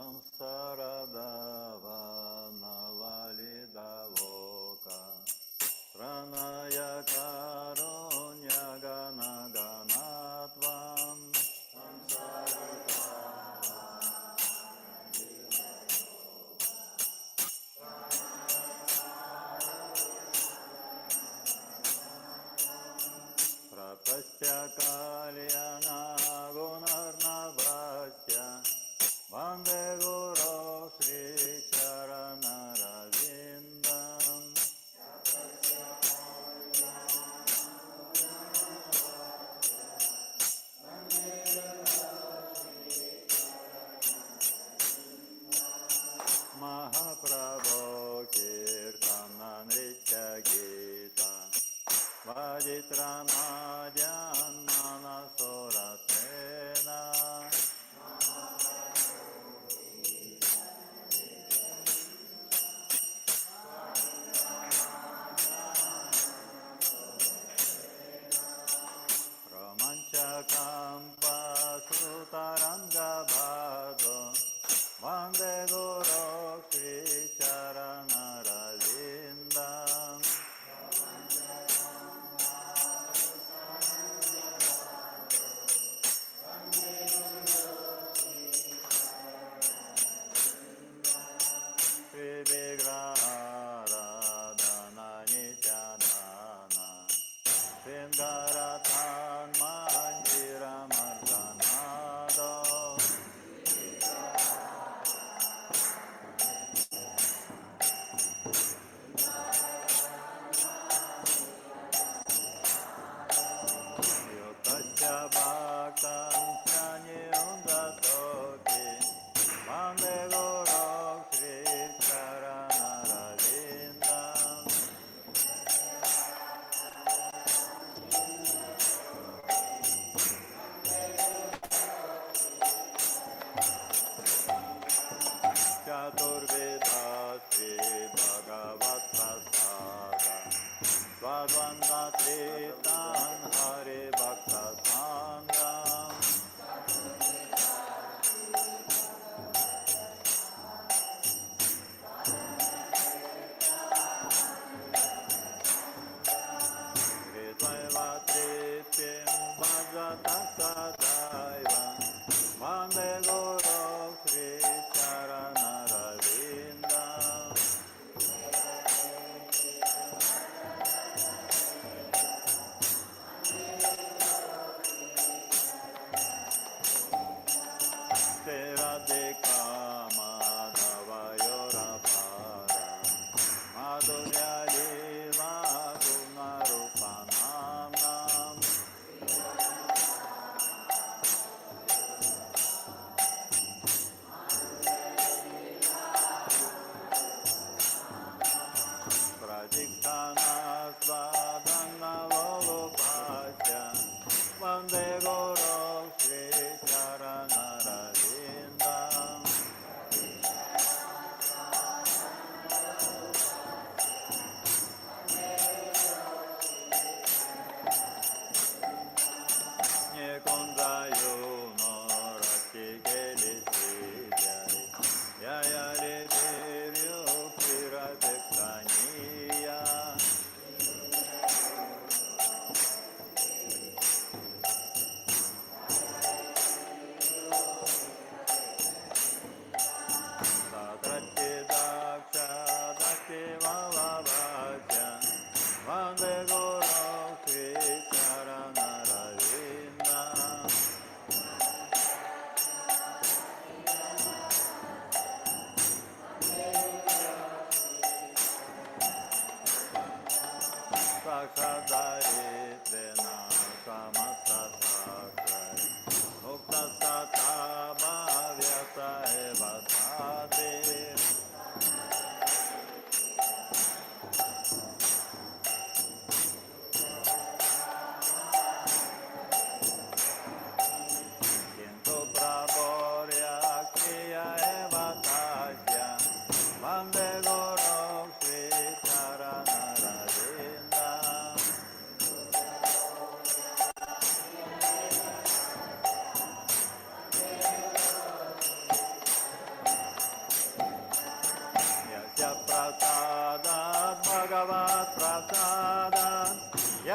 Samsaradavanalalidavoka Pranaya Karunya Gana Ganatvam Prapasya Kalyana Gunarnavasya Vande Guru Sri Charana Ravindam Mahaprabhu Kirtana Nritya Gita Vajitramadyan Manasoratena Romanchakam Pasutaranga Bhado Vande Guru Sri Charana Ravindam Sri Vigraradhana Nityanana Sringarathan Manjira Mardanado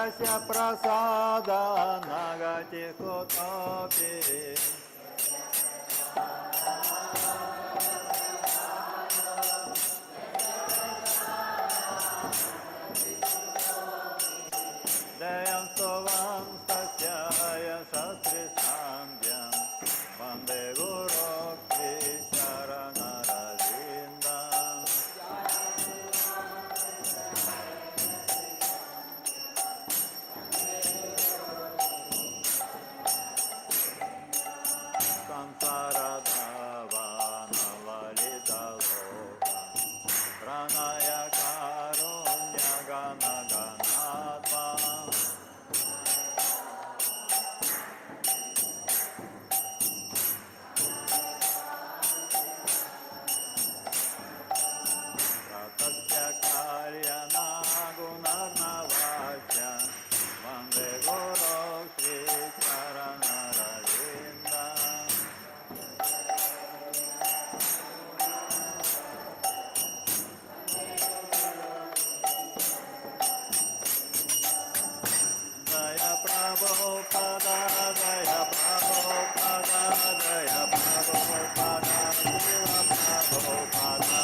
Yasya prasada nagati kotopi Deyam sovam satyaya shastri sandhyam Vande guru kri charanarajindam Samsara dhavana valita loka Pranaya karunya gana ganatma Pratasya karyana gunarnavasya Vande guru shri charanaravinda Jaya Prabhupada, Jaya Prabhupada, Jaya Prabhupada, Srila Prabhupada.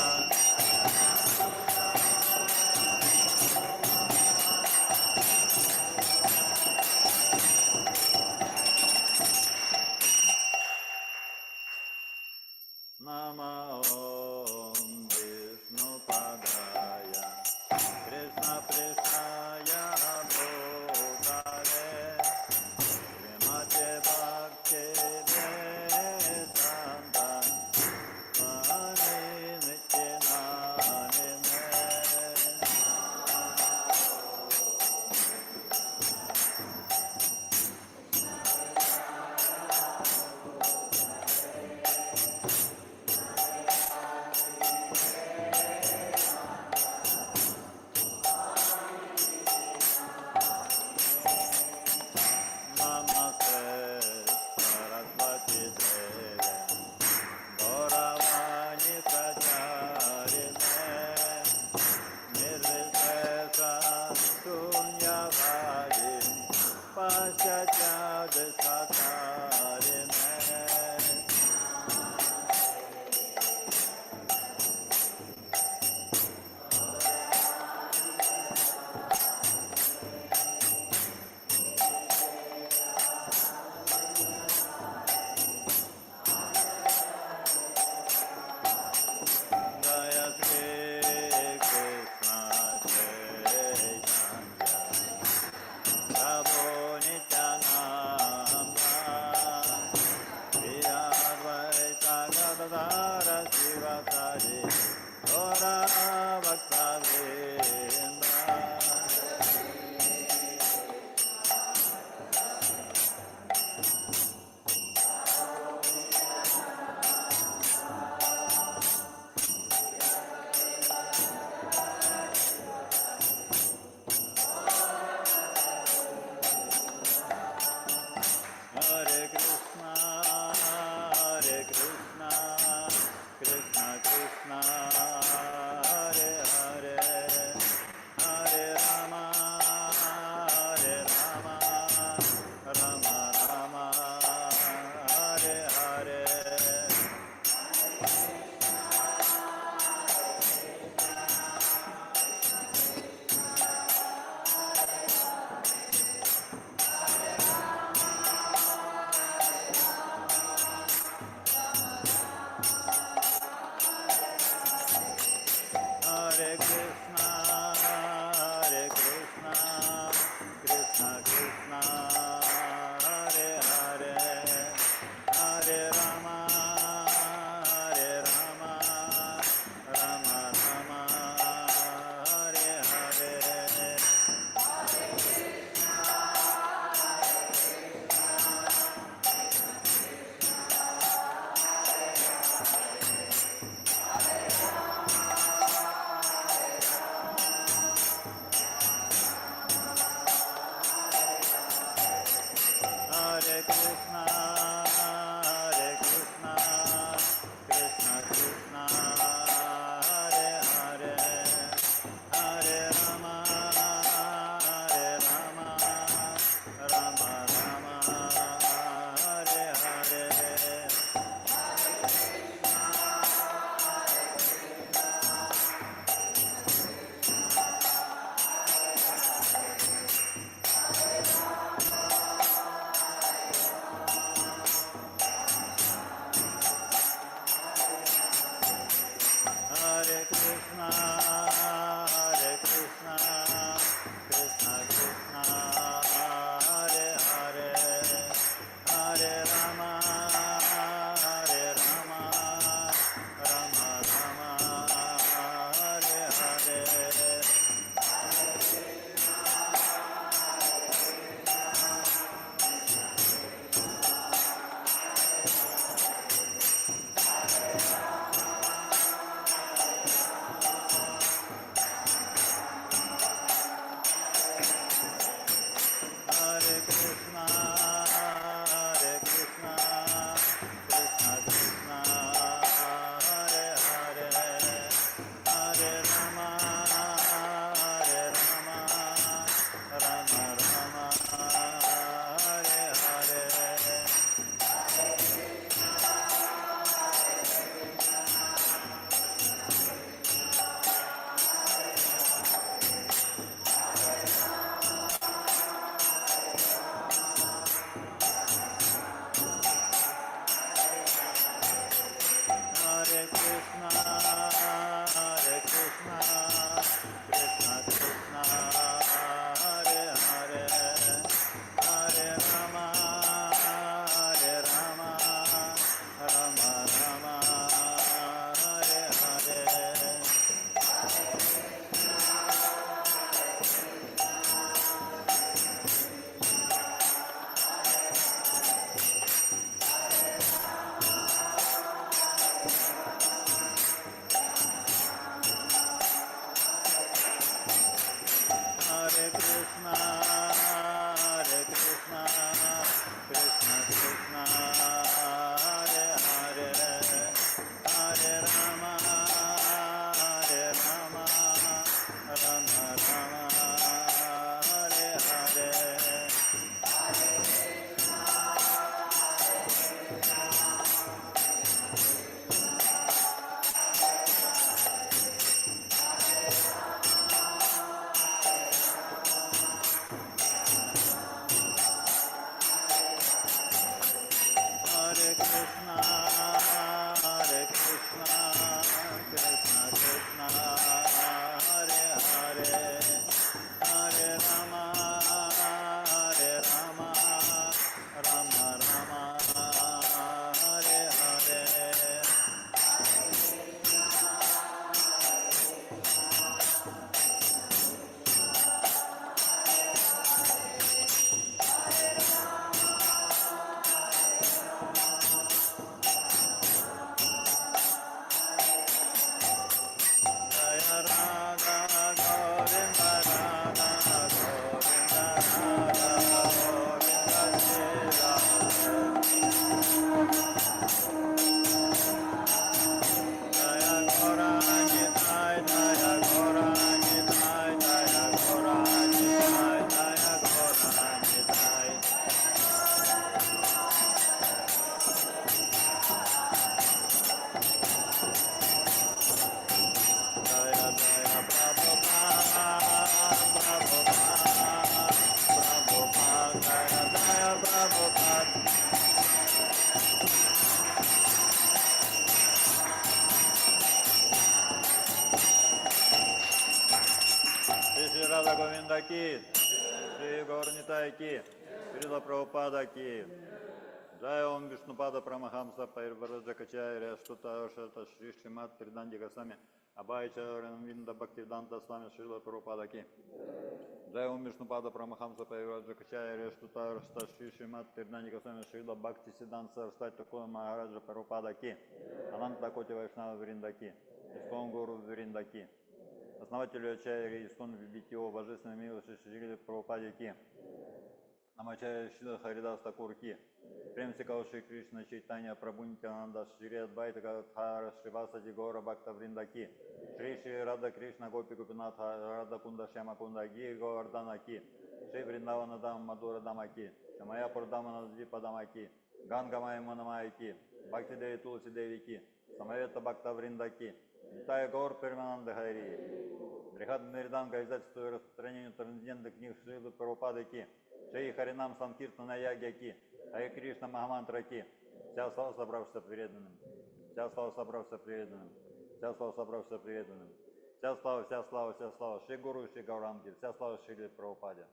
Nama Om Vishnu Padaya, Krishna Prishaya Bhutale, Srimate Bhakti Vedanta, Swami Nityanamine. Namaste Saraswati Deve Gauravani Pracharine Nirvishesa Sunyavadi Paschatya Desakarine Jaya Shri Krishna Chaitanya Prabhu Nityananda Shri Advaita Gadadhara Sivasari Gaura Bhaktavrinda Hare Krishna, Krishna Krishna Krishna Krishna, Hare Hare, Hare Rama, Rama Rama, Hare Hare. Hare Krishna, Krishna Krishna, Hare Hare, Hare Rama, Rama Rama, Hare Hare. Hare Krishna, Krishna Krishna, Hare Hare, Hare Rama, Rama Rama, Hare Hare. Hare Krishna, Krishna Krishna, Hare Hare, Hare Rama, Rama Rama, Hare Hare. Hare Krishna, Krishna Krishna, Hare Hare, Hare Rama, Rama Rama, Hare Hare. Jaya Radha Govinda, Radha Govinda, Radha Govinda, Shri Radha. Jaya Gaurani Jai, Jaya Gaurani Jai, Jaya Gaurani Jai, Jaya Gaurani Jai. Jaya Jaya Prabhupada, Prabhupada, Jaya Jaya Prabhupada. Shri Radha Govinda ki, Shri Gauranitai ki, Srila Prabhupada ki. Jai Om Vishnupada Pramahамса Паривараджа Качарya Штута Шата Шри Шримат Триданди Госвами Абхайачарьям Винда Бхактивиданта Свами Шрила Прабхупада ки. Jai Om Vishnupada Pramahамса Паривараджа Качаря Штута Шата Шри Шримат Триданди Госвами Шрила Бхакти Сиданта Сарасвати Такура Махараджа Прабхупада ки. Ананта Коти Вайшнава Вриндаки, Искон Гуру Вриндаки, основателю Ачарьи Искон Вибитио Божественной милости Шрила Прабхупаде ки. Намачарья Шрила Харидас Такур ки. Прем Сикал Шри Кришна Чайтанья Прабху Нитянанда Шри Адвайта Гададхара Шривасади Гора Бхакта Вриндаки, Шри Шри Рада Кришна Гопи Гопинатха Рада Кунда Шяма Кунда Ги Говардана ки, Шри Вриндавана Дам Мадура Дама ки, Шамая Пурдамана Дипа Дама ки, Ганга Майя Манамая ки, Бхакти Деви Тулси Деви ки, Самавета Бхакта Вриндаки, Витая Гор Пермананда Хари, Брихат Мериданга издательство и распространению трансцендентных книг Шрилы Прабхупады ки, Шри Харинам Санкиртана Ягья ки, Харе Кришна Махамантра ки. Вся слава собравшихся преданным. Вся слава собравшихся преданным. Вся слава собравшихся преданным. Вся слава, вся слава, вся слава. Шри Гуру, Шри Гауранги. Вся слава Шри Прабхупаде.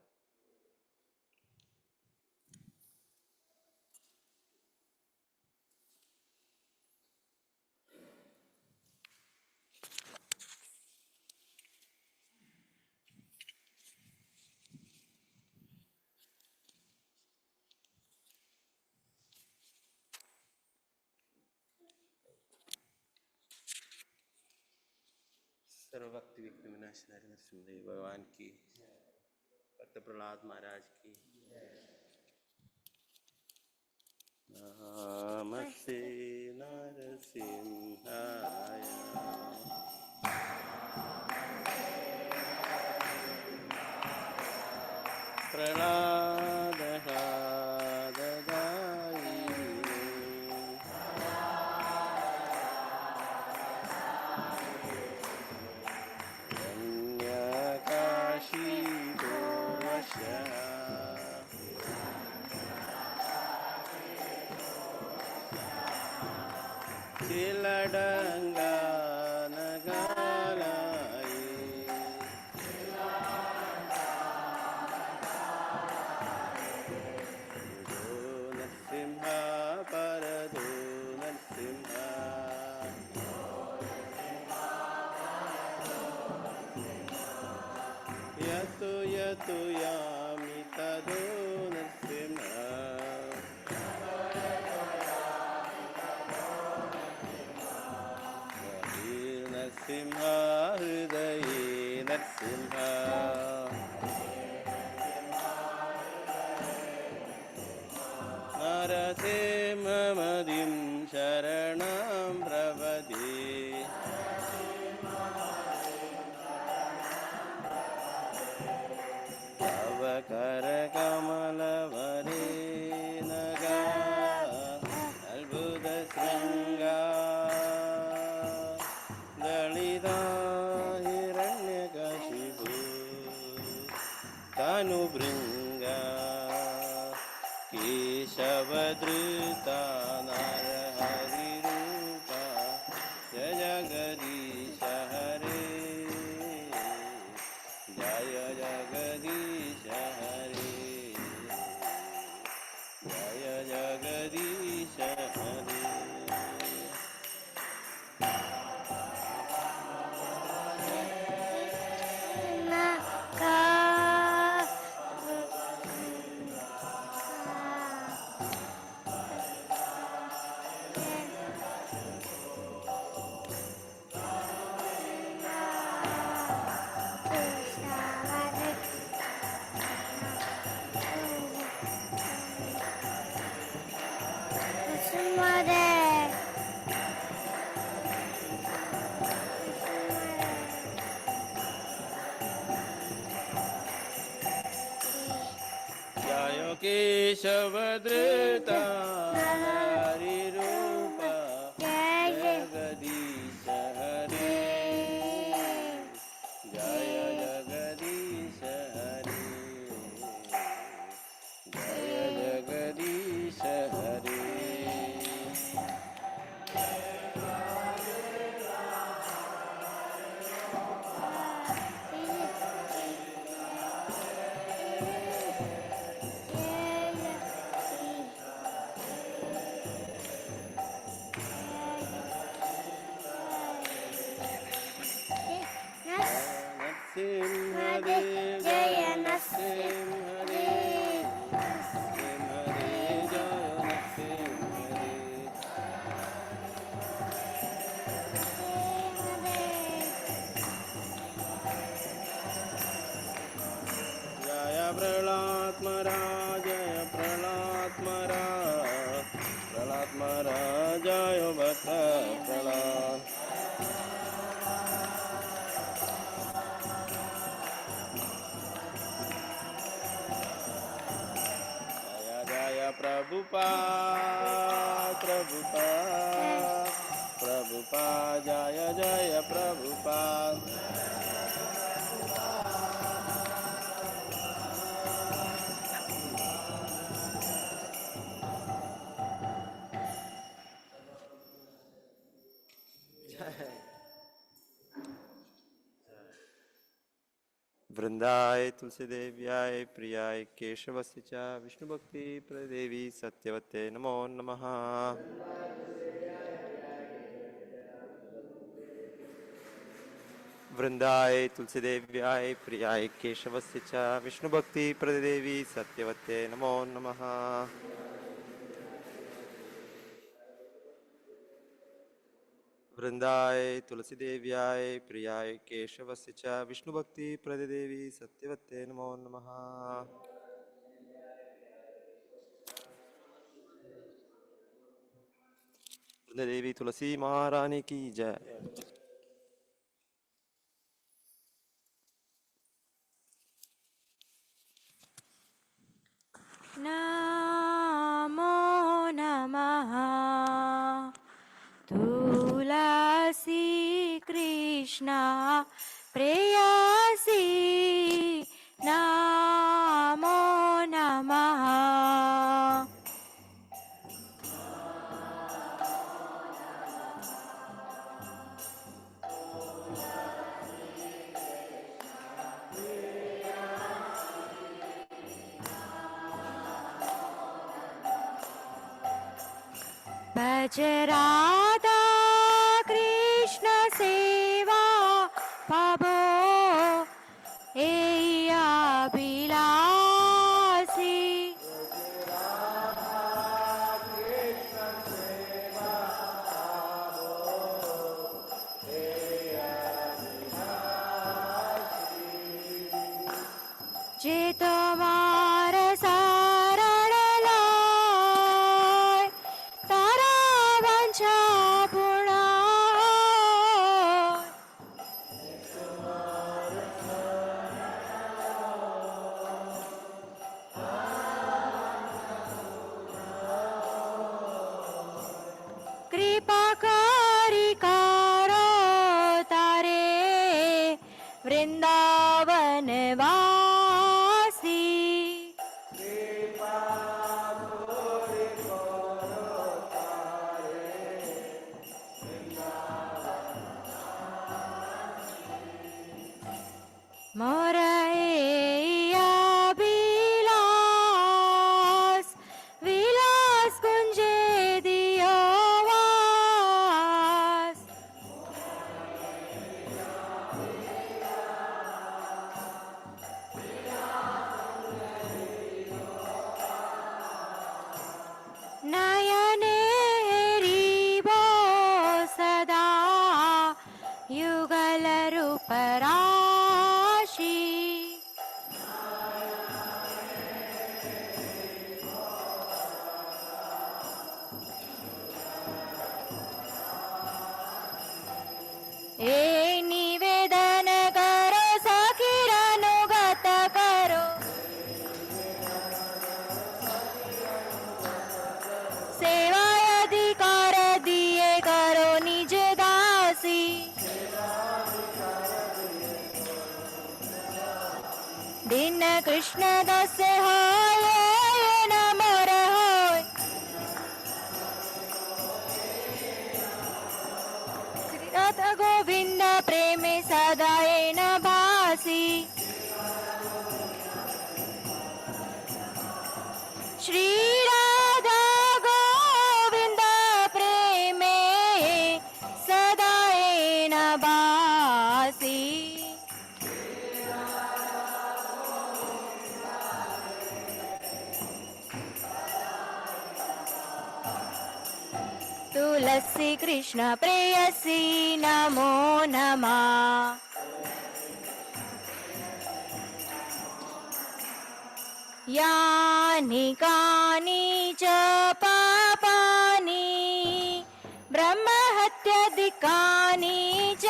सर्वभक्ति विघ्न विनाशनारी नरसिंहदेव भगवान की, भक्त प्रहलाद महाराज की। नमस्ते नरसिंहाय, Prahlad Siladanga nagalai, Do Narasimha Parado Narasimha, Yato Yato Yami Tado Narasimha, Narasimha Hridaye Narasimha, Narasimhamadim Sharanam Pravade, Tavakara Kamalavare Naga Albudha Sringa Dalida Hiranyakashipu Tanubringa Keshavadruta Narahari Rupa Jaya Jagadisha Hare, Jaya Jagadisha Hare, Jaya Jagadisha Hare. Jaya Keshavadruta Narahari Rupa Jagadisha Hare, Jaya Jagadisha Hare, Jaya Jagadisha Hare. Narasimhadev Jaya Narasimhadev, Narasimhadev Jaya Narasimhadev, Jaya Prahlad Maharaj, Jaya Prahlad Maharaj, Prahlad Maharaj Jaya Bhakta Prahlad, Jaya Jaya Prabhupada, Prabhupada, Prabhupada, Jaya Jaya Prabhupada. वृंदाय तुलसीदेव्याय प्रियाय केशवस्य च विष्णुभक्तिप्रदेवी सत्यवते नमो नमः। वृंदाय तुलसीदेव्याय प्रियाय केशवस्य च विष्णुभक्तिप्रदेवी सत्यवते नमो नमः। वृंदाय तुलसीदेव्याय प्रियाय केशवस्य च विष्णुभक्तिप्रदेवी सत्यवते नमो नमः। वृंदादेवी तुलसी महारानी की जय। नमो नमः तुलसी कृष्णा प्रेयसी नमो नमः भज राधा कृष्ण सेवा पाबो एया बिलासी जे तमार सारण लाय तारा वांछा पूर्णा कृपा करी करो तारे वृंदावन वासी मोर एया विलास विलास कुंजे दियो वास नयने हरिबो सदा युगल रूप राशि ए निवेदन करो सखीर अनुगत करो सेवा अधिकार दिए करो निज दासी दिन कृष्ण दास होय न मोर होय श्री राधा गोविंद प्रेमे सदाए न भासी श्री राधा गोविंद प्रेमे सदाए न भासी तुलसी कृष्ण प्रेयसी नमो नमः यानि कानि च पापानि ब्रह्महत्यादिकानि च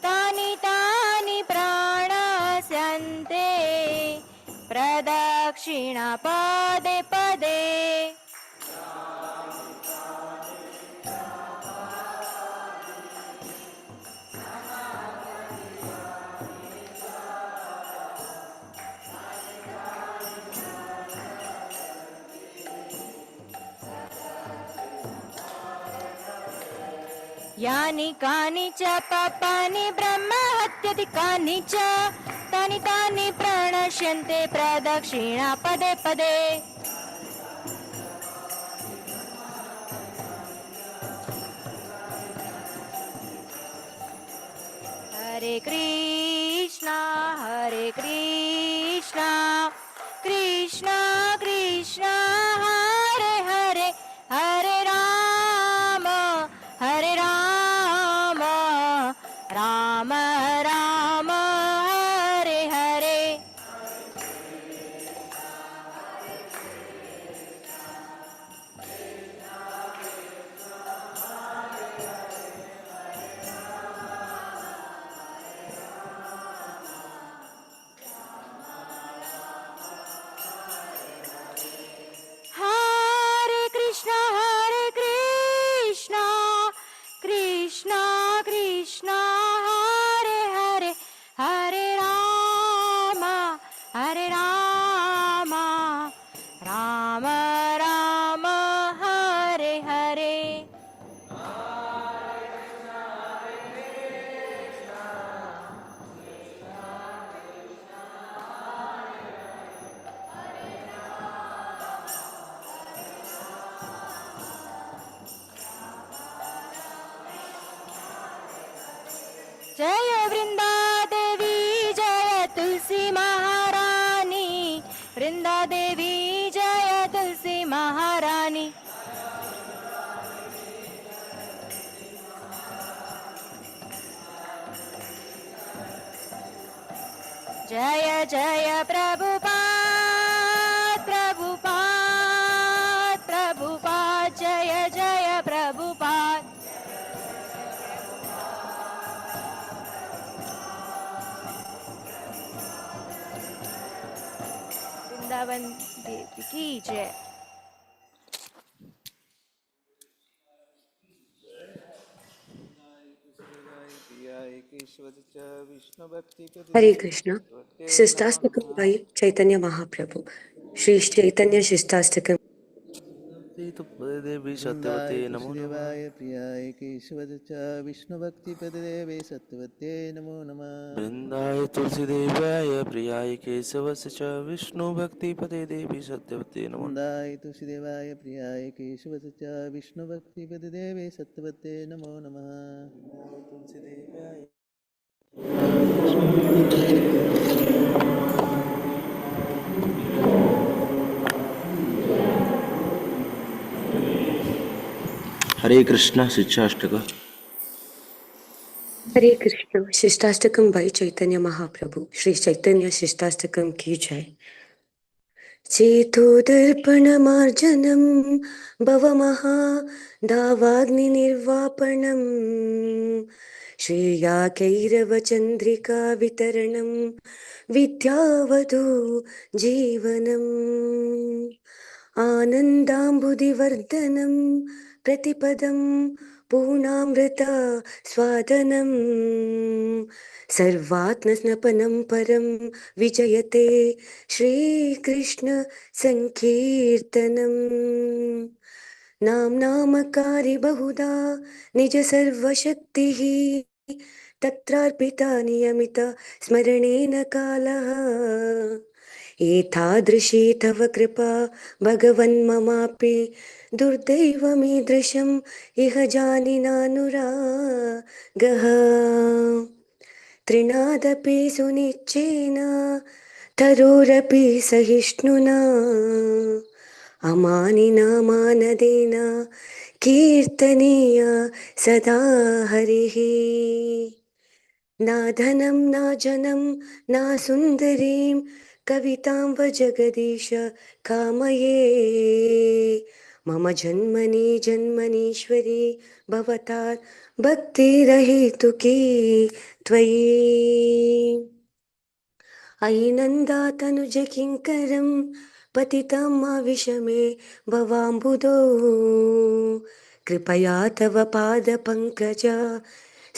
तानि तानि प्राणस्यन्ते प्रदक्षिणा पदे पदे यानि कानि च पापानि ब्रह्म हत्यति कानि च तानि तानि प्रणश्यन्ते प्रदक्षिणा पदे पदे। हरे कृष्णा कृष्णा कृष्णा हरे हरे हरे राम राम राम हरे हरे। हरे कृष्णा कृष्णा कृष्णा हरे हरे हरे राम राम राम हरे हरे। जय वृंदा देवी जय तुलसी महारानी, वृंदा देवी जय तुलसी महारानी। जय जय प्रभुपाद प्रभुपाद प्रभुपाद जय जय प्रभुपाद। वृंदावन देवी की जय। हरे कृष्णा। शिष्टाष्टकम बाई चैतन्य महाप्रभु। श्री चैतन्य शिष्टाष्टकम। देवी सत्यवते नमो नमः। वसुदेवाय प्रियाय केशवद च विष्णु भक्ति पददेवे सत्यवते नमो नमः। वृंदाय तुलसी देव्याय प्रियाय केशवस्य च विष्णु भक्ति पदे देवी सत्यवते नमो नमः। वृंदाय तुलसीदेवाय प्रियाय केशवद च विष्णु भक्ति पददेवे सत्यवते नमो नमः। तुलसी देव्याय हरे कृष्ण शिक्षाष्टक। हरे कृष्ण। शिष्टाष्टकम बाई चैतन्य महाप्रभु। श्री चैतन्य शिष्टाष्टकम की जय। चेतोदर्पणमार्जनं भवमहा दावाग्निर्वापणं श्रेया कैरवचन्द्रिका वितरणं विद्यावधू जीवनम् आनन्दाम्बुदिवर्धनं प्रतिपदं पूर्णामृता स्वादनं सर्वात्मस्नपनं परं विजयते श्रीकृष्ण संकीर्तनम् नामकारी बहुधा निज सर्वशक्तिः तत्रार्पिता नियमित स्मरणेन कालः एतादृशी तव कृपा भगवन्ममापि दुर्दैवमीदृशम् इह जानिनानुरागः त्रिनादपि सुनिश्चेन तरोरपि सहिष्णुना अमानिना मानदेन कीर्तनीय सदा हरिः ना धनं ना जनं ना सुन्दरीं कवितां व जगदीश कामये मम जन्मनि जन्मनीश्वरी भवतात् भक्तिरहितुकी त्वयि अयि नन्दातनुज किङ्करं पतितं मा विषमे भवाम्बुधौ कृपया तव पादपङ्कज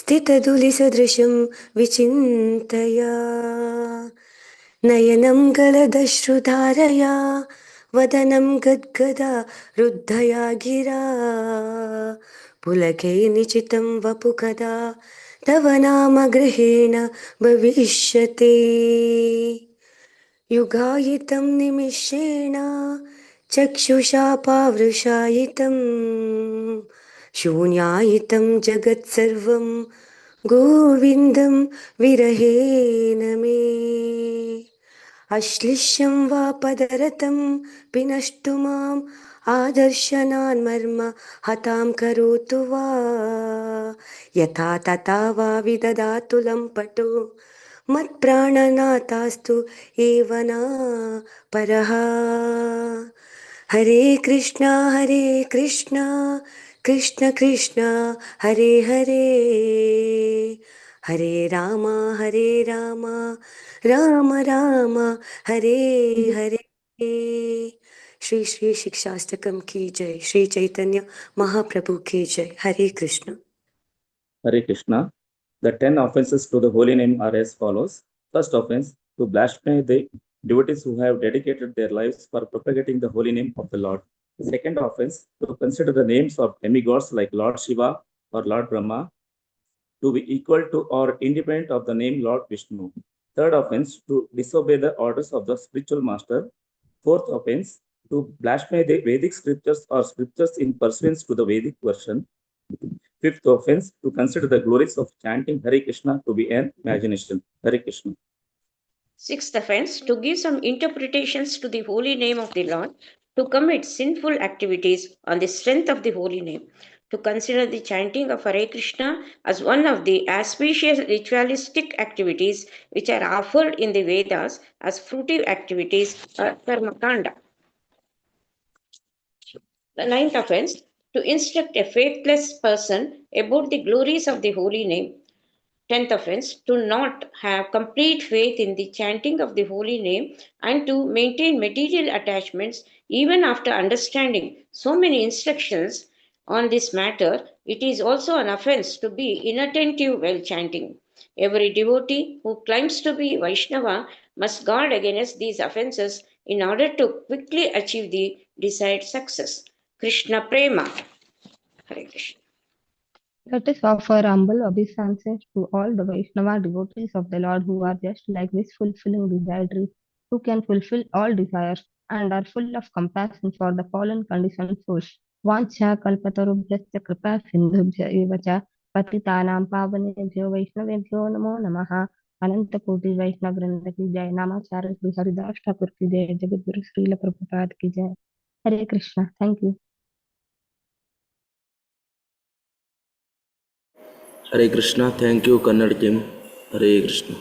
स्थितधूलिसदृशं विचिन्तया नयनं गलदश्रुधारया वदनं गद्गदा रुद्धया गिरा पुलके निचितं वपु कदा तव नाम गृहेण भविष्यति युगायितं निमिषेण चक्षुषा पावृषायितं शून्यायितं जगत्सर्वं गोविन्दं विरहेण मे अश्लिष्यं वा पदरतं पिनष्टु माम् आदर्शनान् मर्म हतां करोतु वा यथा तथा वा विददातु लम्पटो मत्प्राणनाथास्तु एव न परः हरे कृष्णा कृष्ण कृष्ण हरे हरे हरे राम राम राम हरे हरे श्री श्री शिक्षाष्टकम की जय। श्री चैतन्य महाप्रभु की जय। हरे Krishna. Hare Krishna. The 10 offenses to the holy name are as follows. First offense, to blaspheme the devotees who have dedicated their lives for propagating the holy name of the Lord. Second offense, to consider the names of demigods like Lord Shiva or Lord Brahma to be equal to or independent of the name Lord Vishnu. Third offense, to disobey the orders of the spiritual master. Fourth offense, to blaspheme the Vedic scriptures or scriptures in pursuance to the Vedic version. Fifth offense, to consider the glories of chanting Hare Krishna to be an imagination. Hare Krishna. Sixth offense, to give some interpretations to the holy name of the Lord, to commit sinful activities on the strength of the holy name, to consider the chanting of Hare Krishna as one of the auspicious ritualistic activities which are offered in the Vedas as fruitive activities or karmakanda. The ninth offense, to instruct a faithless person about the glories of the holy name. 10th offense, to not have complete faith in the chanting of the holy name and to maintain material attachments even after understanding so many instructions on this matter. It is also an offense to be inattentive while chanting. Every devotee who claims to be Vaishnava must guard against these offenses in order to quickly achieve the desired success. Krishna Prema. Hare Krishna. Let us offer humble obeisances to all the Vaishnava devotees of the Lord who are just like this fulfilling desires, who can fulfill all desires and are full of compassion for the fallen conditioned souls. Vancha kalpatarubhyascha kripa sindhubhya eva cha patitanam pavanebhyo vaishnavebhyo namo namaha. अनंत कोटि वैष्णव वृंद की जय। नामाचार्य श्री हरिदास ठाकुर की जय। जगत गुरु श्रील प्रभुपाद की जय। Hare Krishna. Thank you. Hare Krishna. Thank you, Kannada team. Hare Krishna.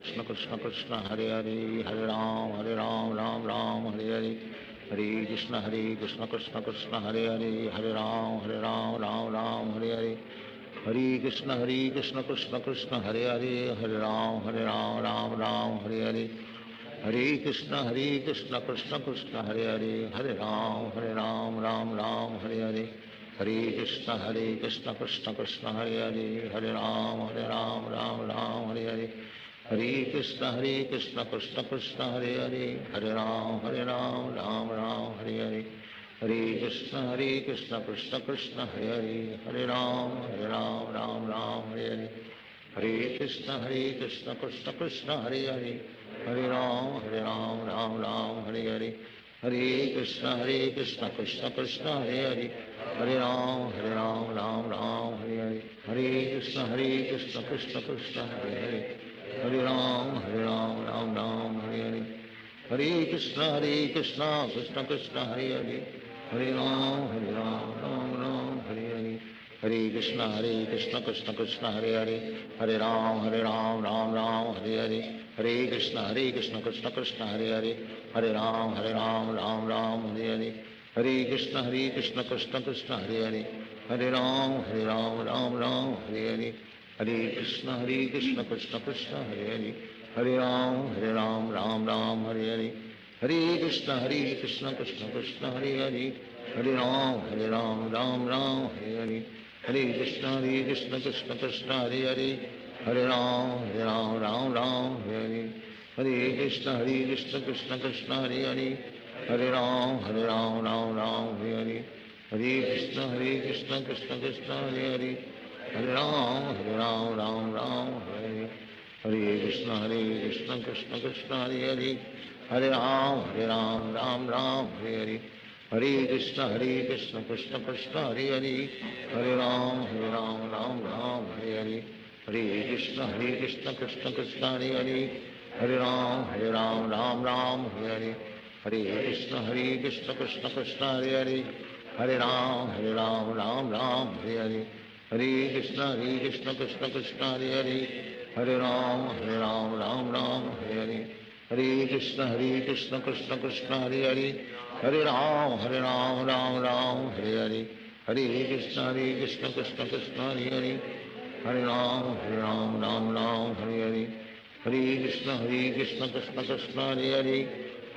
Krishna Krishna Krishna Hare Hare Hare Ram Ram Ram Hare Hare Hare Krishna Krishna Krishna Hare Hare Hare Ram Ram Hare Hare Hare Krishna Krishna Krishna Hare Hare Hare Ram Ram Hare Hare Hare Krishna Krishna Krishna Hare Hare Hare Ram Ram Hare Hare Hare Krishna Krishna Krishna Hare Hare Hare Ram Hare Hare Hare Krishna Krishna Krishna Hare Hare Hare Ram Ram Hare Hare Hare Krishna Krishna Krishna Hare Hare Hare Ram Ram Hare Hare Hare Krishna Krishna Krishna Hare Hare Hare Ram Ram Hare Hare Hare Krishna Krishna Krishna Hare Hare Hare Ram Ram Hare Hare Hare Krishna Krishna Krishna Hare Hare Hare Ram Ram Hare Hare Hare Krishna Krishna Krishna Hare Hare Hare Ram Ram Hare Hare Hare Krishna Krishna Krishna Hare Hare, Hare Ram Ram Ram Hare Hare, Hare Krishna Krishna Krishna Hare Hare, Hare Ram Ram Ram Hare Hare, Hare Krishna Krishna Krishna Hare Hare, Hare Ram Ram Ram Hare Hare, Hare Krishna Krishna Krishna Hare Hare, Hare Ram Ram Ram Hare Hare, Hare Krishna Krishna Krishna Hare Hare, Hare Ram Ram Ram Hare Hare, Hare Krishna Krishna Krishna Hare Hare, Hare Ram Ram Ram Hare Hare, Hare Krishna Krishna Krishna Hare Hare, Hare Ram Ram Ram Hare Hare, Hare Krishna Krishna Krishna Hare Hare, Hare Ram Ram Ram Hare Hare, Hare Krishna Krishna Krishna Hare Hare, Hare Ram Ram Ram Hare Hare, Hare Krishna Krishna Krishna Hare Hare, Hare Ram Ram Ram Hare Hare, Hare Krishna Krishna Krishna Hare Hare, Hare Ram Ram Ram Hare Hare, Hare Krishna Krishna Krishna Hare Hare, Hare Ram Ram Ram Hare Hare, Hare Krishna Krishna Krishna Hare Hare, Hare Ram Ram Ram Hare Hare, Hare Krishna Krishna Krishna Hare Hare, Hare Ram Ram Hare Hare, Hare Krishna Krishna Krishna Hare Hare, Hare Ram Ram Ram Hare Hare, Hare Krishna Krishna Krishna Hare Hare, Hare Ram Ram Ram Hare Hare, Hare Krishna Krishna Krishna Hare Hare, Hare Ram Ram Ram Hare Hare, Hare Krishna Krishna Krishna Hare Hare,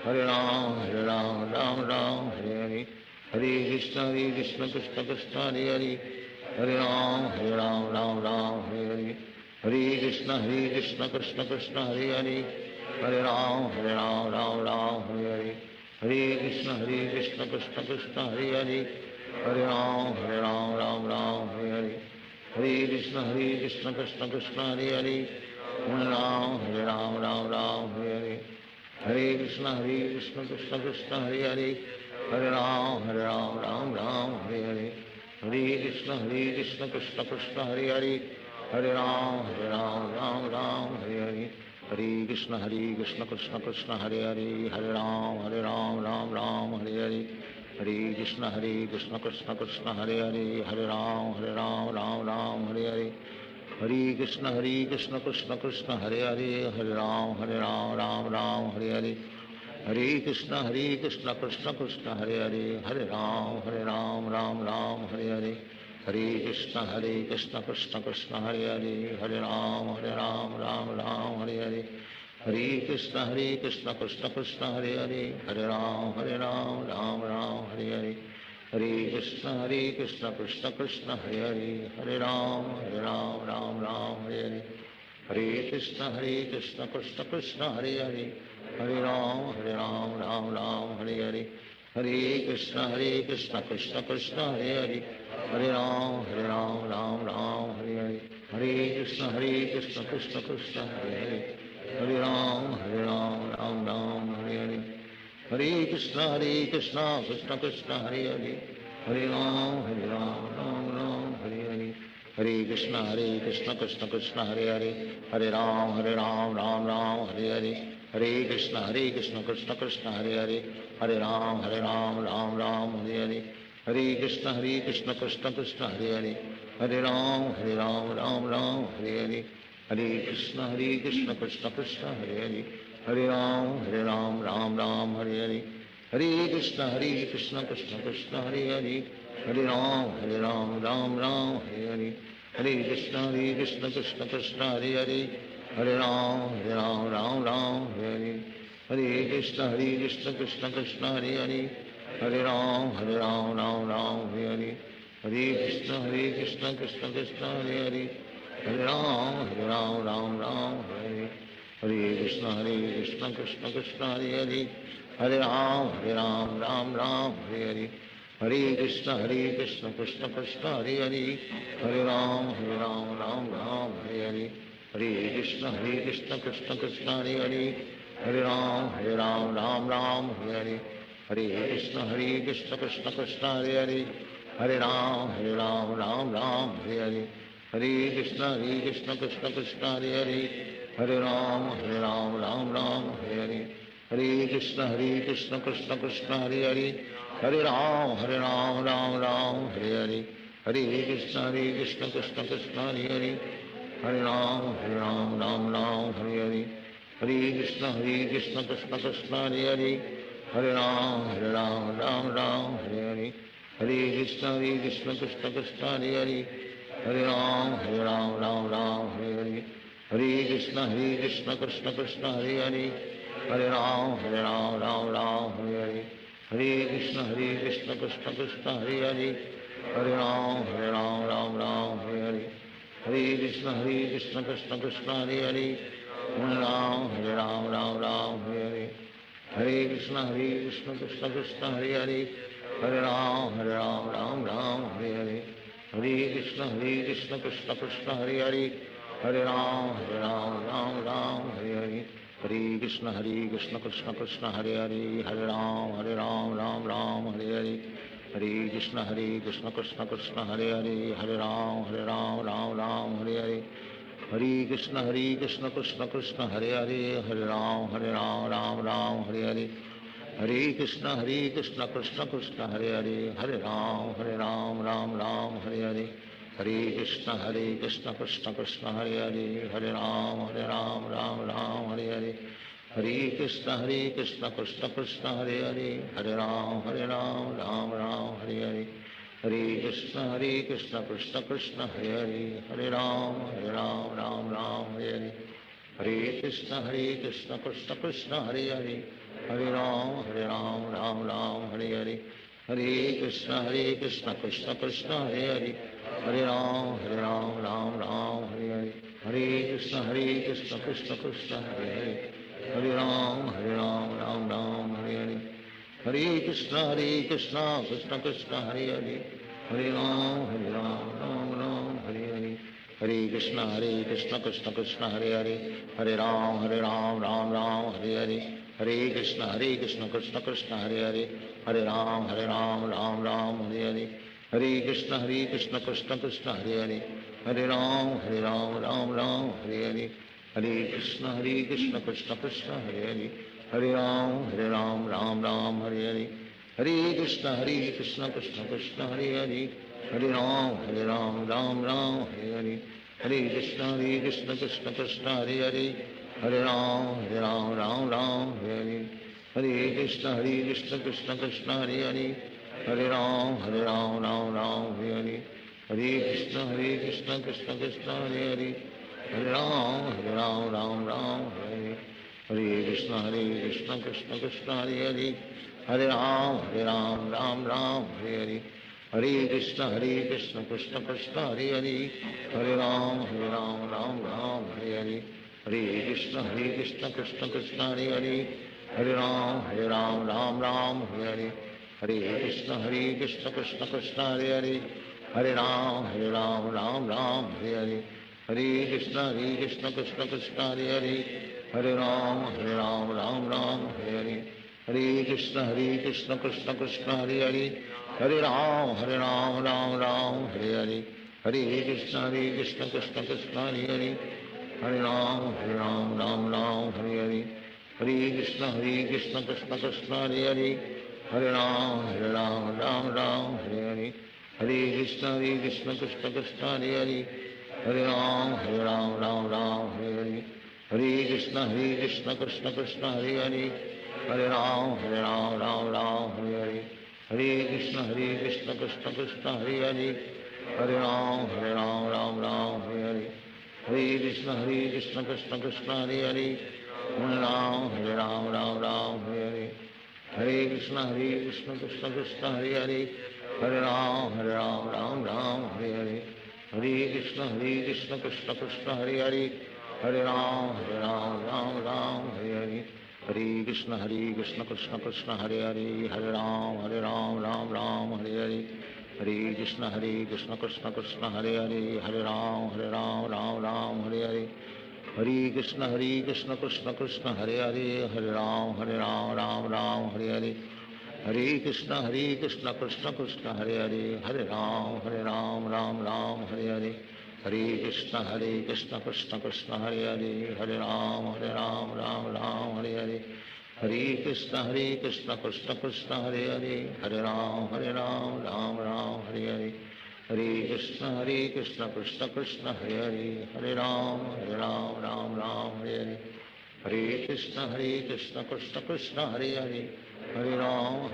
Hare Ram Ram Ram Hare Hare, Hare Krishna Krishna Krishna Hare Hare, Hare Ram Ram Ram Hare Hare, Hare Krishna Krishna Krishna Hare Hare, Hare Ram Ram Ram Hare Hare, Hare Krishna Krishna Krishna Hare Hare, Hare Ram Ram Ram Hare Hare, Hare Krishna Krishna Krishna Hare Hare, Hare Ram Ram Ram Hare Hare, Hare Krishna Krishna Krishna Hare Hare, Hare Ram Ram Ram Hare Hare, Hare Krishna Krishna Krishna Hare Hare, Hare Ram Ram Ram Hare Hare, Hare Krishna Krishna Krishna Hare Hare, Hare Ram Ram Ram Hare Hare, Hare Krishna Krishna Krishna Hare Hare, Hare Ram Ram Ram Hare Hare, Hare Krishna Krishna Krishna Hare Hare, Hare Ram Ram Ram Hare Hare, Hare Krishna Krishna Krishna Hare Hare, Hare Ram Ram Ram Hare Hare, Hare Krishna Krishna Krishna Hare Hare, Hare Ram Ram Ram Hare Hare, Hare Krishna Krishna Krishna Hare Hare, Hare Ram Ram Ram Hare Hare, Hare Krishna Krishna Krishna Hare Hare, Hare Ram Ram Ram Hare Hare, Hare Krishna Krishna Krishna Hare Hare, Hare Ram Ram Ram Hare Hare, Hare Krishna Krishna Krishna Hare Hare, Hare Ram Ram Ram Hare Hare, Hare Krishna Krishna Krishna Hare Hare, Hare Ram Ram Ram Hare Hare, Hare Krishna Krishna Krishna Hare Hare, Hare Ram Ram Ram Hare Hare, Hare Krishna Krishna Krishna Hare Hare, Hare Ram Ram Ram Hare Hare, Hare Krishna Krishna Krishna Hare Hare, Hare Ram Ram Hare Hare, Hare Krishna Krishna Krishna Hare Hare, Hare Ram Ram Hare Hare, Hare Krishna Krishna Krishna Hare Hare, Hare Ram Ram Hare Hare, Hare Krishna Krishna Krishna Hare Hare, Hare Ram Ram Hare Hare, Hare Krishna Krishna Krishna Hare Hare, Hare Ram Ram Hare Hare, Hare Krishna Krishna Krishna Hare Hare, Hare Ram Ram Hare Hare, Hare Krishna Krishna Krishna Hare Hare, Hare Ram Ram Ram Hare Hare, Hare Krishna Krishna Krishna Hare Hare, Hare Ram Ram Hare Hare, Hare Krishna Krishna Krishna Hare Hare, Hare Ram Ram Hare Hare, Hare Krishna Krishna Krishna Hare Hare, Hare Ram Ram Hare Hare, Hare Krishna Krishna Krishna Hare Hare, Hare Ram Ram Ram Hare Hare, Hare Krishna Krishna Krishna Hare Hare Hare Ram Ram Ram Hare Hare Hare Krishna Krishna Krishna Hare Hare Hare Ram Ram Hare Hare Hare Krishna Krishna Krishna Hare Hare Hare Ram Ram Hare Hare Hare Krishna Krishna Krishna Hare Hare Hare Ram Ram Hare Hare Hare Krishna Krishna Krishna Hare Hare Hare Ram Ram Hare Hare Hare Krishna Krishna Krishna Hare Hare Hare Ram Ram Hare Hare Hare Krishna Krishna Krishna Hare Hare Hare Ram Ram Hare Hare Hare Krishna Krishna Krishna Hare Hare Hare Ram Ram Hare Hare Hare Krishna Krishna Krishna Hare Hare Hare Ram Ram Hare Hare Hare Krishna Krishna Krishna Hare Hare Hare Ram Hare Hare Hare Krishna Krishna Krishna Hare Hare Hare Ram Hare Hare Hare Krishna Krishna Krishna Hare Hare Hare Ram Ram Hare Hare Hare Krishna Krishna Krishna Hare Hare Hare Ram Ram Hare Hare Hare Krishna Krishna Krishna Hare Hare Hare Ram Ram Hare Hare Hare Krishna Krishna Krishna Hare Hare Hare Ram Ram Hare Hare Hare Krishna Krishna Krishna Hare Hare Hare Ram Hare Hare Hare Krishna Krishna Krishna Hare Hare Hare Ram Hare Hare Hare Krishna Krishna Krishna Hare Hare Hare Ram Hare Hare Hare Krishna Krishna Krishna Hare Hare Hare Ram Hare Hare Hare Krishna Krishna Krishna Hare Hare Hare Ram Ram Hare Hare Hare Krishna Krishna Krishna Hare Hare Hare Ram Ram Hare Hare Hare Krishna Krishna Krishna Hare Hare Hare Ram Ram Hare Hare Hare Krishna Krishna Krishna Hare Hare Hare Ram Ram Hare Hare Hare Krishna Krishna Krishna Hare Hare Hare Ram Ram Hare Hare Hare Krishna Krishna Krishna Hare Hare Hare Ram Ram Hare Hare Hare Krishna Krishna Krishna Hare Hare Hare Ram Ram Hare Hare Hare Krishna Krishna Krishna Hare Hare Hare Ram Ram Hare Hare Hare Krishna Krishna Krishna Hare Hare Hare Ram Ram Hare Hare Hare Krishna Krishna Krishna Hare Hare Hare Ram Ram Hare Hare Hare Krishna Krishna Krishna Hare Hare Hare Ram Ram Hare Hare Hare Krishna Krishna Krishna Hare Hare Hare Ram Ram Hare Hare Hare Krishna Krishna Krishna Hare Hare Hare Ram Ram Hare Hare Hare Krishna Krishna Krishna Hare Hare Hare Ram Ram Hare Hare Hare Krishna Krishna Krishna Hare Hare Hare Ram Ram Hare Hare Hare Krishna Krishna Krishna Hare Hare Hare Ram Hare Hare Hare Krishna Krishna Krishna Hare Hare Hare Ram Hare Hare Hare Krishna Krishna Krishna Hare Hare Hare Ram Hare Hare Hare Krishna Krishna Krishna Hare Hare Hare Ram Hare Hare Hare Krishna Krishna Krishna Hare Hare Hare Ram Hare Hare Hare Krishna Krishna Krishna Hare Hare Hare Ram Hare Hare Hare Krishna Krishna Krishna Hare Hare Hare Ram Hare Hare Hare Krishna Krishna Krishna Hare Hare Hare Ram Ram Hare Hare Hare Krishna Krishna Krishna Hare Hare Hare Ram Hare Hare Hare Krishna Krishna Krishna Hare Hare Hare Ram Hare Hare Hare Krishna Krishna Krishna Hare Hare Hare Ram Ram Hare Hare Hare Krishna Krishna Krishna Hare Hare Hare Ram Ram Hare Hare Hare Krishna Krishna Krishna Hare Hare Hare Ram Ram Hare Hare Hare Krishna Krishna Krishna Hare Hare, Hare Ram Ram Ram Hare Hare, Hare Krishna Krishna Krishna Hare Hare, Hare Ram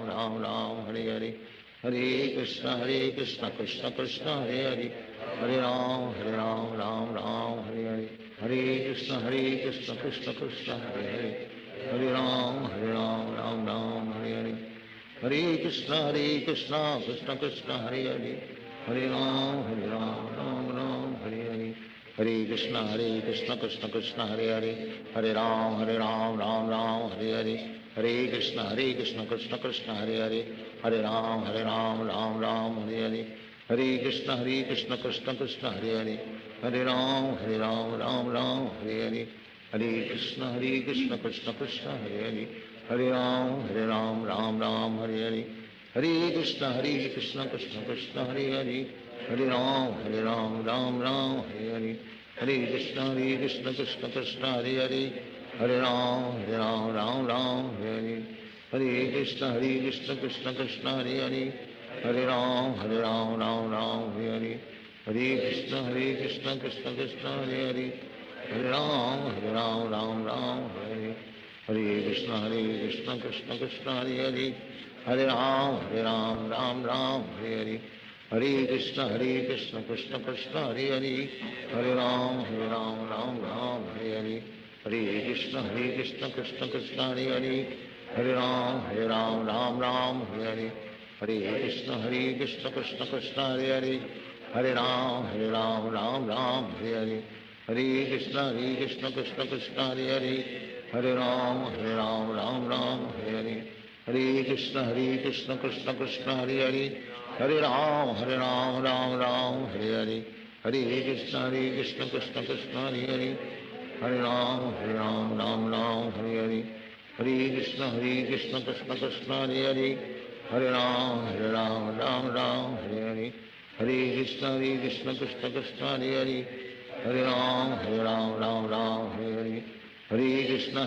Ram Ram Hare Hare, Hare Krishna Krishna Krishna Hare Hare, Hare Ram Ram Ram Hare Hare, Hare Krishna Krishna Krishna Hare Hare, Hare Ram Ram Ram Hare Hare, Hare Krishna Krishna Krishna Hare Hare, Hare Ram Ram Ram Hare Hare, Hare Krishna Krishna Krishna Hare Hare, Hare Ram Ram Ram Hare Hare, Hare Krishna Krishna Krishna Hare Hare, Hare Ram Ram Ram Hare Hare, Hare Krishna Krishna Krishna Hare Hare, Hare Ram Ram Ram Hare Hare, Hare Krishna Krishna Krishna Hare Hare, Hare Ram Ram Ram Hare Hare, Hare Krishna Krishna Krishna Hare Hare, Hare Ram Ram Ram Hare Hare, Hare Krishna Krishna Krishna Hare Hare, Hare Ram Ram Ram Hare Hare, Hare Krishna Krishna Krishna Hare Hare, Hare Ram Ram Ram Hare Hare, Hare Krishna Krishna Krishna Hare Hare, Hare Ram Ram Ram Hare Hare, Hare Krishna Krishna Krishna Hare Hare, Hare Ram Ram Ram Hare Hare, Hare Krishna Krishna Krishna Hare Hare, Hare Ram Ram Ram Hare Hare, Hare Krishna Krishna Krishna Hare Hare, Hare Ram Ram Ram Hare Hare, Hare Krishna Krishna Krishna Hare Hare, Hare Ram Ram Ram Hare Hare, Hare Krishna Krishna Krishna Hare Hare, Hare Ram Ram Ram Hare Hare, Hare Krishna Krishna Krishna Hare Hare, Hare Ram Ram Ram Hare Hare, Hare Krishna Krishna Krishna Hare Hare, Hare Ram Ram Ram Hare Hare, Hare Krishna Krishna Krishna Hare Hare, Hare Ram Ram Ram Hare Hare, Hare Krishna Krishna Krishna Hare Hare, Hare Ram Ram Ram Hare Hare, Hare Krishna Krishna Krishna Hare Hare, Hare Ram Ram Ram Hare Hare, Hare Krishna Krishna Krishna Hare Hare, Hare Ram Ram Ram Hare Hare, Hare Krishna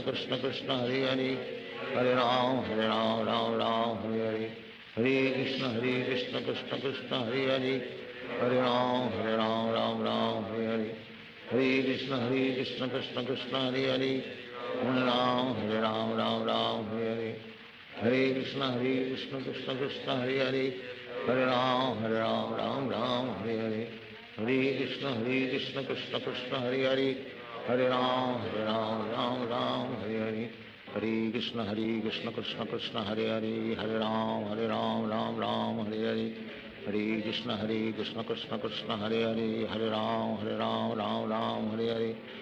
Krishna Krishna Hare Hare, Hare Ram Ram Ram Hare Hare, Hare Krishna Krishna Krishna Hare Hare, Hare Ram Ram Ram Hare Hare, Hare Krishna Krishna Krishna Hare Hare, Hare Ram Ram Ram Hare Hare, Hare Krishna Krishna Krishna Hare Hare, Hare Ram Ram Ram Hare Hare, Hare Krishna Krishna Krishna Hare Hare, Hare Ram Ram Ram Hare Hare, Hare Krishna Krishna Krishna Hare Hare, Hare Ram Ram Ram Hare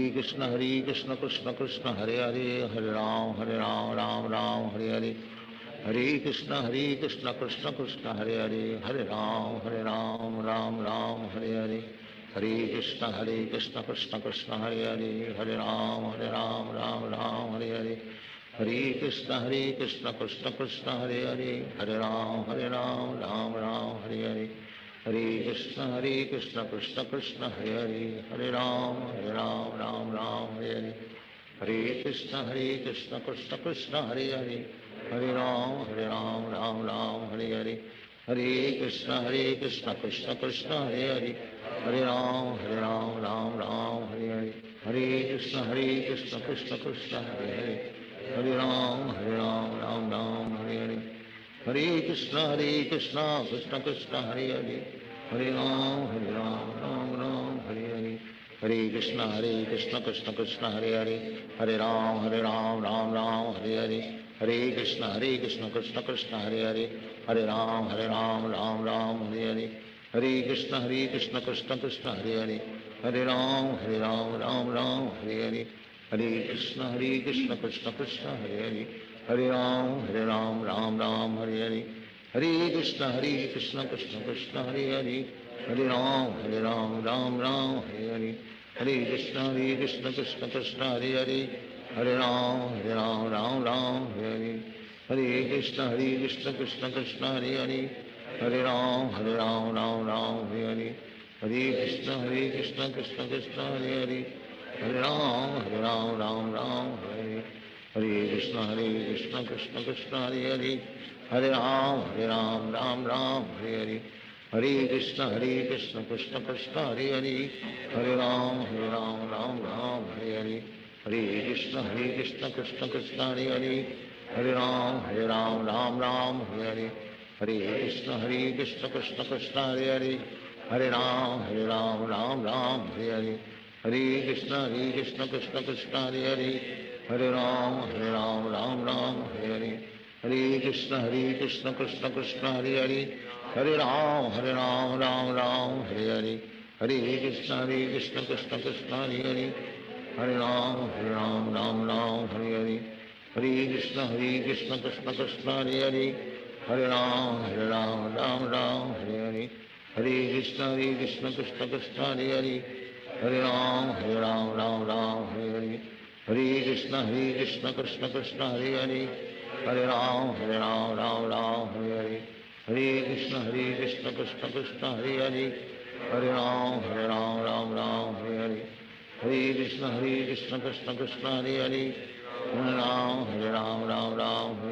Hare, Hare Krishna Krishna Krishna Hare Hare, Hare Ram Ram Ram Hare Hare, Hare Krishna Krishna Krishna Hare Hare, Hare Ram Ram Ram Hare Hare, Hare Krishna Krishna Krishna Hare Hare, Hare Ram Ram Ram Hare Hare, Hare Krishna Krishna Krishna Hare Hare, Hare Ram Ram Ram Hare Hare, Hare Krishna Krishna Krishna Hare Hare, Hare Ram Ram Ram Hare Hare, Hare Krishna Krishna Krishna Hare Hare, Hare Ram Ram Ram Hare Hare, Hare Krishna Krishna Krishna Hare Hare, Hare Ram Ram Ram Hare Hare, Hare Krishna Krishna Krishna Hare Hare, Hare Ram Ram Ram Hare Hare, Hare Krishna Krishna Krishna Hare Hare, Hare Ram Ram Ram Hare Hare, Hare Krishna Krishna Krishna Hare Hare, Hare Ram Ram Ram Hare Hare, Hare Krishna Krishna Krishna Hare Hare, Hare Ram Ram Ram Hare Hare, Hare Krishna Krishna Krishna Hare Hare, Hare Ram Ram Ram Hare Hare, Hare Krishna Krishna Krishna Hare Hare, Hare Ram Ram Ram Hare Hare, Hare Krishna Krishna Krishna Hare Hare, Hare Ram Ram Ram Hare Hare, Hare Krishna Krishna Krishna Hare Hare, Hare Ram Ram Ram Hare Hare, Hare Krishna Krishna Krishna Hare Hare, Hare Ram Ram Ram Hare Hare, Hare Krishna Krishna Krishna Hare Hare, Hare Ram Ram Ram Hare Hare, Hare Krishna Krishna Krishna Hare Hare, Hare Ram Ram Ram Hare Hare, Hare Krishna Krishna Krishna Hare Hare, Hare Ram Ram Hare Hare, Hare Krishna Krishna Krishna Hare Hare, Hare Ram Ram Hare Hare, Hare Krishna Krishna Krishna Hare Hare, Hare Ram Ram Hare Hare, Hare Krishna Krishna Krishna Hare Hare, Hare Ram Ram Hare Hare, Hare Krishna Krishna Krishna Hare Hare, Hare Ram Ram Hare Hare, Hare Krishna Krishna Krishna Hare Hare, Hare Ram Ram Hare Hare, Hare Krishna Krishna Krishna Hare Hare, Hare Ram Hare Hare, Hare Krishna Krishna Krishna Hare Hare, Hare Ram Hare Hare, Hare Krishna Krishna Krishna Hare Hare, Hare Ram Hare Hare, Hare Krishna Krishna Krishna Hare Hare, Hare Ram Hare Hare, Hare Krishna Krishna Krishna Hare Hare, Hare Ram Hare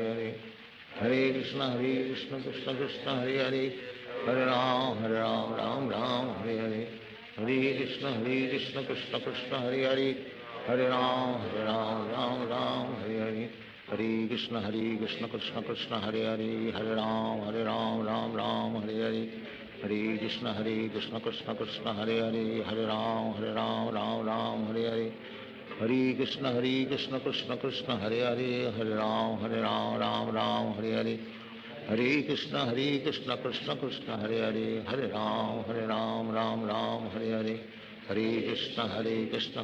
Hare, Hare Krishna Krishna Krishna Hare Hare, Hare Ram Hare Hare, Hare Krishna Krishna Krishna Hare Hare, Hare Ram Hare Hare, Hare Krishna Krishna Krishna Hare Hare, Hare Ram Hare Hare, Hare Krishna Krishna Krishna Hare Hare, Hare Ram Hare Hare, Hare Krishna Krishna Krishna Hare Hare, Hare Ram Hare Hare, Hare Krishna Krishna Krishna Hare Hare, Hare Ram Hare Hare, Hare Krishna Krishna Krishna Hare Hare, Hare Ram Hare Hare, Hare Krishna Krishna Krishna Hare Hare, Hare Ram Hare Hare, Hare Krishna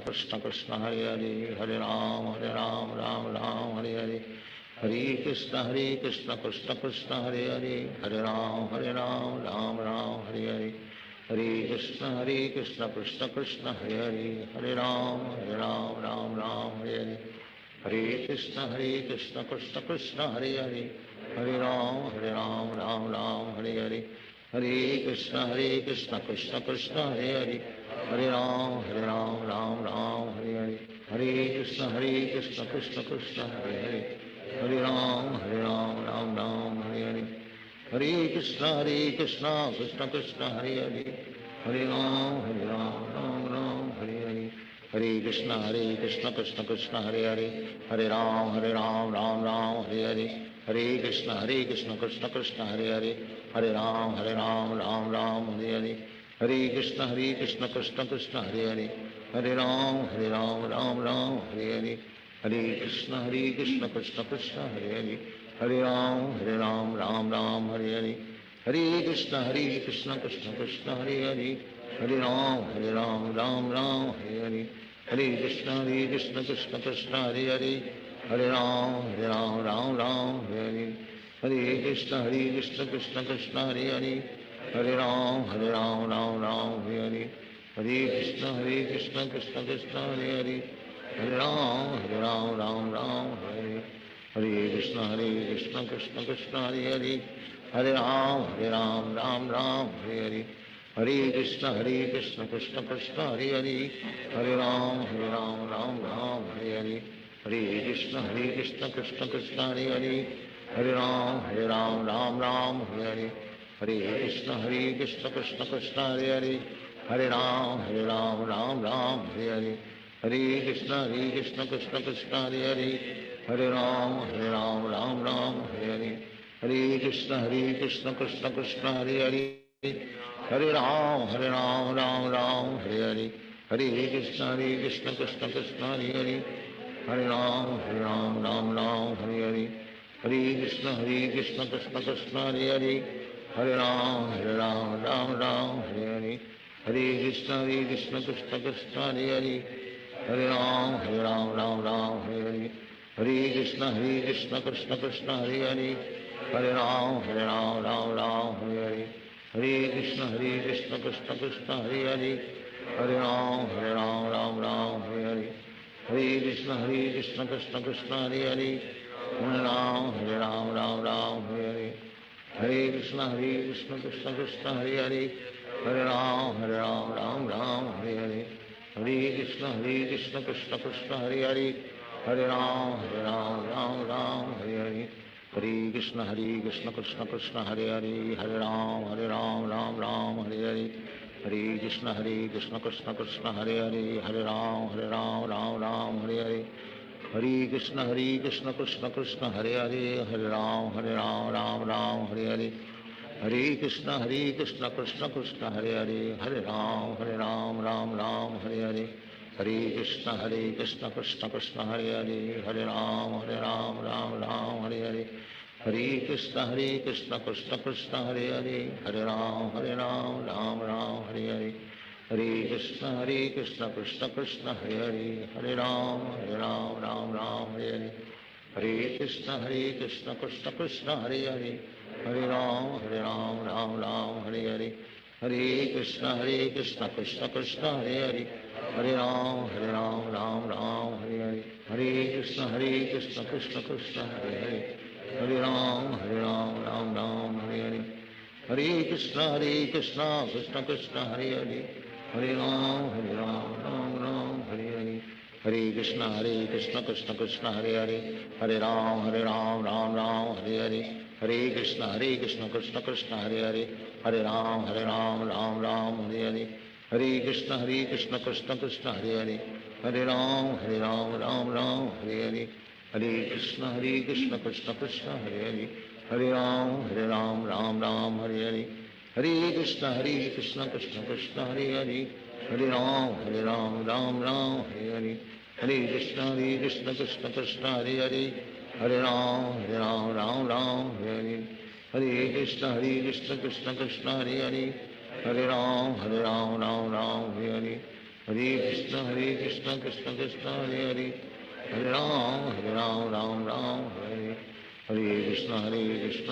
Krishna Krishna Hare Hare, Hare Ram Hare Hare, Hare Krishna Krishna Krishna Hare Hare, Hare Ram Hare Hare, Hare Krishna Krishna Krishna Hare Hare, Hare Ram Hare Hare, Hare Krishna Krishna Krishna Hare Hare, Hare Ram Hare Hare, Hare Krishna Krishna Krishna Hare Hare, Hare Ram Hare Hare, Hare Krishna Krishna Krishna Hare Hare, Hare Ram Hare Hare, Hare Krishna Krishna Krishna Hare Hare, Hare Ram Hare Hare, Hare Krishna Krishna Krishna Hare Hare, Hare Ram Hare Hare, Hare Krishna Krishna Krishna Hare Hare, Hare Ram Hare Hare, Hare Krishna Krishna Krishna Hare Hare, Hare Ram Hare Hare, Hare Krishna Krishna Krishna Hare Hare, Hare Ram Hare Hare, Hare Krishna Krishna Krishna Hare Hare, Hare Ram Hare Hare, Hare Krishna Krishna Krishna Hare Hare, Hare Ram Hare Hare, Hare Krishna Krishna Krishna Hare Hare, Hare Ram Hare Hare, Hare Krishna Krishna Krishna Hare Hare, Hare Ram Hare Hare, Hare Krishna Krishna Krishna Hare Hare, Hare Ram Hare Hare, Hare Krishna Krishna Krishna Hare Hare, Hare Ram Hare Hare, Hare Krishna Krishna Krishna Hare Hare, Hare Ram Hare Hare, Hare Krishna Krishna Krishna Hare Hare, Hare Ram Hare Hare, Hare Krishna Krishna Krishna Hare Hare, Hare Ram Hare Hare, Hare Krishna Krishna Krishna Hare Hare, Hare Ram Hare Hare, Hare Krishna Krishna Krishna Hare Hare, Hare Ram Hare Hare, Hare Krishna Krishna Krishna Hare Hare, Hare Ram Hare Hare, Hare Krishna Krishna Krishna Hare Hare, Hare Ram Hare Hare, Hare Krishna Krishna Krishna Hare Hare, Hare Ram Hare Hare, Hare Krishna Krishna Krishna Hare Hare, Hare Ram Hare Hare, Hare Krishna Krishna Krishna Hare Hare, Hare Ram Ram Ram Hare Hare, Hare Krishna Krishna Krishna Hare Hare, Hare Ram Ram Hare Hare, Hare Krishna Krishna Krishna Hare Hare, Hare Ram Ram Hare Hare, Hare Krishna Krishna Krishna Hare Hare, Hare Ram Ram Hare Hare, Hare Krishna Krishna Krishna Hare Hare, Hare Ram Ram Hare Hare, Hare Krishna Krishna Krishna Hare Hare, Hare Ram Ram Hare Hare, Hare Krishna Krishna Krishna Hare Hare, Hare Ram Ram Hare Hare, Hare Krishna Krishna Krishna Hare Hare, Hare Ram Ram Hare Hare, Hare Krishna Krishna Krishna Hare Hare, Hare Ram Ram Hare Hare, Hare Krishna Krishna Krishna Hare Hare, Hare Ram Ram Hare Hare, Hare Krishna Krishna Krishna Hare Hare, Hare Ram Ram Hare Hare, Hare Krishna Krishna Krishna Hare Hare, Hare Ram Ram Hare Hare, Hare Krishna Krishna Krishna Hare Hare, Hare Ram Ram Hare Hare, Hare Krishna Krishna Krishna Hare Hare, Hare Ram Ram Hare Hare, Hare Krishna Krishna Krishna Hare Hare, Hare Ram Ram Hare Hare, Hare Krishna Krishna Krishna Hare Hare, Hare Ram Ram Hare Hare, Hare Krishna Krishna Krishna Hare Hare, Hare Ram Ram Hare Hare, Hare Krishna Krishna Krishna Hare Hare, Hare Ram Ram Hare Hare, Hare Krishna Krishna Krishna Hare Hare, Hare Ram Ram Hare Hare, Hare Krishna Krishna Krishna Hare Hare, Hare Ram Ram Hare Hare, Hare Krishna Krishna Krishna Hare Hare, Hare Ram Ram Hare Hare, Hare Krishna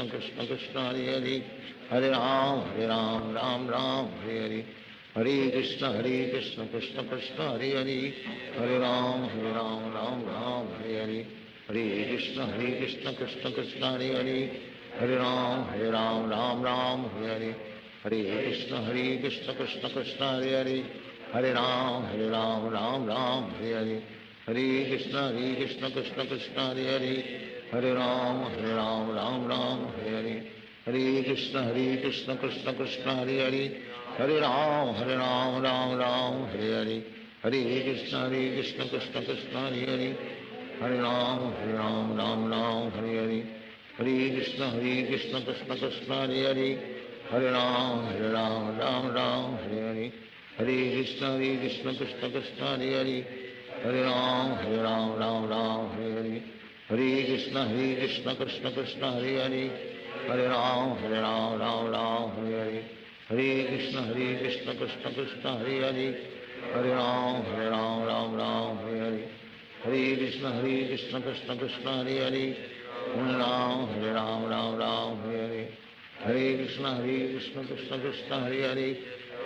Krishna Krishna Hare Hare, Hare Ram Ram Hare Hare, Hare Krishna Krishna Krishna Hare Hare, Hare Ram Ram Hare Hare, Hare Krishna Krishna Krishna Hare Hare, Hare Ram Ram Hare Hare, Hare Krishna Krishna Krishna Hare Hare, Hare Ram Ram Hare Hare, Hare Krishna Krishna Krishna Hare Hare, Hare Ram Ram Hare Hare, Hare Krishna Krishna Krishna Hare Hare, Hare Ram Ram Hare Hare, Hare Krishna Krishna Krishna Hare Hare, Hare Ram Ram Hare Hare, Hare Krishna Krishna Krishna Hare Hare, Hare Ram Hare Hare, Hare Krishna Krishna Krishna Hare Hare, Hare Ram Ram Hare Hare, Hare Krishna Krishna Krishna Hare Hare, Hare Ram Hare Hare, Hare Krishna Krishna Krishna Hare Hare, Hare Ram Ram Hare Hare, Hare Krishna Krishna Krishna Hare Hare, Hare Ram Ram Hare Hare, Hare Krishna Krishna Krishna Hare Hare,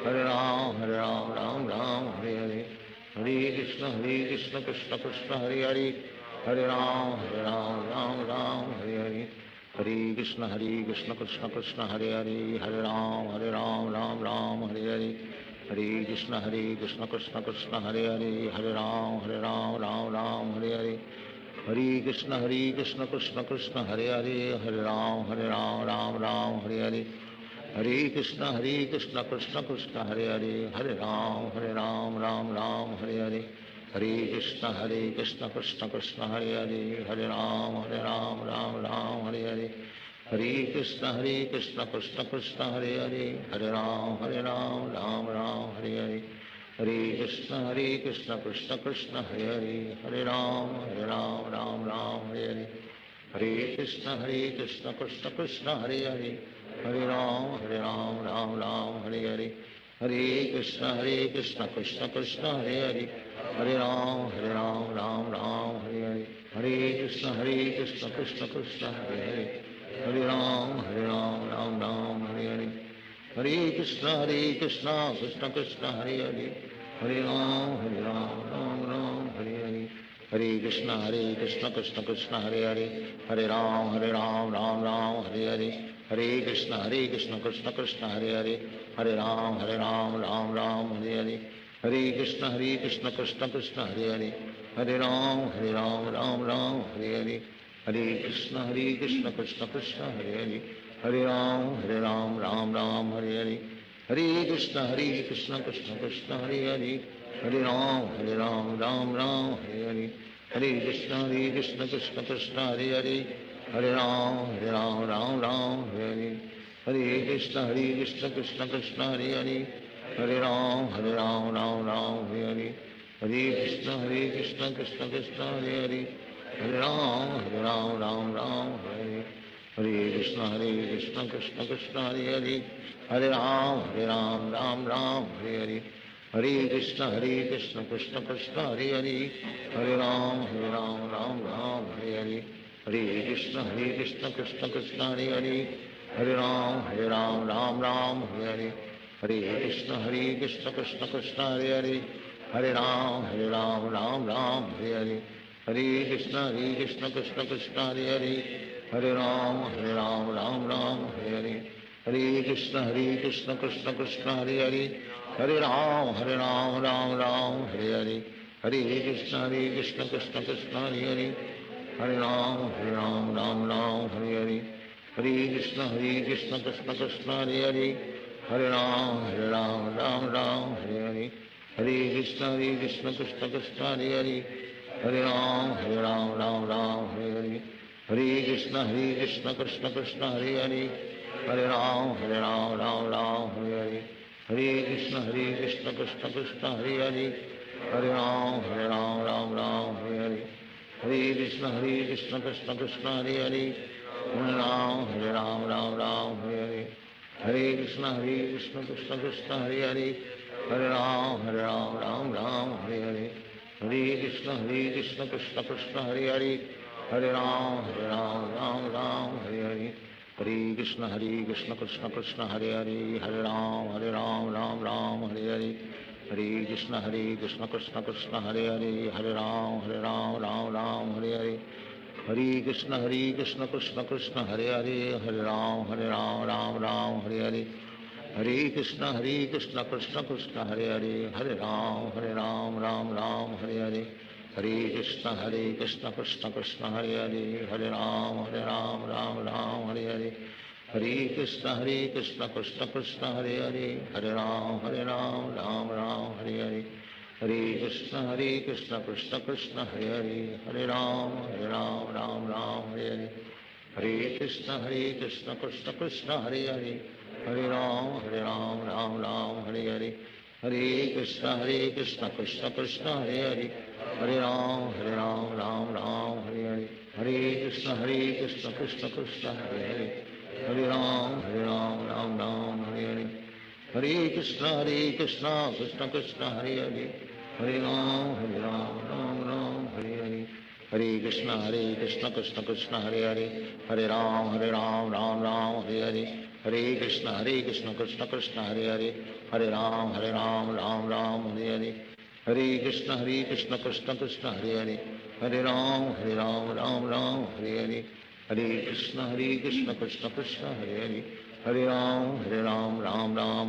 Hare Ram Ram Hare Hare, Hare Krishna Krishna Krishna Hare Hare, Hare Ram Ram Hare Hare, Hare Krishna Krishna Krishna Hare Hare, Hare Ram Ram Hare Hare, Hare Krishna Krishna Krishna Hare Hare, Hare Ram Ram Hare Hare, Hare Krishna Krishna Krishna Hare Hare, Hare Ram Ram Hare Hare, Hare Krishna Krishna Krishna Hare Hare, Hare Ram Ram Hare Hare, Hare Krishna Krishna Krishna Hare Hare, Hare Ram Ram Hare Hare, Hare Krishna Krishna Krishna Hare Hare, Hare Ram Ram Hare Hare, Hare Krishna Krishna Krishna Hare Hare, Hare Ram Ram Hare Hare, Hare Krishna Krishna Krishna Hare Hare, Hare Ram Ram Hare Hare, Hare Krishna Krishna Krishna Hare Hare, Hare Ram Hare Hare, Hare Krishna Krishna Krishna Hare Hare, Hare Ram Ram Hare Hare, Hare Krishna Krishna Krishna Hare Hare, Hare Ram Ram Hare Hare, Hare Krishna Krishna Krishna Hare Hare, Hare Ram Ram Hare Hare, Hare Krishna Krishna Krishna Hare Hare Ram Ram Hare Hare Hare Krishna Krishna Krishna Hare Ram Ram Hare Hare Hare Krishna Krishna Krishna Hare Ram Ram Hare Hare Hare Krishna Krishna Hare Ram Ram Hare Hare Krishna Krishna Hare Ram Hare Hare Krishna Krishna Hare Ram Ram Hare Hare Krishna Krishna Krishna Hare Ram Ram Hare Hare Krishna Krishna Krishna Hare Ram Hare Hare Krishna Krishna Krishna Hare Ram Ram Hare Hare Krishna Krishna Krishna Hare Ram Ram Hare Hare Krishna Krishna Krishna Hare Ram Ram Hare Hare Krishna Krishna Krishna Hare Ram Ram Hare Hare Krishna Krishna Krishna Hare Ram Hare Hare Krishna Krishna Krishna Hare Ram Hare Hare Krishna Krishna Krishna Hare Ram Hare Hare Krishna Krishna Krishna Hare Ram Hare Hare Krishna Krishna Krishna Hare Ram Hare Hare Krishna Krishna Krishna Hare Ram Hare Hare Krishna Krishna Krishna Hare Ram Hare Hare Krishna Krishna Krishna Hare Ram Ram Hare Hare Krishna Krishna Krishna Hare Ram Hare Hare Krishna Krishna Krishna Hare Ram Hare Hare Krishna Krishna Krishna Hare Ram Ram Hare Hare Krishna Krishna Krishna Hare Ram Ram Hare Hare Krishna Krishna Krishna Hare Ram Ram Hare Hare Krishna Krishna Krishna Hare Ram Ram Hare Hare Krishna Krishna Krishna Hare Ram Ram Hare Hare Krishna Krishna Krishna Hare Ram Ram Hare Hare Krishna Krishna Krishna Hare Ram Ram Hare Hare Krishna Krishna Krishna Hare Ram Hare Hare Krishna Krishna Krishna Hare Ram Ram Hare Hare Krishna Krishna Krishna Hare Ram Ram Hare Hare Krishna Krishna Krishna Hare Ram Hare Hare Krishna Krishna Krishna Hare Ram Ram Hare Hare Krishna Krishna Krishna Hare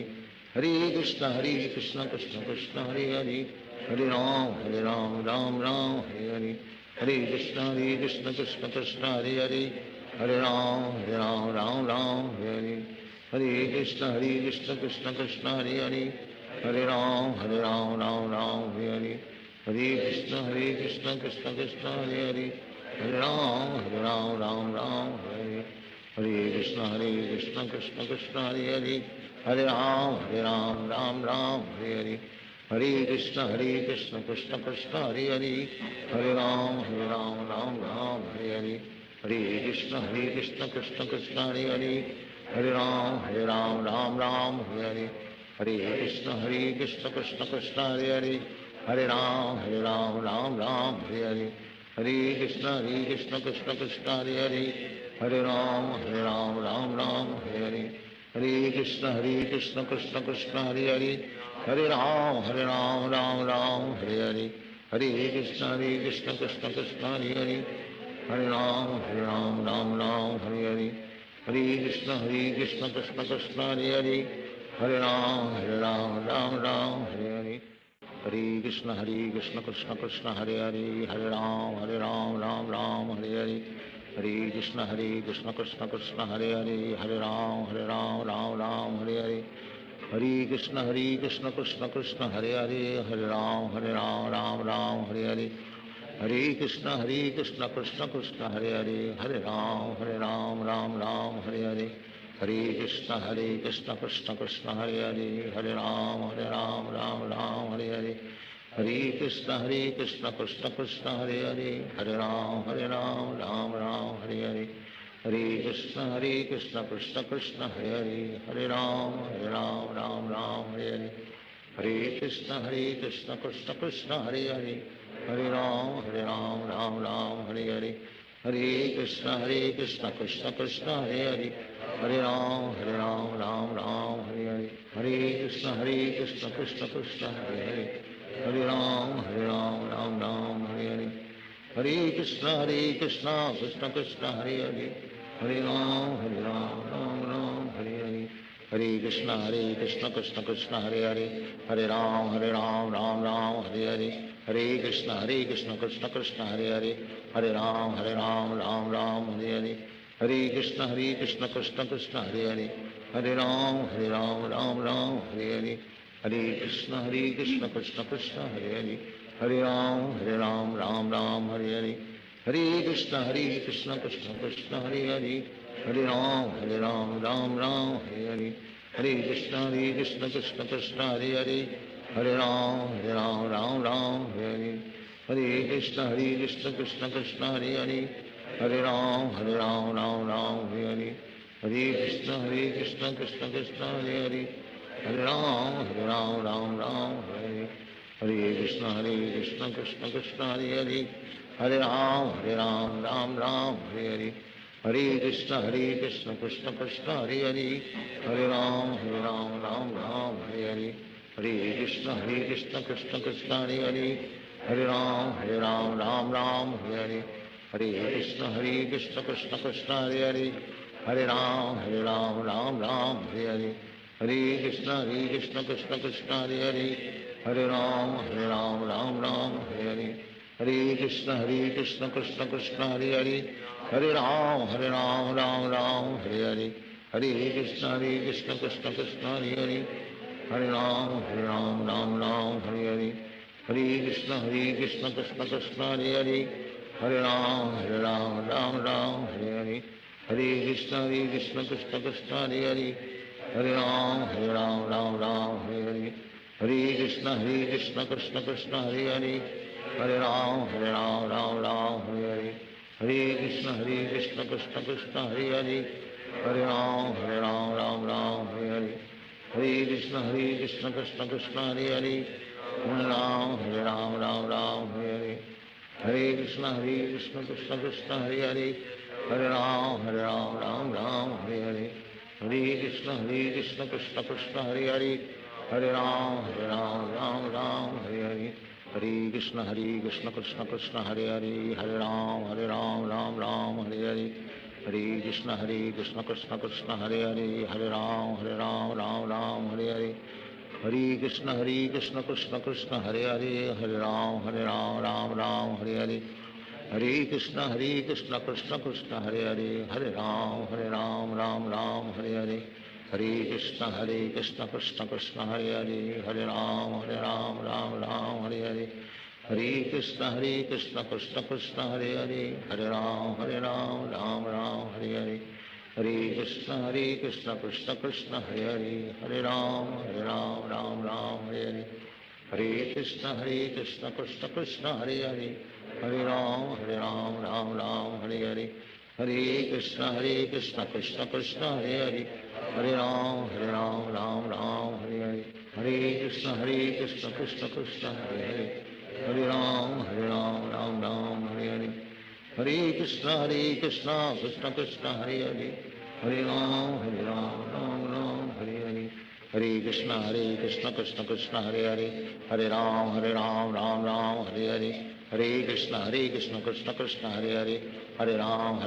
Ram Ram Hare Hare Krishna Krishna Krishna Hare Ram Ram Hare Hare Krishna Krishna Krishna Hare Ram Ram Hare Hare Krishna Krishna Krishna Hare Ram Ram Hare Hare Krishna Krishna Krishna Hare Ram Ram Hare Hare Krishna Krishna Krishna Hare Ram Ram Hare Hare Krishna Krishna Krishna Hare Ram Ram Hare Hare Krishna Krishna Krishna Hare Ram Ram Hare Hare Krishna Krishna Krishna Hare Ram Ram Hare Hare Krishna Krishna Krishna Hare Ram Ram Hare Hare Krishna Krishna Krishna Hare Ram Ram Hare Hare Krishna Krishna Krishna Hare Ram Ram Hare Hare Krishna Krishna Krishna Hare Hare, Hare Ram Ram Ram Hare Hare, Hare Krishna Krishna Krishna Hare Hare, Hare Ram Ram Hare Hare, Hare Krishna Krishna Krishna Hare Hare, Hare Ram Ram Hare Hare, Hare Krishna Krishna Krishna Hare Hare, Hare Ram Ram Hare Hare, Hare Krishna Krishna Krishna Hare Hare, Hare Ram Ram Hare Hare, Hare Krishna Krishna Krishna Hare Hare, Hare Ram Ram Hare Hare, Hare Krishna Krishna Krishna Hare Hare, Hare Ram Ram Hare Hare, Hare Krishna Krishna Krishna Hare Hare, Hare Ram Ram Hare Hare, Hare Krishna Krishna Krishna Hare Hare, Hare Ram Ram Hare Hare, Hare Krishna Krishna Krishna Hare Hare, Hare Ram Ram Hare Hare, Hare Krishna Krishna Krishna Hare Hare, Hare Ram Hare Hare, Hare Krishna Krishna Krishna Hare Hare, Hare Ram Ram Hare Hare, Hare Krishna Krishna Krishna Hare Hare, Hare Ram Ram Hare Hare, Hare Krishna Krishna Krishna Hare Hare, Hare Ram Ram Hare Hare, Hare Krishna Krishna Krishna Hare Hare, Hare Ram Ram Hare Hare, Hare Krishna Krishna Krishna Hare Hare, Hare Ram Ram Hare Hare, Hare Krishna Krishna Krishna Hare Hare, Hare Ram Ram Hare Hare, Hare Krishna Krishna Krishna Hare Hare, Hare Ram Ram Hare Hare, Hare Krishna Krishna Krishna Hare Hare, Hare Ram Ram Hare Hare, Hare Krishna Krishna Krishna Hare Hare, Hare Ram Ram Hare Hare, Hare Krishna Krishna Krishna Hare Hare, Hare Ram Ram Hare Hare, Hare Krishna Krishna Krishna Hare Hare, Hare Ram Ram Hare Hare, Hare Krishna Krishna Krishna Hare Hare, Hare Ram Ram Hare Hare, Hare Krishna Krishna Krishna Hare Hare, Hare Ram Ram Hare Hare, Hare Krishna Krishna Krishna Hare Hare, Hare Ram Ram Hare Hare, Hare Krishna Krishna Krishna Hare Hare, Hare Ram Ram Hare Hare, Hare Krishna Krishna Krishna Hare Hare, Hare Ram Hare Hare, Hare Krishna Krishna Krishna Hare Hare, Hare Ram Hare Hare, Hare Krishna Krishna Krishna Hare Hare, Hare Ram Hare Hare, Hare Krishna Krishna Krishna Hare Hare, Hare Ram Hare Hare, Hare Krishna Krishna Krishna Hare Hare, Hare Ram Hare Hare, Hare Krishna Krishna Krishna Hare Hare, Hare Ram Hare Hare, Hare Krishna Krishna Krishna Hare Hare, Hare Ram Hare Hare, Hare Krishna Krishna Krishna Hare Hare, Hare Ram Hare Hare, Hare Krishna Krishna Krishna Hare Hare, Hare Ram Hare Hare, Hare Krishna Krishna Krishna Hare Hare, Hare Ram Hare Hare, Hare Krishna Krishna Krishna Hare Hare, Hare Ram Ram Hare Hare, Hare Krishna Krishna Krishna Hare Hare, Hare Ram Ram Hare Hare, Hare Krishna Krishna Krishna Hare Hare, Hare Ram Ram Hare Hare, Hare Krishna Krishna Krishna Hare Hare, Hare Ram Ram Hare Hare, Hare Krishna Krishna Krishna Hare Hare, Hare Ram Ram Hare Hare, Hare Krishna Krishna Krishna Hare Hare, Hare Ram Ram Hare Hare, Hare Krishna Krishna Krishna Hare Hare, Hare Ram Ram Hare Hare, Hare Krishna Krishna Krishna Hare Hare, Hare Ram Hare Hare, Hare Krishna Krishna Krishna Hare Hare, Hare Ram Ram Hare Hare, Hare Krishna Krishna Krishna Hare Hare, Hare Ram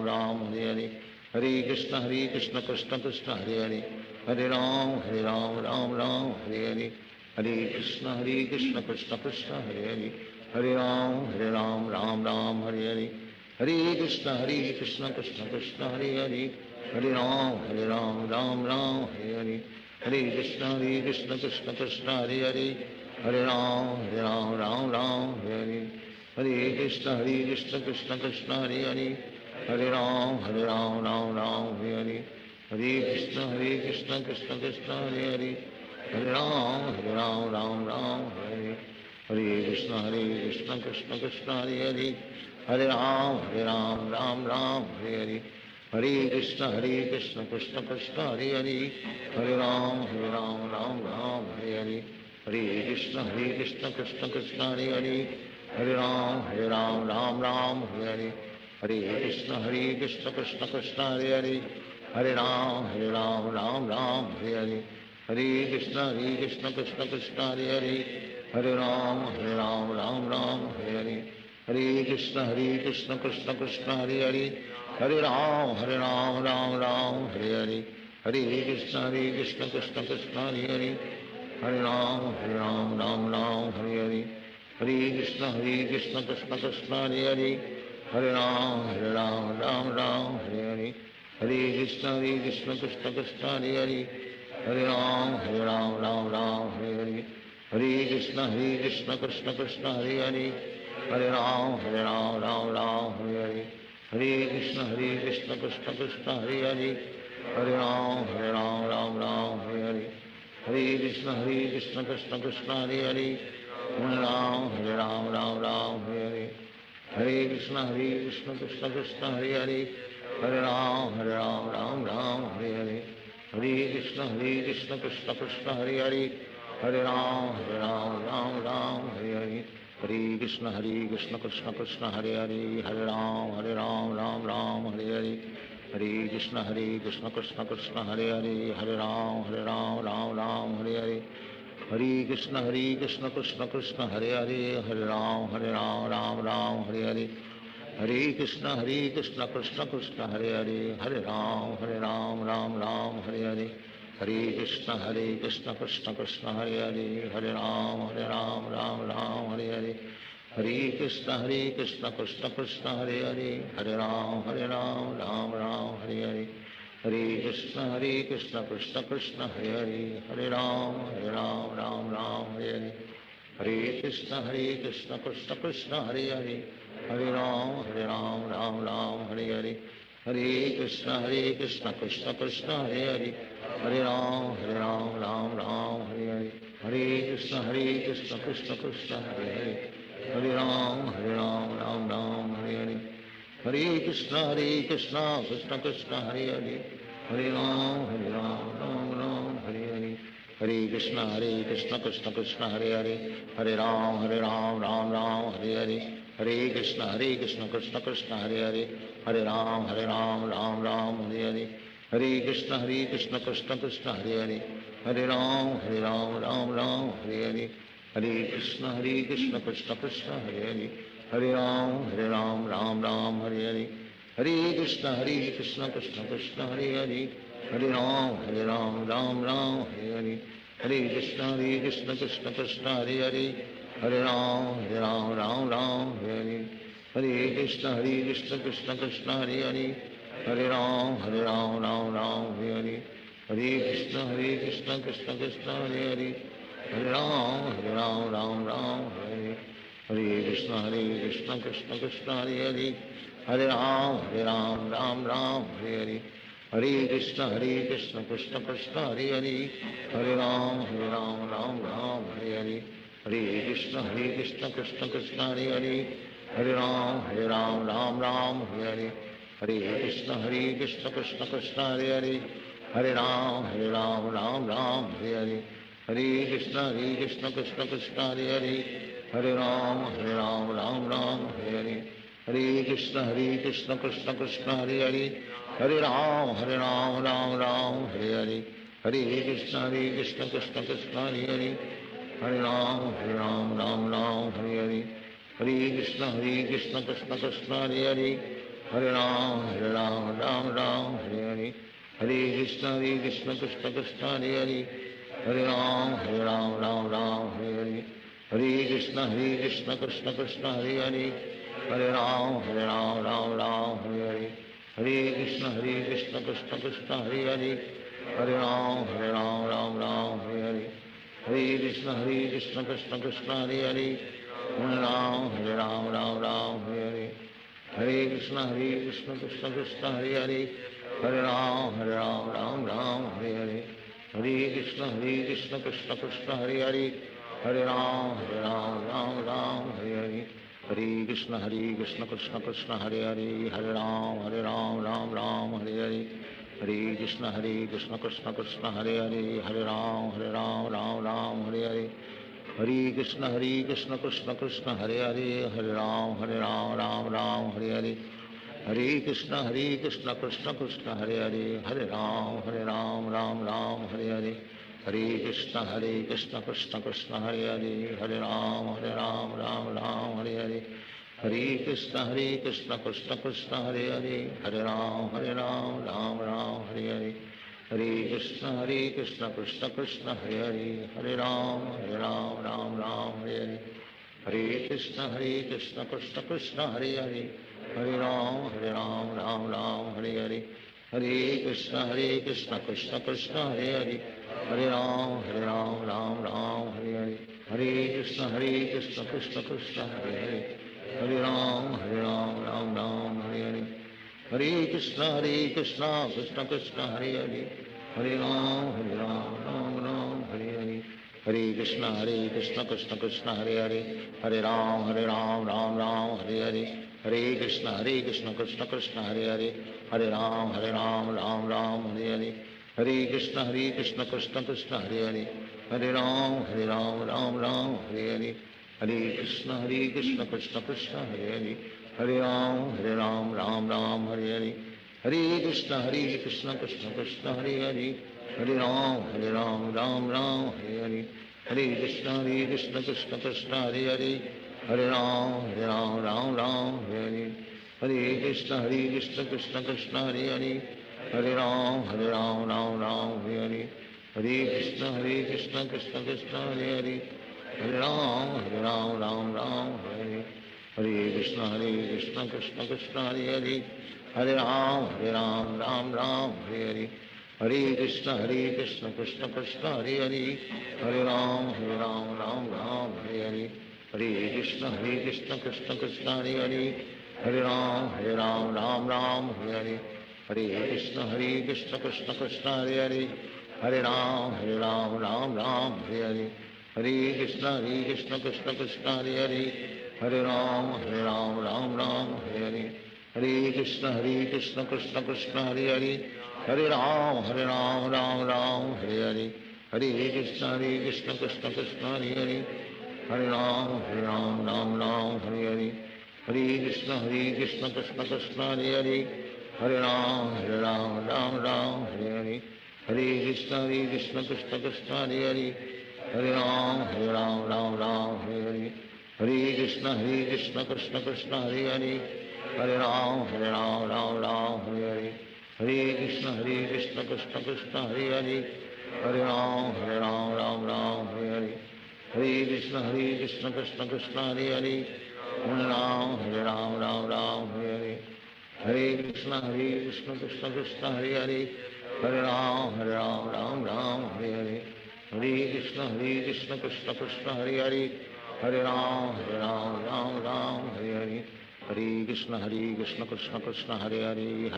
Ram Hare Hare, Hare Krishna Krishna Krishna Hare Hare, Hare Ram Ram Hare Hare, Hare Krishna Krishna Krishna Hare Hare, Hare Ram Ram Ram Hare Hare, Hare Krishna Krishna Krishna Hare Hare, Hare Ram Ram Ram Hare Hare, Hare Krishna Krishna Krishna Hare Hare, Hare Ram Ram Ram Hare Hare, Hare Krishna Krishna Krishna Hare Hare, Hare Ram Ram Ram Hare Hare, Hare Krishna Krishna Krishna Hare Hare, Hare Ram Ram Ram Hare Hare, Hare Krishna Krishna Krishna Hare Hare, Hare Ram Ram Ram Hare Hare, Hare Krishna Krishna Krishna Hare Hare, Hare Ram Ram Ram Hare Hare, Hare Krishna Krishna Krishna Hare Hare, Hare Ram Ram Ram Hare Hare, Hare Krishna Krishna Krishna Hare Hare, Hare Ram Ram Ram Hare Hare, Hare Krishna Krishna Krishna Hare Hare, Hare Ram Ram Ram Hare Hare, Hare Krishna Krishna Krishna Hare Hare, Hare Ram Ram Ram Hare Hare, Hare Krishna Krishna Krishna Hare Hare, Hare Ram Ram Ram Hare Hare, Hare Krishna Krishna Krishna Hare Hare, Hare Ram Ram Ram Hare Hare, Hare Krishna Krishna Krishna Hare Hare, Hare Ram Ram Ram Hare Hare, Hare Krishna Krishna Krishna Hare Hare, Hare Ram Ram Ram Hare Hare, Hare Krishna Krishna Krishna Hare Hare, Hare Ram Ram Ram Hare Hare, Hare Krishna Krishna Krishna Hare Hare, Hare Ram Ram Ram Hare Hare, Hare Krishna Krishna Krishna Hare Hare, Hare Ram Ram Ram Hare Hare, Hare Krishna Krishna Krishna Hare Hare, Hare Ram Ram Ram Hare Hare, Hare Krishna Krishna Krishna Hare Hare, Hare Ram Ram Ram Hare Hare, Hare Krishna Krishna Krishna Hare Hare, Hare Ram Ram Ram Hare Hare, Hare Krishna Krishna Krishna Hare Hare, Hare Ram Ram Ram Hare Hare, Hare Krishna Krishna Krishna Hare Hare, Hare Ram Ram Ram Hare Hare, Hare Krishna Krishna Krishna Hare Hare, Hare Ram Ram Ram Hare Hare, Hare Krishna Krishna Krishna Hare Hare, Hare Ram Ram Ram Hare Hare, Hare Krishna Krishna Krishna Hare Hare, Hare Ram Ram Ram Hare Hare, Hare Krishna Krishna Krishna Hare Hare, Hare Ram Ram Ram Hare Hare, Hare Krishna Krishna Krishna Hare Hare, Hare Ram Ram Ram Hare Hare, Hare Krishna Krishna Krishna Hare Hare, Hare Ram Ram Ram Hare Hare, Hare Krishna Krishna Krishna Hare Hare, Hare Ram Ram Ram Hare Hare, Hare Krishna Krishna Krishna Hare Hare, Hare Ram Ram Ram Hare Hare, Hare Krishna Krishna Krishna Hare Hare, Hare Ram Ram Ram Hare Hare, Hare Krishna Krishna Krishna Hare Hare, Hare Ram Ram Ram Hare Hare, Hare Krishna Krishna Krishna Hare Hare, Hare Ram Ram Ram Hare Hare, Hare Krishna Krishna Krishna Hare Hare, Hare Ram Ram Ram Hare Hare, Hare Krishna Krishna Krishna Hare Hare, Hare Ram Ram Ram Hare Hare, Hare Krishna Krishna Krishna Hare Hare, Hare Ram Ram Ram Hare Hare, Hare Krishna Krishna Krishna Hare Hare, Hare Ram Ram Ram Hare Hare, Hare Krishna Krishna Krishna Hare Hare, Hare Ram Ram Ram Hare Hare, Hare Krishna Krishna Krishna Hare Hare, Hare Ram Ram Ram Hare Hare, Hare Krishna Krishna Krishna Hare Hare, Hare Ram Ram Ram Hare Hare, Hare Krishna Krishna Krishna Hare Hare, Hare Ram Ram Ram Hare Hare, Hare Krishna Krishna Krishna Hare Hare, Hare Ram Ram Ram Hare Hare, Hare Krishna Krishna Krishna Hare Hare, Hare Ram Ram Ram Hare Hare, Hare Krishna Krishna Krishna Hare Hare, Hare Ram Ram Ram Hare Hare, Hare Krishna Krishna Krishna Hare Hare, Hare Ram Ram Ram Hare Hare, Hare Krishna Krishna Krishna Hare Hare, Hare Ram Ram Ram Hare Hare Krishna Krishna Krishna Hare Hare Hare Ram Ram Ram Hare Hare Krishna Krishna Krishna Hare Hare Hare Ram Ram Ram Hare Hare Krishna Krishna Krishna Hare Hare Hare Ram Ram Hare Hare Krishna Krishna Krishna Hare Hare Hare Ram Ram Hare Hare Krishna Krishna Krishna Hare Hare Hare Ram Ram Hare Hare Krishna Krishna Krishna Hare Hare Hare Ram Ram Hare Hare Krishna Krishna Krishna Hare Hare Hare Ram Hare Hare Krishna Krishna Krishna Hare Hare Hare Ram Hare Hare Krishna Krishna Krishna Hare Hare Hare Ram Hare Hare Krishna Krishna Krishna Hare Hare Hare Ram Hare Hare Krishna Krishna Krishna Hare Hare Hare Ram Hare Hare Krishna Krishna Krishna Hare Hare Hare Ram Hare Hare Krishna Krishna Krishna Hare Hare Hare Ram Hare Hare Krishna Krishna Krishna Hare Hare Hare Ram Hare Hare Krishna Krishna Krishna Hare Hare Hare Ram Hare Hare Krishna Krishna Krishna Hare Hare Hare Ram Hare Hare Krishna Krishna Krishna Hare Hare Hare Ram Ram Hare Hare Hare Krishna Krishna Krishna Hare Hare Hare Ram Ram Hare Hare Krishna Krishna Krishna Hare Hare Hare Ram Ram Hare Hare Hare Krishna Krishna Krishna Hare Hare Hare Ram Ram Hare Hare Krishna Krishna Krishna Hare Hare Hare Ram Hare Hare Hare Krishna Krishna Krishna Hare Hare Hare Ram Hare Hare Krishna Krishna Krishna Hare Hare Hare Ram Hare Hare Krishna Krishna Krishna Hare Hare Hare Ram Hare Hare Krishna Krishna Krishna Hare Hare Hare Ram Hare Hare Krishna Krishna Krishna Hare Hare Hare Ram Hare Hare Krishna Krishna Krishna Hare Hare Hare Ram Hare Hare Krishna Krishna Krishna Hare Hare Hare Ram Hare Hare Krishna Krishna Krishna Hare Hare Hare Ram Hare Hare Krishna Krishna Krishna Hare Hare Hare Ram Hare Hare Krishna Krishna Krishna Hare Hare Hare Ram Hare Hare Krishna Krishna Krishna Hare Hare Hare Ram Hare Hare Krishna Krishna Krishna Hare Hare Hare Ram Hare Hare Krishna Krishna Krishna Hare Hare Hare Ram Hare Hare Krishna Krishna Krishna Hare Hare Hare Ram Hare Hare Krishna Krishna Krishna Hare Hare Hare Ram Hare Hare Krishna Krishna Krishna Hare Hare Hare Ram Hare Hare Krishna Krishna Krishna Hare Hare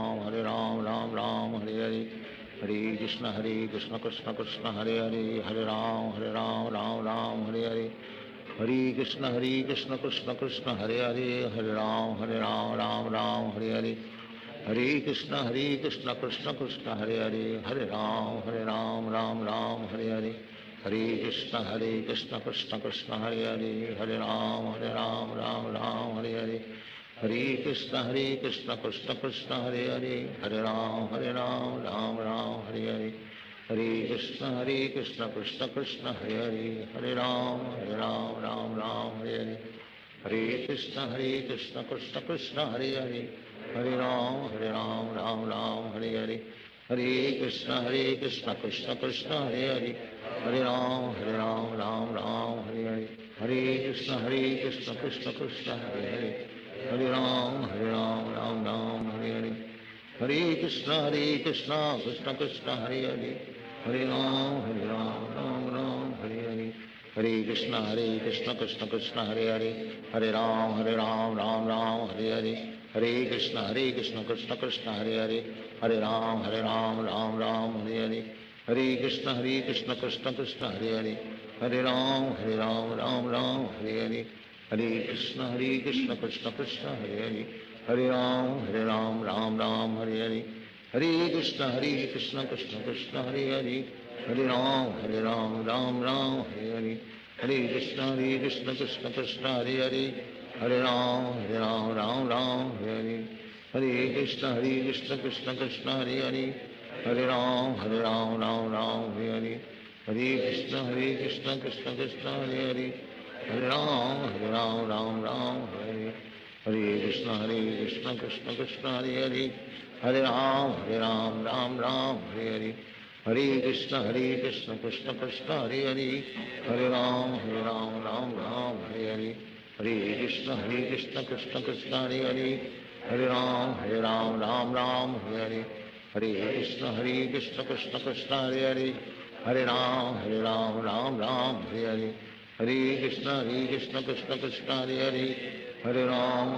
Hare Ram Hare Hare Krishna Krishna Krishna Hare Hare Hare Ram Hare Hare Krishna Krishna Krishna Hare Hare Hare Ram Hare Hare Krishna Krishna Krishna Hare Hare Hare Ram Hare Hare Krishna Krishna Krishna Hare Hare Hare Ram Hare Hare Hare Krishna Krishna Krishna Hare Hare Hare Ram Hare Hare Hare Krishna Krishna Krishna Hare Hare Hare Ram Hare Hare Hare Krishna Krishna Krishna Hare Hare Hare Ram Hare Hare Krishna Krishna Krishna Hare Hare Hare Ram Hare Hare Hare Krishna Krishna Krishna Hare Hare, Hare Ram Ram Ram Hare Hare, Hare Krishna Krishna Krishna Hare Hare, Hare Ram Ram Ram Hare Hare, Hare Krishna Krishna Krishna Hare Hare, Hare Ram Ram Ram Hare Hare, Hare Krishna Krishna Krishna Hare Hare, Hare Ram Ram Ram Hare Hare, Hare Krishna Krishna Krishna Hare Hare, Hare Ram Ram Ram Hare Hare, Hare Krishna Krishna Krishna Hare Hare, Hare Ram Ram Ram Hare Hare, Hare Krishna Krishna Krishna Hare Hare, Hare Ram Ram Hare Hare, Hare Krishna Krishna Krishna Hare Hare, Hare Ram Ram Ram Hare Hare, Hare Krishna Krishna Krishna Hare Hare, Hare Ram Ram Hare Hare, Hare Krishna Krishna Krishna Hare Hare, Hare Ram Ram Hare Hare, Hare Krishna Krishna Krishna Hare Hare, Hare Ram Ram Hare Hare, Hare Krishna Krishna Krishna Hare Hare, Hare Ram Ram Hare Hare, Hare Krishna Krishna Krishna Hare Hare, Hare Ram Ram Hare Hare, Hare Krishna Krishna Krishna Hare Hare, Hare Ram Ram Hare Hare, Hare Krishna Krishna Krishna Hare Hare, Hare Ram Ram Hare Hare, Hare Krishna Krishna Krishna Hare Hare, Hare Ram Ram Hare Hare, Hare Krishna Krishna Krishna Hare Hare, Hare Ram Ram Hare Hare, Hare Krishna Krishna Krishna Hare Hare, Hare Ram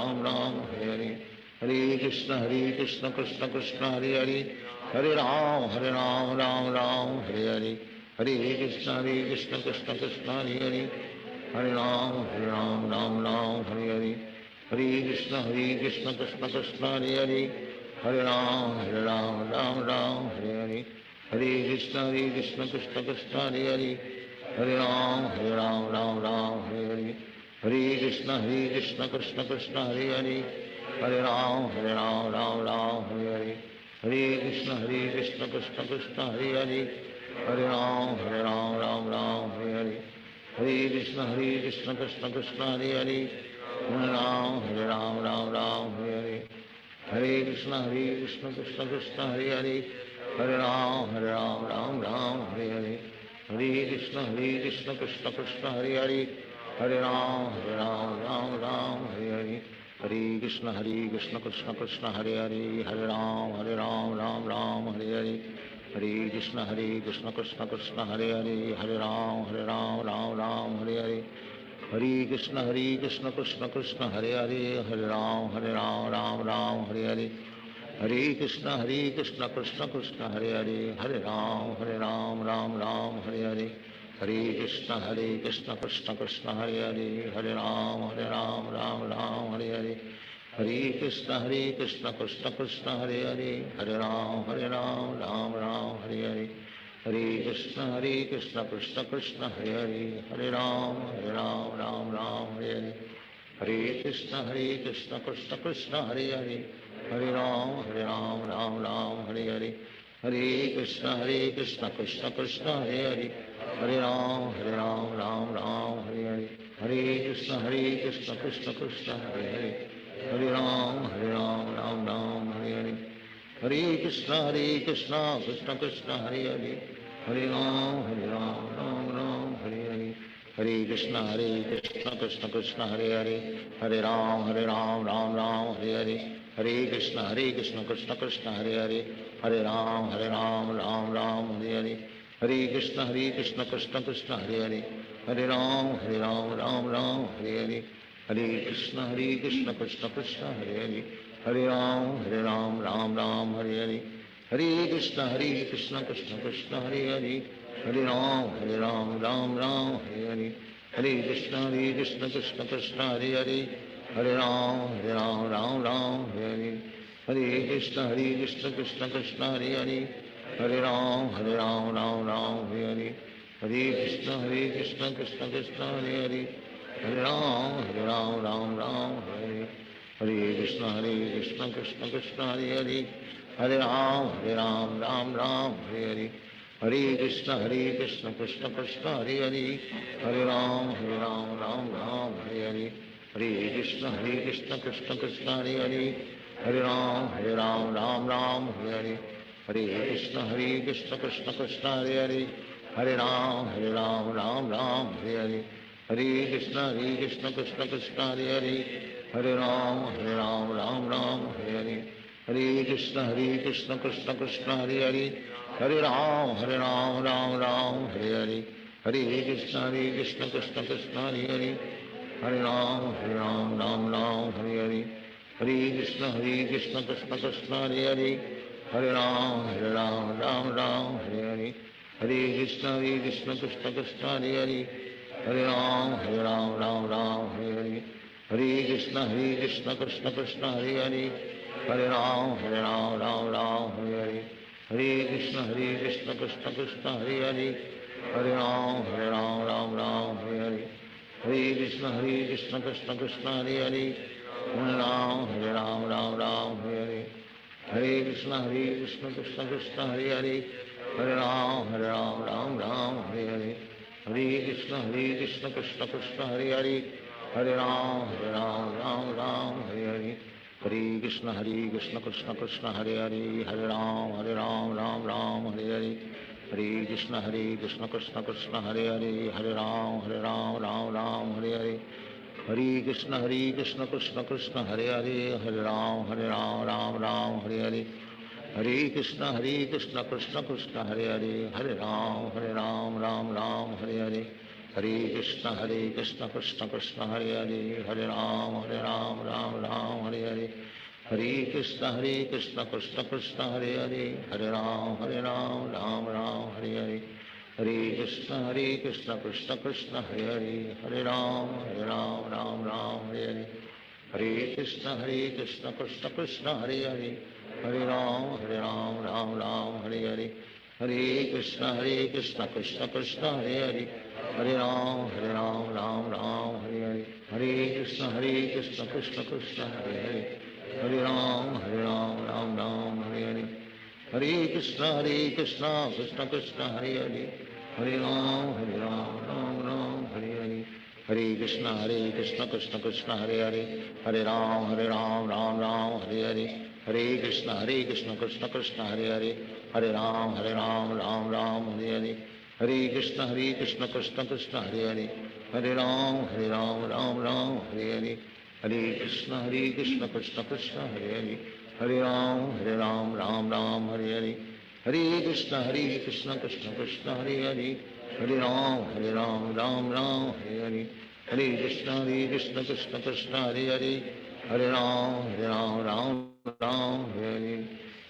Ram Hare Hare, Hare Krishna Krishna Krishna Hare Hare, Hare Ram Ram Hare Hare, Hare Krishna Krishna Krishna Hare Hare, Hare Ram Ram Hare Hare, Hare Krishna Krishna Krishna Hare Hare, Hare Ram Ram Hare Hare, Hare Krishna Krishna Krishna Hare Hare, Hare Ram Ram Hare Hare, Hare Krishna Krishna Krishna Hare Hare, Hare Ram Hare Hare, Hare Krishna Krishna Krishna Hare Hare, Hare Ram Ram Hare Hare, Hare Krishna Krishna Krishna Hare Hare, Hare Ram Ram Hare Hare, Hare Krishna Krishna Krishna Hare Hare, Hare Ram Ram Hare Hare, Hare Krishna Krishna Krishna Hare Hare, Hare Ram Ram Hare Hare, Hare Krishna Krishna Krishna Hare Hare, Hare Ram Ram Hare Hare, Hare Krishna Krishna Krishna Hare Hare, Hare Ram Ram Hare Hare, Hare Krishna Krishna Krishna Hare Hare, Hare Ram Ram Hare Hare, Hare Krishna Krishna Krishna Hare Hare, Hare Ram Ram Hare Hare, Hare Krishna Krishna Krishna Hare Hare, Hare Ram Ram Hare Hare, Hare Krishna Krishna Krishna Hare Hare, Hare Ram Ram Hare Hare, Hare Krishna Krishna Krishna Hare Hare, Hare Ram Ram Hare Hare, Hare Krishna Krishna Krishna Hare Hare, Hare Ram Ram Hare Hare, Hare Krishna Krishna Krishna Hare Hare, Hare Ram Ram Hare Hare, Hare Krishna Krishna Krishna Hare Hare, Hare Ram Ram Hare Hare, Hare Krishna Krishna Krishna Hare Hare, Hare Ram Ram Hare Hare, Hare Krishna Krishna Krishna Hare Hare, Hare Ram Ram Hare Hare, Hare Krishna Krishna Krishna Hare Hare, Hare Ram Ram Hare Hare, Hare Krishna Krishna Krishna Hare Hare, Hare Ram Ram Hare Hare, Hare Krishna Krishna Krishna Hare Hare, Hare Ram Ram Hare Hare, Hare Krishna Krishna Krishna Hare Hare, Hare Ram Ram Hare Hare, Hare Krishna Krishna Krishna Hare Hare, Hare Ram Ram Hare Hare, Hare Krishna Krishna Krishna Hare Hare, Hare Ram Ram Hare Hare, Hare Krishna Krishna Krishna Hare Hare, Hare Ram Ram Hare Hare, Hare Krishna Krishna Krishna Hare Hare, Hare Ram Ram Ram Hare Hare, Hare Krishna Krishna Krishna Hare Hare, Hare Ram Ram Ram Hare Hare, Hare Krishna Krishna Krishna Hare Hare, Hare Ram Ram Ram Hare Hare, Hare Krishna Krishna Krishna Hare Hare, Hare Ram Ram Ram Hare Hare, Hare Krishna Krishna Krishna Hare Hare, Hare Ram Ram Ram Hare Hare, Hare Krishna Krishna Krishna Hare Hare, Hare Ram Ram Ram Hare Hare, Hare Krishna Krishna Krishna Hare Hare, Hare Ram Ram Ram Hare Hare, Hare Krishna Krishna Krishna Hare Hare, Hare Ram Ram Ram Hare Hare, Hare Krishna Krishna Krishna Hare Hare, Hare Ram Ram Ram Hare Hare, Hare Krishna Krishna Krishna Hare Hare, Hare Ram Ram Hare Hare, Hare Krishna Krishna Krishna Hare Hare, Hare Ram Ram Hare Hare, Hare Krishna Krishna Krishna Hare Hare, Hare Ram Ram Hare Hare, Hare Krishna Krishna Krishna Hare Hare, Hare Ram Ram Hare Hare, Hare Krishna Krishna Krishna Hare Hare, Hare Ram Ram Hare Hare, Hare Krishna Krishna Krishna Hare Hare, Hare Ram Ram Hare Hare, Hare Krishna Krishna Krishna Hare Hare, Hare Ram Ram Hare Hare, Hare Krishna Krishna Krishna Hare Hare, Hare Ram Ram Hare Hare, Hare Krishna Krishna Krishna Hare Hare, Hare Ram Ram Hare Hare, Hare Krishna Krishna Krishna Hare Hare, Hare Ram Ram Hare Hare, Hare Krishna Krishna Krishna Hare Hare, Hare Ram Ram Hare Hare, Hare Krishna Krishna Krishna Hare Hare, Hare Ram Ram Hare Hare, Hare Krishna Krishna Krishna Hare Hare, Hare Ram Ram Hare Hare, Hare Krishna Krishna Krishna Hare Hare, Hare Ram Ram Hare Hare, Hare Krishna Krishna Krishna Hare Hare, Hare Ram Ram Hare Hare, Hare Krishna Krishna Krishna Hare Hare, Hare Ram Ram Hare Hare, Hare Krishna Krishna Krishna Hare Hare, Hare Ram Ram Hare Hare, Hare Krishna Krishna Krishna Hare Hare, Hare Ram Ram Hare Hare, Hare Krishna Krishna Krishna Hare Hare, Hare Ram Ram Hare Hare, Hare Krishna Krishna Krishna Hare Hare, Hare Ram Ram Hare Hare, Hare Krishna Krishna Krishna Hare Hare, Hare Ram Ram Hare Hare, Hare Krishna Krishna Krishna Hare Hare, Hare Ram Ram Hare Hare,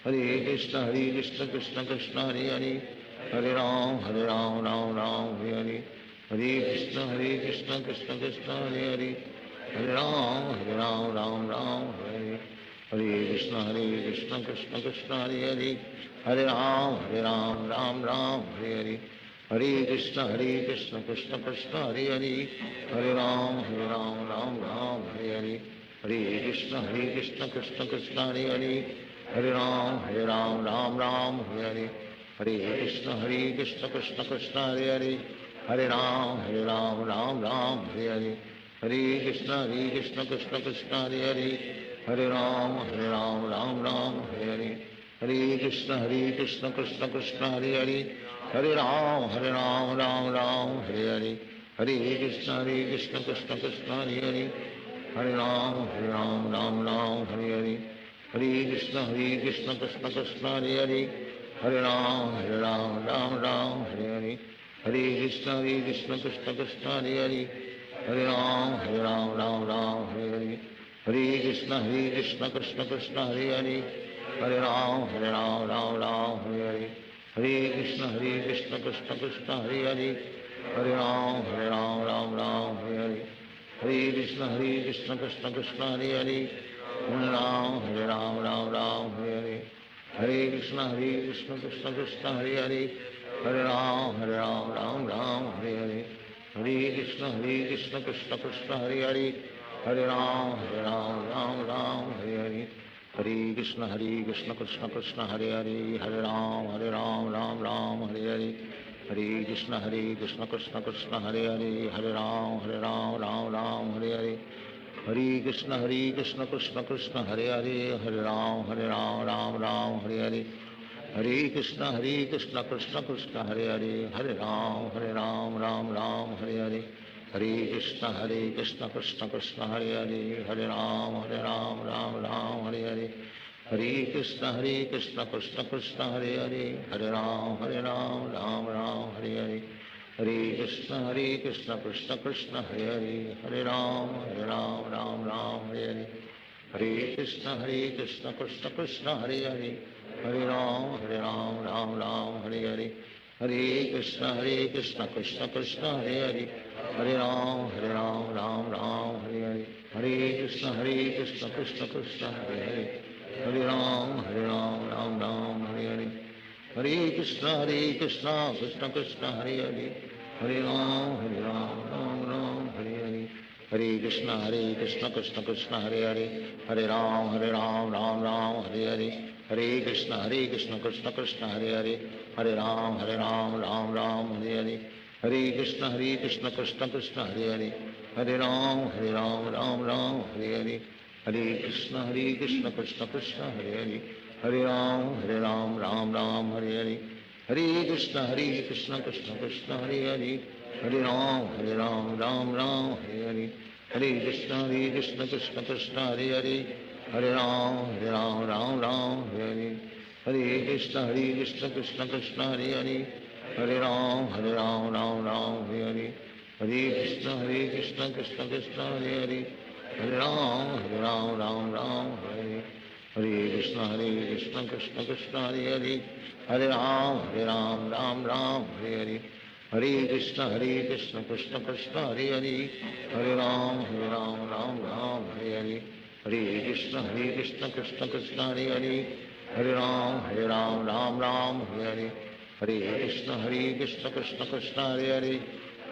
Hare Krishna Krishna Krishna Hare Hare, Hare Ram Ram Hare Hare, Hare Krishna Krishna Krishna Hare Hare, Hare Ram Ram Hare Hare, Hare Krishna Krishna Krishna Hare Hare, Hare Ram Ram Hare Hare, Hare Krishna Krishna Krishna Hare Hare, Hare Ram Ram Hare Hare, Hare Krishna Krishna Krishna Hare Hare, Hare Ram Ram Hare Hare, Hare Krishna Krishna Krishna Hare Hare, Hare Ram Ram Hare Hare, Hare Krishna Krishna Krishna Hare Hare, Hare Ram Ram Hare Hare, Hare Krishna Krishna Krishna Hare Hare, Hare Ram Ram Hare Hare, Hare Krishna Krishna Krishna Hare Hare, Hare Ram Ram Hare Hare, Hare Krishna Krishna Krishna Hare Hare, Hare Ram Ram Hare Hare, Hare Krishna Krishna Krishna Hare Hare, Hare Ram Ram Hare Hare, Hare Krishna Krishna Krishna Hare Hare, Hare Ram Hare Hare, Hare Krishna Krishna Krishna Hare Hare, Hare Ram Ram Hare Hare, Hare Krishna Krishna Krishna Hare Hare, Hare Ram Ram Hare Hare, Hare Krishna Krishna Krishna Hare Hare, Hare Ram Ram Hare Hare, Hare Krishna Krishna Krishna Hare Hare, Hare Ram Hare Hare, Hare Krishna Krishna Krishna Hare Hare, Hare Ram Ram Hare Hare, Hare Krishna Krishna Krishna Hare Hare, Hare Ram Ram Ram Hare Hare, Hare Krishna Krishna Krishna Hare Hare, Hare Ram Ram Ram Hare Hare, Hare Krishna Krishna Krishna Hare Hare, Hare Ram Ram Ram Hare Hare, Hare Krishna Krishna Krishna Hare Hare, Hare Ram Ram Ram Hare Hare, Hare Krishna Krishna Krishna Hare Hare, Hare Ram Ram Ram Hare Hare, Hare Krishna Krishna Krishna Hare Hare, Hare Ram Ram Ram Hare Hare, Hare Krishna Krishna Krishna Hare Hare, Hare Ram Ram Ram Hare Hare, Hare Krishna Krishna Krishna Hare Hare, Hare Ram Ram Ram Hare Hare, Hare Krishna Krishna Krishna Hare Hare, Hare Ram Ram Ram Hare Hare, Hare Krishna Krishna Krishna Hare Hare, Hare Ram Ram Ram Hare Hare, Hare Krishna Krishna Krishna Hare Hare, Hare Ram Ram Ram Hare Hare, Hare Krishna Krishna Krishna Hare Hare, Hare Ram Ram Ram Hare Hare, Hare Krishna Krishna Krishna Hare Hare, Hare Ram Ram Ram Hare Hare, Hare Krishna Krishna Krishna Hare Hare, Hare Ram Ram Ram Hare Hare, Hare Krishna Krishna Krishna Hare Hare, Hare Ram Ram Ram Hare Hare, Hare Krishna Krishna Krishna Hare Hare, Hare Ram Ram Ram Hare Hare, Hare Krishna Krishna Krishna Hare Hare, Hare Ram Ram Ram Hare Hare, Hare Krishna Krishna Krishna Hare Hare, Hare Ram Ram Ram Hare Hare, Hare Krishna Krishna Krishna Hare Hare, Hare Ram Ram Ram Hare Hare, Hare Krishna Krishna Krishna Hare Hare, Hare Ram Ram Ram Hare Hare, Hare Krishna Krishna Krishna Hare Hare, Hare Ram Ram Ram Hare Hare, Hare Krishna Krishna Krishna Hare Hare,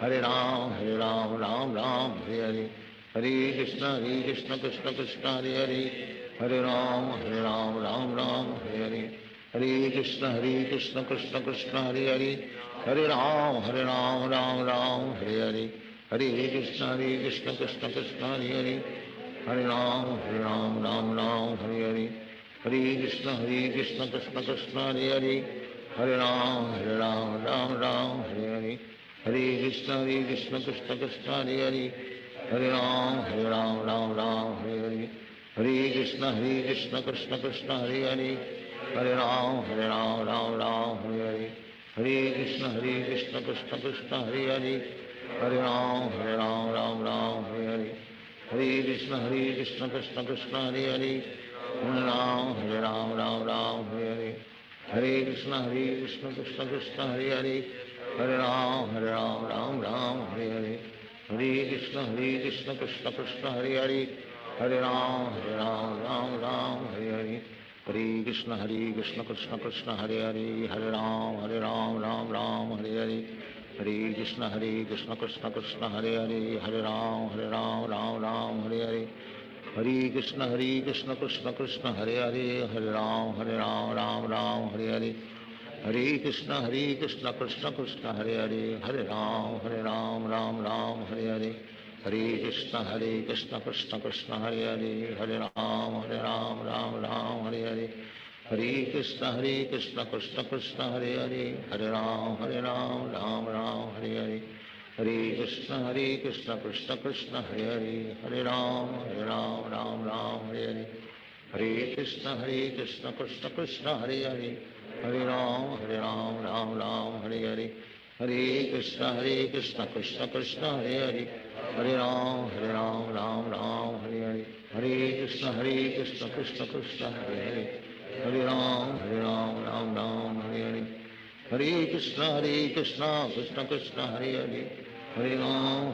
Hare Ram Ram Ram Hare Hare, Hare Krishna Krishna Krishna Hare Hare, Hare Ram Ram Ram Hare Hare, Hare Krishna Krishna Krishna Hare Hare, Hare Ram Ram Ram Hare Hare, Hare Krishna Krishna Krishna Hare Hare, Hare Ram Ram Ram Hare Hare, Hare Krishna Krishna Krishna Hare Hare, Hare Ram Ram Ram Hare Hare, Hare Krishna Krishna Krishna Hare Hare, Hare Ram Ram Ram Hare Hare, Hare Krishna Krishna Krishna Hare Hare, Hare Ram Ram Ram Hare Hare, Hare Krishna Krishna Krishna Hare Hare, Hare Ram Ram Ram Hare Hare, Hare Krishna Krishna Krishna Hare Hare, Hare Ram Ram Ram Hare Hare, Hare Krishna Krishna Krishna Hare Hare, Hare Ram Ram Ram Hare Hare, Hare Krishna Krishna Krishna Hare Hare, Hare Ram Ram Ram Hare Hare, Hare Krishna Krishna Krishna Hare Hare, Hare Ram Ram Ram Hare Hare, Hare Krishna Krishna Krishna Hare Hare, Hare Ram Ram Ram Hare Hare, Hare Krishna Krishna Krishna Hare Hare, Hare Ram Ram Ram Hare Hare, Hare Krishna Krishna Krishna Hare Hare, Hare Ram Ram Ram Hare Hare, Hare Krishna Krishna Krishna Hare Hare, Hare Ram Ram Ram Hare Hare, Hare Krishna Krishna Krishna Hare Hare, Hare Ram Ram Ram Hare Hare, Hare Krishna Krishna Krishna Hare Hare, Hare Ram Ram Ram Hare Hare, Hare Krishna Krishna Krishna Hare Hare, Hare Ram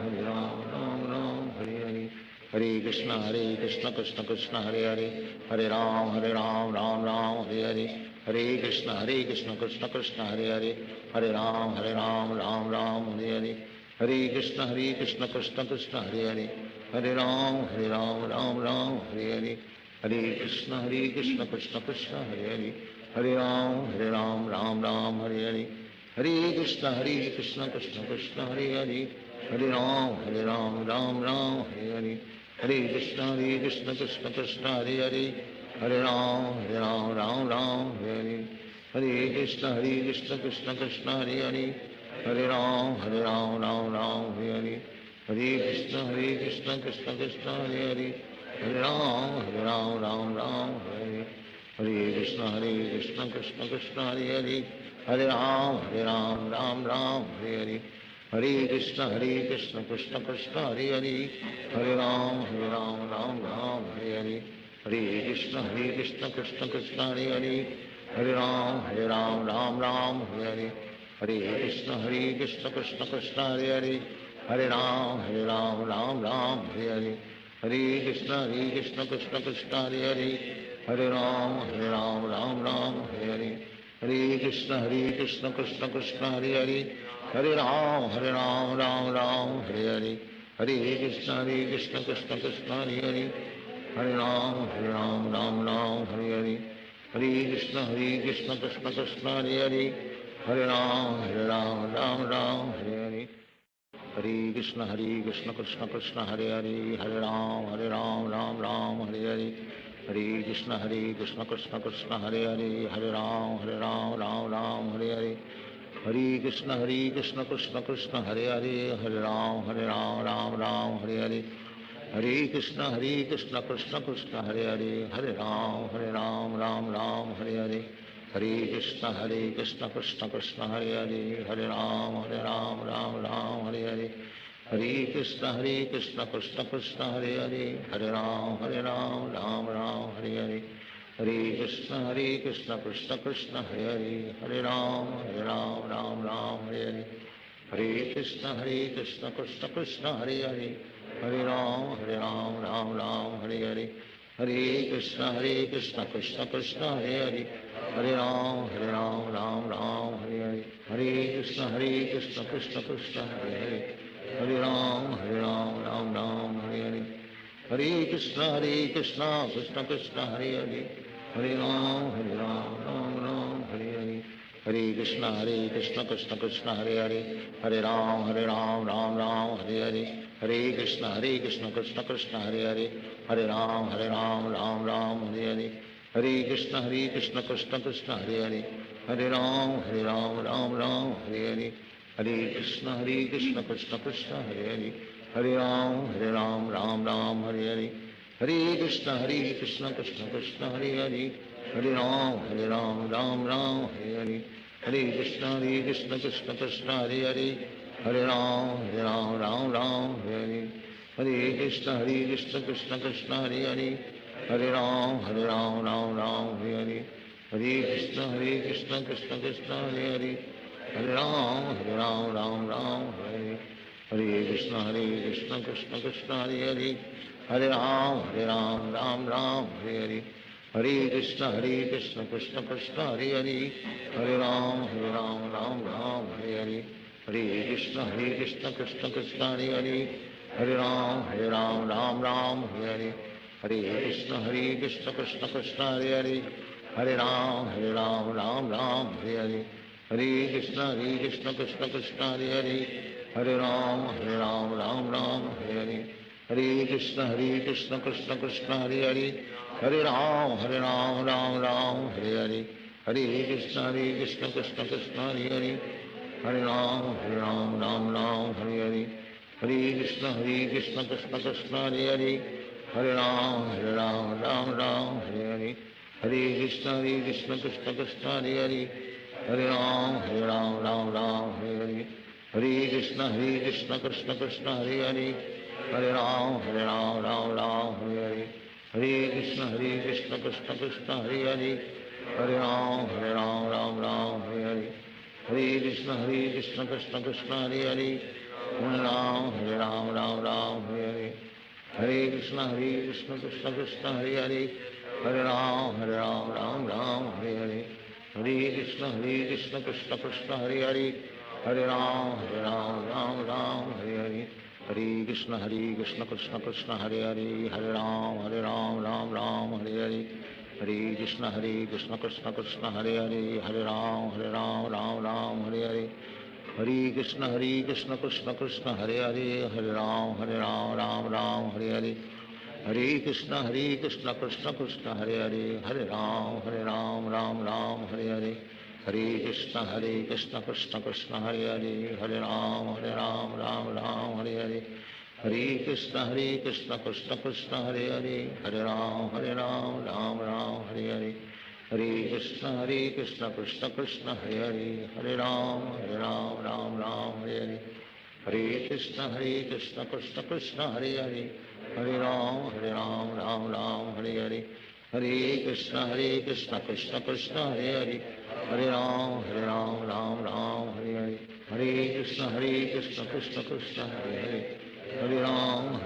Ram Ram Hare Hare, Hare Krishna Krishna Krishna Hare Hare, Hare Ram Ram Ram Hare Hare, Hare Krishna Krishna Krishna Hare Hare, Hare Ram Ram Ram Hare Hare, Hare Krishna Krishna Krishna Hare Hare, Hare Ram Ram Ram Hare Hare, Hare Krishna Krishna Krishna Hare Hare, Hare Ram Ram Ram Hare Hare, Hare Krishna Krishna Krishna Hare Hare, Hare Ram Ram Ram Hare Hare, Hare Krishna Krishna Krishna Hare Hare, Hare Ram Ram Ram Hare Hare, Hare Krishna Krishna Krishna Hare Hare, Hare Ram Ram Ram Hare Hare, Hare Krishna Krishna Krishna Hare Hare Hare Ram Ram Ram Hare Hare Hare Krishna Krishna Krishna Hare Hare Hare Ram Ram Hare Hare Krishna Krishna Krishna Hare Hare Hare Ram Ram Hare Hare Hare Krishna Krishna Krishna Hare Hare Hare Ram Ram Hare Hare Hare Krishna Krishna Krishna Hare Hare Hare Ram Ram Hare Hare Hare Krishna Krishna Krishna Hare Hare Hare Ram Ram Hare Hare Hare Krishna Krishna Krishna Hare Hare Hare Ram Ram Hare Hare Hare Krishna Krishna Krishna Hare Hare Hare Ram Ram Hare Hare Hare Krishna Krishna Krishna Hare Hare Hare Ram Ram Hare Hare Hare Krishna Krishna Krishna Hare Hare Hare Ram Ram Hare Hare Hare Krishna Krishna Krishna Hare Hare Hare Ram Ram Hare Hare Hare Krishna Krishna Krishna Hare Hare Hare Ram Ram Hare Hare Hare Krishna Krishna Krishna Hare Hare Hare Ram Ram Hare Hare Hare Krishna Krishna Krishna Hare Hare Hare Ram Ram Hare Hare Hare Krishna Krishna Krishna Hare Hare Hare Ram Ram Hare Hare Hare Krishna Krishna Krishna Hare Hare Hare Ram Ram Hare Hare Hare Krishna Krishna Krishna Hare Hare Hare Ram Ram Hare Hare Hare Krishna Krishna Krishna Hare Hare Hare Ram Ram Hare Hare Hare Krishna Krishna Krishna Hare Hare Hare Ram Ram Hare Hare Hare Krishna Krishna Krishna Hare Hare Hare Ram Ram Hare Hare Hare Krishna Krishna Krishna Hare Hare Hare Ram Hare Hare Hare Krishna Krishna Krishna Hare Hare Hare Ram Ram Hare Hare Hare Krishna Krishna Krishna Hare Hare Hare Ram Ram Hare Hare Hare Krishna Krishna Krishna Hare Hare Hare Ram Ram Hare Hare Hare Krishna Krishna Krishna Hare Hare Hare Ram Ram Hare Hare Hare Krishna Krishna Krishna Hare Hare Hare Ram Ram Hare Hare Hare Krishna Krishna Krishna Hare Hare Hare Ram Ram Hare Hare Hare Krishna Krishna Krishna Hare Hare Hare Ram Ram Hare Hare Hare Krishna Krishna Krishna Hare Hare Hare Ram Ram Hare Hare Hare Krishna Krishna Krishna Hare Hare Hare Ram Ram Hare Hare Hare Krishna Krishna Krishna Hare Hare Hare Ram Ram Hare Hare Hare Krishna Krishna Krishna Hare Hare Hare Ram Ram Hare Hare Hare Krishna Krishna Krishna Hare Hare Hare Ram Ram Hare Hare Hare Krishna Krishna Krishna Hare Hare Hare Ram Ram Hare Hare Hare Krishna Krishna Krishna Hare Hare Hare Ram Ram Hare Hare Hare Krishna Krishna Krishna Hare Hare Hare Ram Ram Hare Hare Hare Krishna Krishna Krishna Hare Hare Hare Ram Ram Hare Hare Hare Krishna Krishna Krishna Hare Hare Hare Ram Ram Hare Hare Hare Krishna Krishna Krishna Hare Hare Hare Ram Hare Hare Hare Krishna Krishna Krishna Hare Hare Hare Ram Hare Hare Hare Krishna Krishna Krishna Hare Hare Hare Ram Hare Hare Hare Krishna Krishna Krishna Hare Hare Hare Ram Hare Hare Hare Krishna Krishna Krishna Hare Hare Hare Ram Hare Hare Hare Krishna Krishna Krishna Hare Hare Hare Ram Hare Hare Hare Krishna Krishna Krishna Hare Hare Hare Ram Hare Hare Hare Krishna Krishna Krishna Hare Hare Hare Ram Hare Hare Hare Krishna Krishna Krishna Hare Hare Hare Ram Ram Hare Hare Hare Krishna Krishna Krishna Hare Hare, Hare Ram Ram Ram Hare Hare, Hare Krishna Krishna Krishna Hare Hare, Hare Ram Ram Ram Hare Hare, Hare Krishna Krishna Krishna Hare Hare, Hare Ram Ram Ram Hare Hare, Hare Krishna Krishna Krishna Hare Hare, Hare Ram Ram Ram Hare Hare, Hare Krishna Krishna Krishna Hare Hare, Hare Ram Ram Ram Hare Hare, Hare Krishna Krishna Krishna Hare Hare, Hare Ram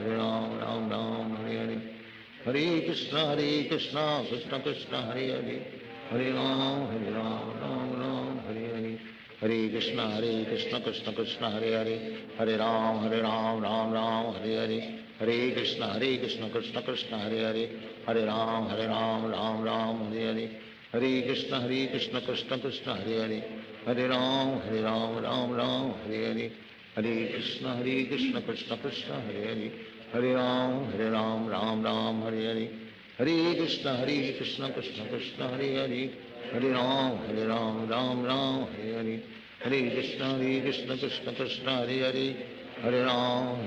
Ram Ram Hare Hare, Hare Krishna Krishna Krishna Hare Hare, Hare Ram Ram Ram Hare Hare, Hare Krishna Krishna Krishna Hare Hare, Hare Ram Ram Ram Hare Hare, Hare Krishna Krishna Krishna Hare Hare, Hare Ram Ram Ram Hare Hare, Hare Krishna Krishna Krishna Hare Hare, Hare Ram Ram Ram Hare Hare, Hare Krishna Krishna Krishna Hare Hare, Hare Ram Ram Hare Hare, Hare Krishna Krishna Krishna Hare Hare, Hare Ram Ram Hare Hare, Hare Krishna Krishna Krishna Hare Hare, Hare Ram Ram Hare Hare, Hare Krishna Krishna Krishna Hare Hare, Hare Ram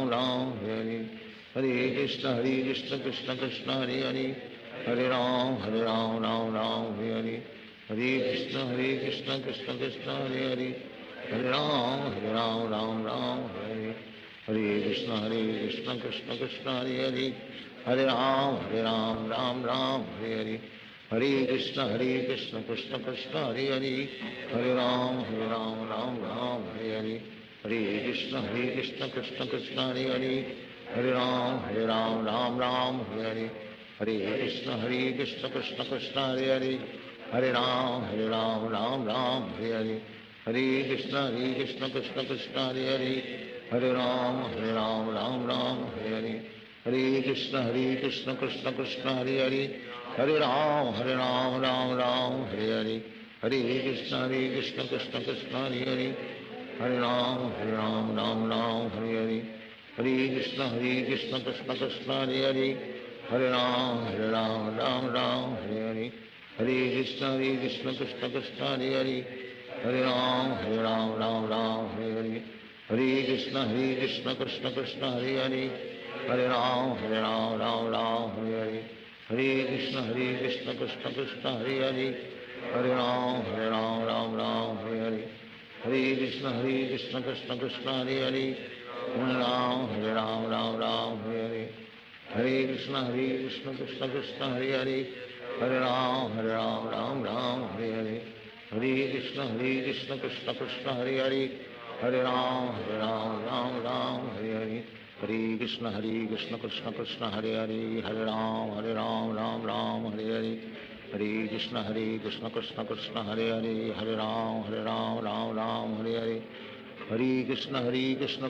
Ram Hare Hare, Hare Krishna Krishna Krishna Hare Hare, Hare Ram Ram Hare Hare, Hare Krishna Krishna Krishna Hare Hare, Hare Ram Ram Hare Hare, Hare Krishna Krishna Krishna Hare Hare, Hare Ram Ram Ram Hare Hare, Hare Krishna Krishna Krishna Hare Hare, Hare Ram Ram Hare Hare, Hare Krishna Krishna Krishna Hare Hare, Hare Ram Ram Hare Hare, Hare Krishna Krishna Krishna Hare Hare, Hare Ram Ram Hare Hare, Hare Krishna Krishna Krishna Hare Hare, Hare Ram Ram Hare Hare, Hare Krishna Krishna Krishna Hare Hare, Hare Ram Ram Hare Hare, Hare Krishna Krishna Krishna Hare Hare, Hare Ram Ram Hare Hare, Hare Krishna Krishna Krishna Hare Hare, Hare Ram Ram Hare Hare, Hare Krishna Krishna Krishna Hare Hare, Hare Ram Ram Hare Hare, Hare Krishna Krishna Krishna Hare Hare, Hare Ram Ram Hare Hare, Hare Krishna Krishna Krishna Hare Hare, Hare Ram Hare Hare, Hare Krishna Krishna Krishna Hare Hare, Hare Ram Ram Hare Hare, Hare Krishna Krishna Krishna Hare Hare, Hare Ram Ram Hare Hare, Hare Krishna Krishna Krishna Hare Hare, Hare Ram Ram Hare Hare, Hare Krishna Krishna Krishna Hare Hare, Hare Ram Ram Hare Hare, Hare Krishna Krishna Krishna Hare Hare, Hare Ram Ram Hare Hare, Hare Krishna Krishna Krishna Hare Hare, Hare Ram Ram Hare Hare, Hare Krishna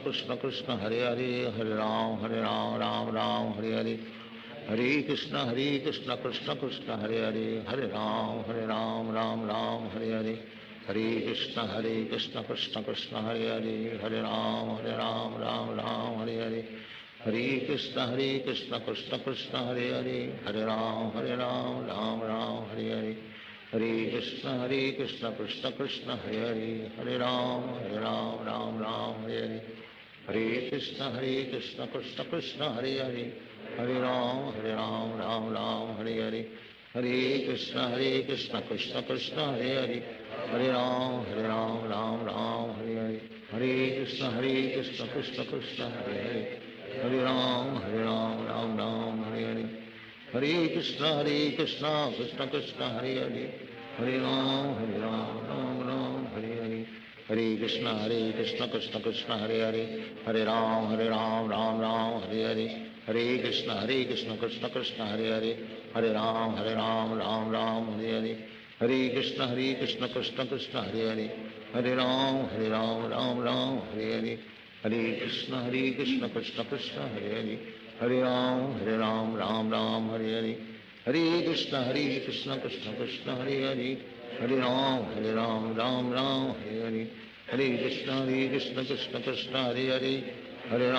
Krishna Krishna Hare Hare, Hare Ram Ram Hare Hare, Hare Krishna Krishna Krishna Hare Hare, Hare Ram Ram Hare Hare, Hare Krishna Krishna Krishna Hare Hare, Hare Ram Ram Hare Hare, Hare Krishna Krishna Krishna Hare Hare, Hare Ram Ram Hare Hare, Hare Krishna Krishna Krishna Hare Hare, Hare Ram Ram Hare Hare, Hare Krishna Krishna Krishna Hare Hare, Hare Ram Ram Hare Hare, Hare Krishna Krishna Krishna Hare Hare, Hare Ram Ram Hare Hare, Hare Krishna Krishna Krishna Hare Hare, Hare Ram Ram Hare Hare, Hare Krishna Krishna Krishna Hare Hare, Hare Ram Ram Hare Hare, Hare Krishna Krishna Krishna Hare Hare, Hare Ram Ram Hare Hare, Hare Krishna Krishna Krishna Hare Hare, Hare Ram Ram Hare Hare, Hare Krishna Krishna Krishna Hare Hare, Hare Ram Ram Hare Hare, Hare Krishna Krishna Krishna Hare Hare, Hare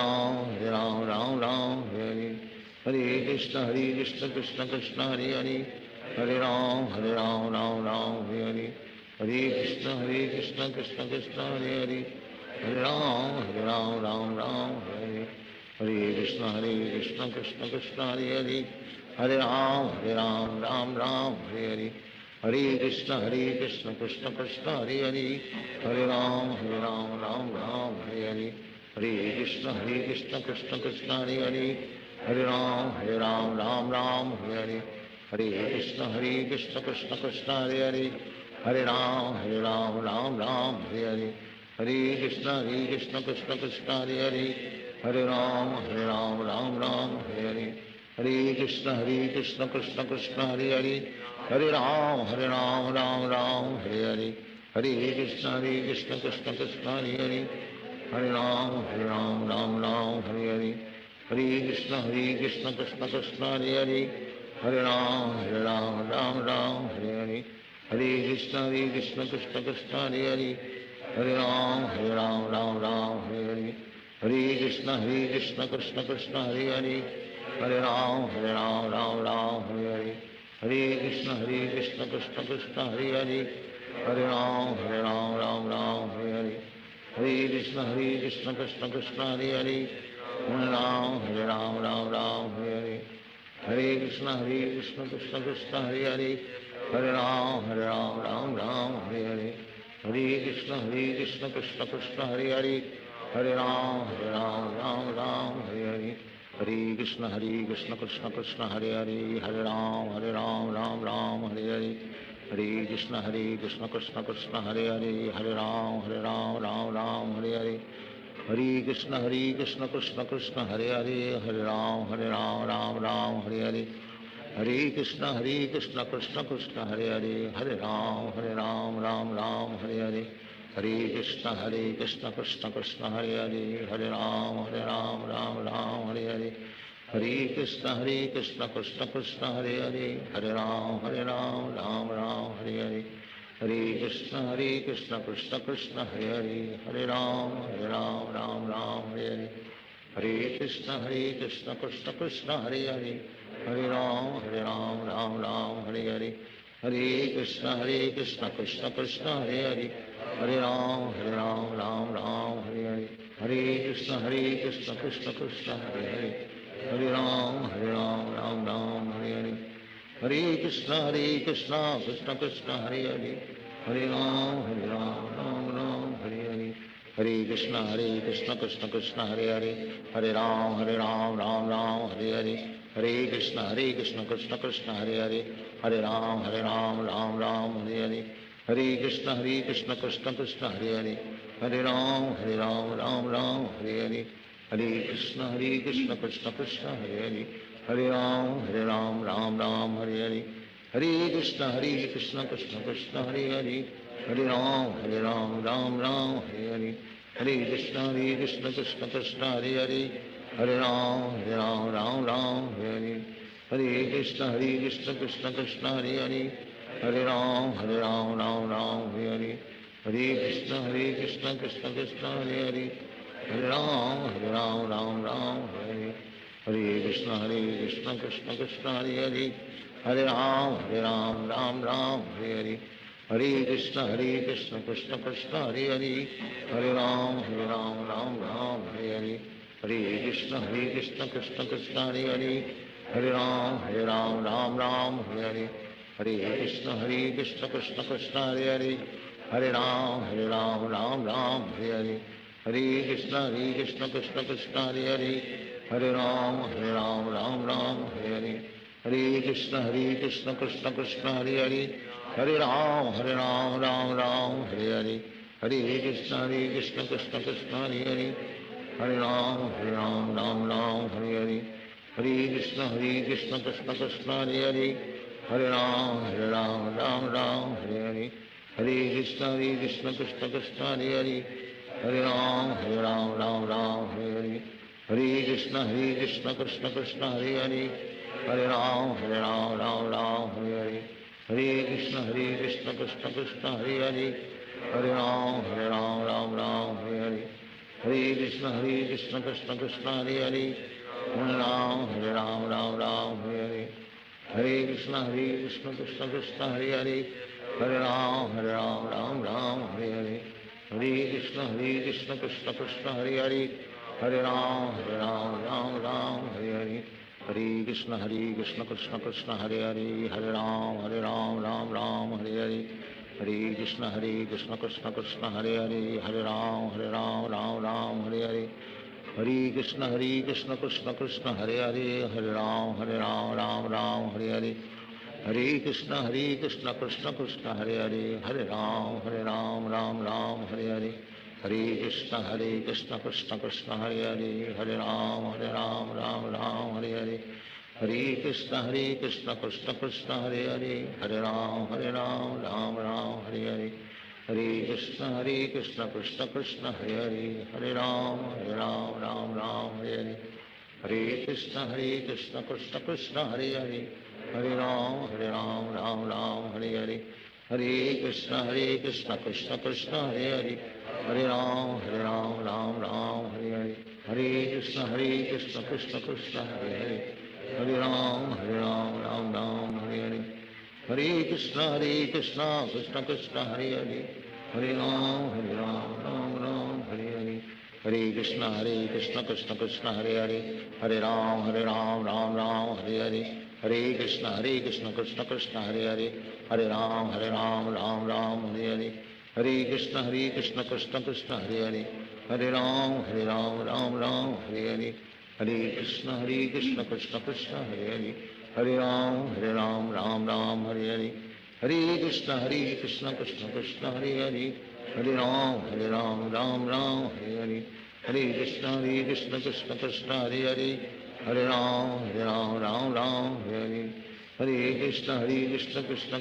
Ram Ram Hare Hare, Hare Krishna Krishna Krishna Hare Hare, Hare Ram Ram Hare Hare, Hare Krishna Krishna Krishna Hare Hare Hare Ram Ram Ram Hare Hare Krishna Krishna Krishna Hare Hare Hare Ram Ram Hare Hare Hare Krishna Krishna Krishna Hare Hare Hare Ram Ram Ram Hare Hare Hare Krishna Krishna Krishna Hare Hare Hare Ram Ram Hare Hare Hare Krishna Krishna Krishna Hare Hare Hare Ram Ram Hare Hare Hare Krishna Krishna Krishna Hare Hare Hare Ram Ram Hare Hare Hare Krishna Krishna Krishna Hare Hare Hare Ram Ram Hare Hare Hare Krishna Krishna Krishna Hare Hare Hare Ram Ram Hare Hare Hare Krishna Krishna Krishna Hare Hare Hare Ram Ram Hare Hare Hare Krishna Krishna Krishna Hare Hare Hare Ram Ram Hare Hare Hare Krishna Krishna Krishna Hare Hare Hare Ram Ram Hare Hare Hare Krishna Krishna Krishna Hare Hare Hare Ram Ram Hare Hare Hare Krishna Krishna Krishna Hare Hare Hare Ram Hare Hare Hare Krishna Krishna Krishna Hare Hare Hare Ram Ram Hare Hare Hare Krishna Krishna Krishna Hare Hare Hare Ram Ram Hare Hare Hare Krishna Krishna Krishna Hare Hare Hare Ram Ram Hare Hare Hare Krishna Krishna Krishna Hare Hare Hare Ram Ram Hare Hare Hare Krishna Krishna Krishna Hare Hare Hare Ram Ram Hare Hare Hare Krishna Krishna Krishna Hare Hare Hare Ram Ram Hare Hare Hare Krishna Krishna Krishna Hare Hare Hare Ram Ram Hare Hare Hare Krishna Krishna Krishna Hare Hare Hare Ram Ram Hare Hare Hare Krishna Krishna Krishna Hare Hare Hare Ram Ram Hare Hare Hare Krishna Krishna Krishna Hare Hare Hare Ram Ram Hare Hare Hare Krishna Krishna Krishna Hare Hare Hare Ram Ram Hare Hare Hare Krishna Krishna Krishna Hare Hare Hare Ram Ram Hare Hare Hare Krishna Krishna Krishna Hare Hare Hare Ram Ram Hare Hare Hare Krishna Krishna Krishna Hare Hare Hare Ram Ram Hare Hare Hare Krishna Krishna Krishna Hare Hare Hare Ram Ram Hare Hare Hare Krishna Krishna Krishna Hare Hare Hare Ram Ram Hare Hare Hare Krishna Krishna Krishna Hare Hare Hare Ram Ram Hare Hare Hare Krishna Krishna Krishna Hare Hare Hare Ram Ram Hare Hare Hare Krishna Krishna Krishna Hare Hare Hare Ram Ram Hare Hare Hare Krishna Krishna Krishna Hare Hare Hare Ram Ram Hare Hare Hare Krishna Krishna Krishna Hare Hare Hare Ram Ram Hare Hare Hare Krishna Krishna Krishna Hare Hare Hare Ram Ram Hare Hare Hare Krishna Krishna Krishna Hare Hare Hare Ram Ram Hare Hare Hare Krishna Krishna Krishna Hare Hare Hare Ram Ram Hare Hare Hare Krishna Krishna Krishna Hare Hare Hare Ram Ram Hare Hare Hare Krishna Krishna Krishna Hare Hare Hare Ram Ram Hare Hare Hare Krishna Krishna Krishna Hare Hare Hare Ram Ram Hare Hare Hare Krishna Krishna Krishna Hare Hare Hare Ram Ram Hare Hare Hare Krishna Krishna Krishna Hare Hare Hare Ram Ram Hare Hare Hare Krishna Krishna Krishna Hare Hare Hare Ram Ram Hare Hare Hare Krishna Krishna Krishna Hare Hare Hare Ram Ram Hare Hare Hare Krishna Krishna Krishna Hare Hare Hare Ram Ram Hare Hare Hare Krishna Krishna Krishna Hare Hare Hare Ram Ram Hare Hare Hare Krishna Krishna Krishna Hare Hare Hare Ram Ram Ram Hare Hare, Hare Krishna Krishna Krishna Hare Hare, Hare Ram Ram Ram Hare Hare, Hare Krishna Krishna Krishna Hare Hare, Hare Ram Ram Hare Hare, Hare Krishna Krishna Krishna Hare Hare, Hare Ram Ram Hare Hare, Hare Krishna Krishna Krishna Hare Hare, Hare Ram Ram Hare Hare, Hare Krishna Krishna Krishna Hare Hare, Hare Ram Ram Hare Hare, Hare Krishna Krishna Krishna Hare Hare, Hare Ram Ram Hare Hare, Hare Krishna Krishna Krishna Hare Hare, Hare Ram Ram Hare Hare, Hare Krishna Krishna Krishna Hare Hare, Hare Ram Ram Hare Hare, Hare Krishna Krishna Krishna Hare Hare, Hare Ram Ram Hare Hare, Hare Krishna Krishna Krishna Hare Hare, Hare Ram Ram Hare Hare, Hare Krishna Krishna Krishna Hare Hare, Hare Ram Ram Hare Hare, Hare Krishna Krishna Krishna Hare Hare, Hare Ram Ram Hare Hare, Hare Krishna Krishna Krishna Hare Hare, Hare Ram Ram Hare Hare, Hare Krishna Krishna Krishna Hare Hare, Hare Ram Ram Hare Hare, Hare Krishna Krishna Krishna Hare Hare, Hare Ram Ram Hare Hare, Hare Krishna Krishna Krishna Hare Hare, Hare Ram Ram Hare Hare, Hare Krishna Krishna Krishna Hare Hare, Hare Ram Ram Hare Hare, Hare Krishna Krishna Krishna Hare Hare, Hare Ram Ram Hare Hare, Hare Krishna Krishna Krishna Hare Hare, Hare Ram Ram Hare Hare, Hare Krishna Krishna Krishna Hare Hare, Hare Ram Ram Hare Hare, Hare Krishna Krishna Krishna Hare Hare, Hare Ram Ram Hare Hare, Hare Krishna Krishna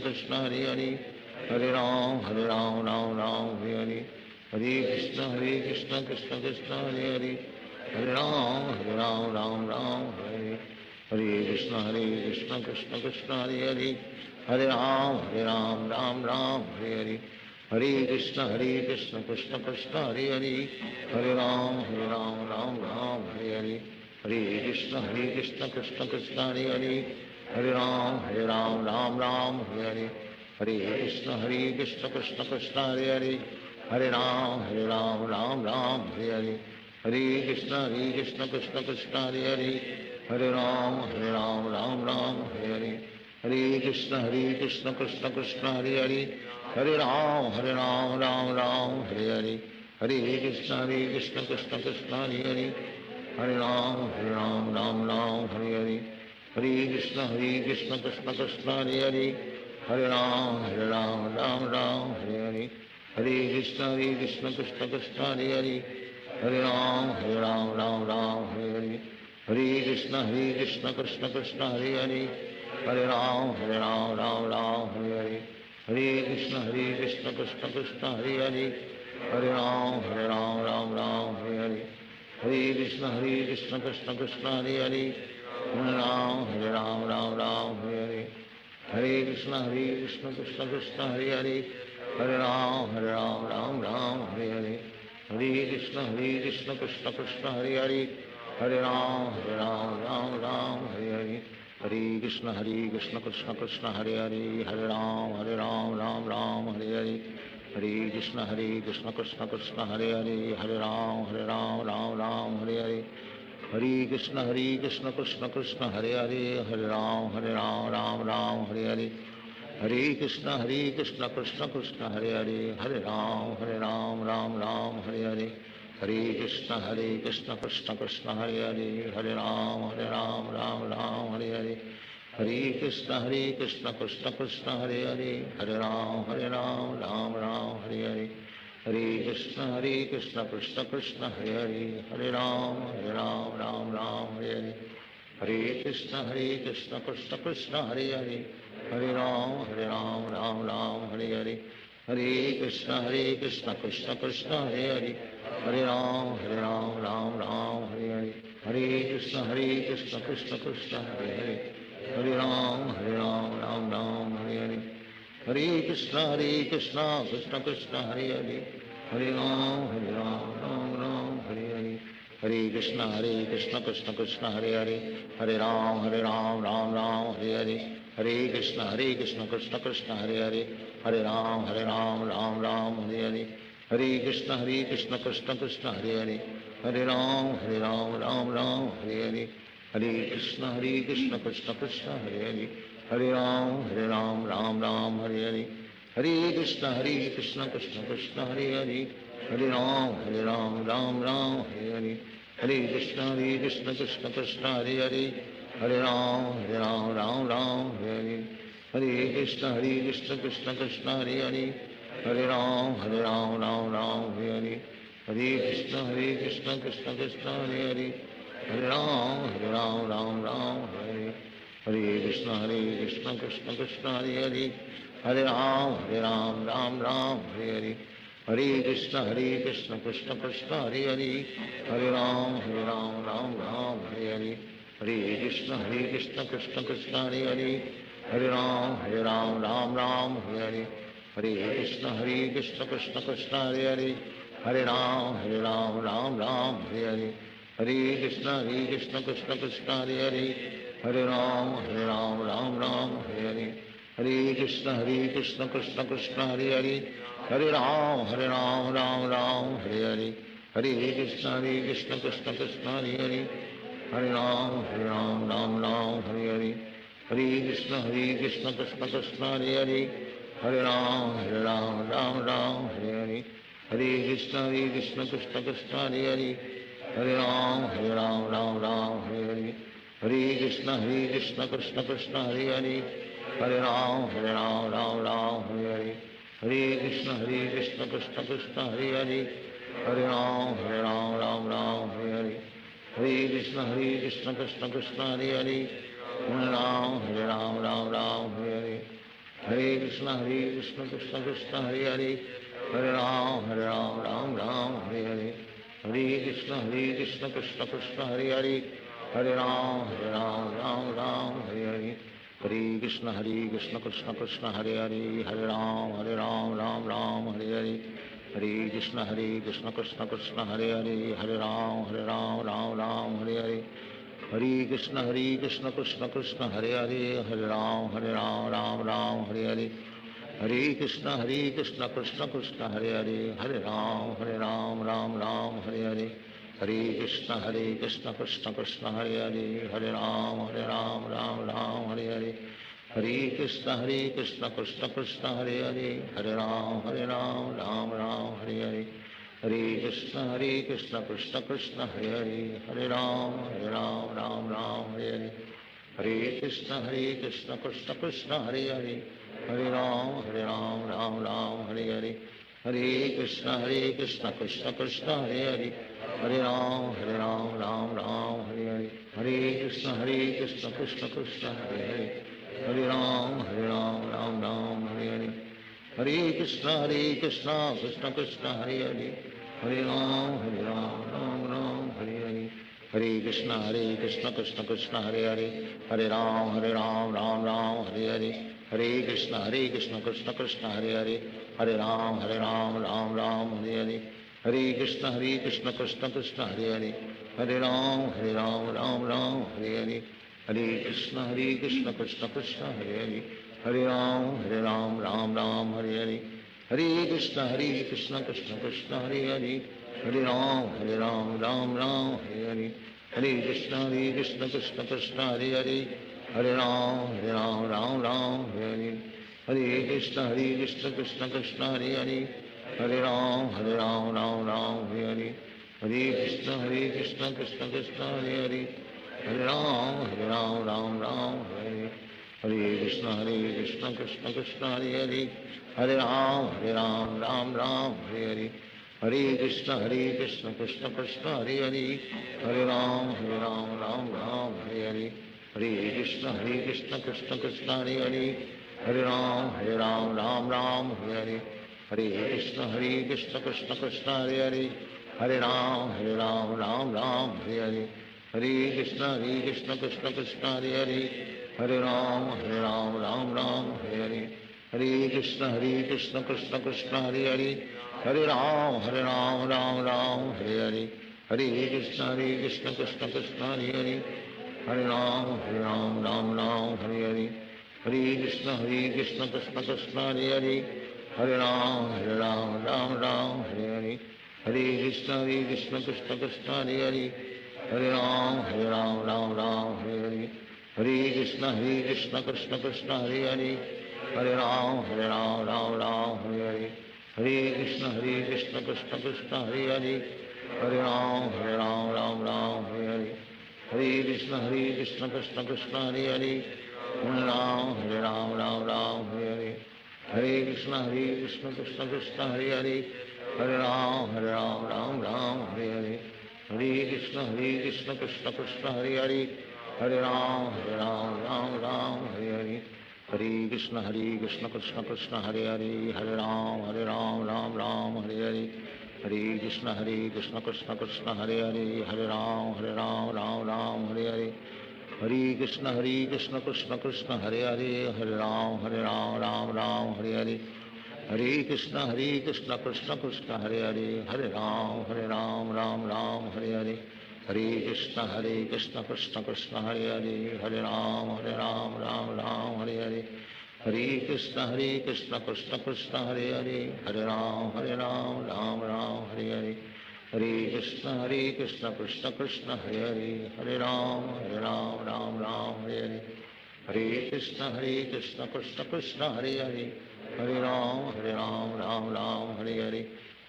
Krishna Hare Hare, Hare Ram Ram Hare Hare, Hare Krishna Krishna Krishna Hare Hare, Hare Ram Ram Hare Hare, Hare Krishna Krishna Krishna Hare Hare, Hare Ram Ram Hare Hare, Hare Krishna Krishna Krishna Hare Hare, Hare Ram Ram Hare Hare, Hare Krishna Krishna Krishna Hare Hare, Hare Ram Ram Hare Hare, Hare Krishna Krishna Krishna Hare Hare, Hare Ram Ram Hare Hare, Hare Krishna Krishna Krishna Hare Hare, Hare Ram Ram Hare Hare, Hare Krishna Krishna Krishna Hare Hare, Hare Ram Ram Hare Hare, Hare Krishna Krishna Krishna Hare Hare, Hare Ram Ram Hare Hare, Hare Krishna Krishna Krishna Hare Hare, Hare Ram Ram Hare Hare, Hare Krishna Krishna Krishna Hare Hare, Hare Ram Hare Hare, Hare Krishna Krishna Krishna Hare Hare, Hare Ram Ram Hare Hare, Hare Krishna Krishna Krishna Hare Hare, Hare Ram Ram Hare Hare, Hare Krishna Krishna Krishna Hare Hare, Hare Ram Ram Hare Hare, Hare Krishna Krishna Krishna Hare Hare, Hare Ram Ram Hare Hare, Hare Krishna Krishna Krishna Hare Hare, Hare Ram Ram Hare Hare, Hare Krishna Krishna Krishna Hare Hare, Hare Ram Ram Hare Hare, Hare Krishna Krishna Krishna Hare Hare, Hare Ram Ram Hare Hare, Hare Krishna Krishna Krishna Hare Hare, Hare Ram Ram Hare Hare, Hare Krishna Krishna Krishna Hare Hare, Hare Ram Ram Hare Hare, Hare Krishna Krishna Krishna Hare Hare, Hare Ram Ram Hare Hare, Hare Krishna Krishna Krishna Hare Hare, Hare Ram Ram Hare Hare, Hare Krishna Krishna Krishna Hare Hare, Hare Ram Ram Hare Hare, Hare Krishna Krishna Krishna Hare Hare, Hare Ram Ram Hare Hare, Hare Krishna Krishna Krishna Hare Hare, Hare Ram Ram Ram Hare Hare, Hare Krishna Krishna Krishna Hare Hare, Hare Ram Ram Ram Hare Hare Hare Krishna Krishna Krishna Hare Hare Hare Ram Ram Ram Hare Hare Hare Krishna Krishna Krishna Hare Hare Hare Ram Ram Hare Hare Hare Krishna Krishna Krishna Hare Hare Hare Ram Ram Hare Hare Hare Krishna Krishna Krishna Hare Hare Hare Ram Ram Hare Hare Hare Krishna Krishna Krishna Hare Hare Hare Ram Ram Hare Hare Hare Krishna Krishna Krishna Hare Hare Hare Ram Ram Hare Hare Krishna Krishna Krishna Hare Hare Hare Ram Ram Hare Hare Hare Krishna Krishna Krishna Hare Hare Hare Ram Ram Hare Hare Hare Krishna Krishna Krishna Hare Hare Hare Ram Ram Hare Hare Hare Krishna Krishna Krishna Hare Hare Hare Ram Ram Hare Hare Hare Krishna Krishna Krishna Hare Hare Hare Ram Ram Hare Hare Hare Krishna Krishna Krishna Hare Hare Hare Ram Ram Hare Hare Hare Krishna Krishna Krishna Hare Hare Hare Ram Ram Hare Hare Hare Krishna Krishna Krishna Hare Hare Hare Ram Ram Hare Hare Hare Krishna Krishna Krishna Hare Hare Hare Ram Ram Hare Hare Hare Krishna Krishna Krishna Hare Hare Hare Ram Ram Hare Hare Hare Krishna Krishna Krishna Hare Hare Hare Ram Ram Hare Hare Hare Krishna Krishna Krishna Hare Hare Hare Ram Hare Hare Hare Krishna Krishna Krishna Hare Hare Hare Ram Ram Hare Hare Hare Krishna Krishna Krishna Hare Hare Hare Ram Ram Hare Hare Hare Krishna Krishna Krishna Hare Hare Hare Ram Ram Hare Hare Hare Krishna Krishna Krishna Hare Hare Hare Ram Ram Hare Hare Hare Krishna Krishna Krishna Hare Hare Hare Ram Ram Hare Hare Hare Krishna Krishna Krishna Hare Hare Hare Ram Ram Hare Hare Hare Krishna Krishna Krishna Hare Hare Hare Ram Ram Hare Hare Hare Krishna Krishna Krishna Hare Hare Hare Ram Ram Hare Hare Hare Krishna Krishna Krishna Hare Hare Hare Ram Ram Hare Hare Hare Krishna Krishna Krishna Hare Hare Hare Ram Ram Hare Hare Hare Krishna Krishna Krishna Hare Hare Hare Ram Ram Hare Hare Hare Krishna Krishna Krishna Hare Hare Hare Ram Ram Hare Hare Hare Krishna Krishna Krishna Hare Hare Hare Ram Ram Hare Hare Hare Krishna Krishna Krishna Hare Hare Hare Ram Ram Hare Hare Hare Krishna Krishna Krishna Hare Hare Hare Ram Ram Hare Hare Hare Krishna Krishna Krishna Hare Hare Hare Ram Ram Hare Hare Hare Krishna Krishna Krishna Hare Hare Hare Ram Ram Hare Hare Hare Krishna Krishna Krishna Hare Hare Hare Ram Ram Hare Hare Hare Krishna Krishna Krishna Hare Hare Hare Ram Ram Hare Hare Hare Krishna Krishna Krishna Hare Hare Hare Ram Ram Hare Hare Hare Krishna Krishna Krishna Hare Hare Hare Ram Ram Hare Hare Hare Krishna Krishna Krishna Hare Hare Hare Ram Hare Hare Hare Krishna Krishna Krishna Hare Hare Hare Ram Ram Hare Hare Hare Krishna Krishna Krishna Hare Hare Hare Ram Ram Hare Hare Hare Krishna Krishna Krishna Hare Hare Hare Ram Ram Hare Hare Hare Krishna Krishna Krishna Hare Hare Hare Ram Ram Hare Hare Hare Krishna Krishna Krishna Hare Hare Hare Ram Ram Hare Hare Hare Krishna Krishna Krishna Krishna Hare Hare Hare Ram Ram Hare Hare Hare Krishna Krishna Krishna Hare Hare Hare Ram Ram Ram Hare Hare Hare Krishna Krishna Krishna Hare Hare Hare Ram Ram Ram Hare Hare Hare Krishna Krishna Krishna Hare Hare Hare Ram Ram Ram Hare Hare Hare Krishna Krishna Krishna Hare Hare Hare Ram Ram Ram Hare Hare Hare Krishna Krishna Krishna Hare Hare Hare Ram Ram Hare Hare Hare Krishna Krishna Krishna Hare Hare Hare Ram Ram Hare Hare Hare Krishna Krishna Krishna Hare Hare Hare Ram Ram Hare Hare Hare Krishna Krishna Krishna Hare Hare Hare Ram Ram Hare Hare Hare Krishna Krishna Krishna Hare Hare Hare Ram Ram Hare Hare Hare Krishna Krishna Krishna Hare Hare Hare Ram Ram Hare Hare Hare Krishna Krishna Krishna Hare Hare Hare Ram Ram Hare Hare Hare Krishna Krishna Krishna Hare Hare Hare Ram Ram Hare Hare Hare Krishna Krishna Krishna Hare Hare Hare Ram Ram Hare Hare Hare Krishna Krishna Krishna Hare Hare Hare Ram Ram Hare Hare Hare Krishna Krishna Krishna Hare Hare Hare Ram Ram Hare Hare Hare Krishna Krishna Krishna Hare Hare Hare Ram Ram Hare Hare Hare Krishna Krishna Krishna Hare Hare Hare Ram Ram Hare Hare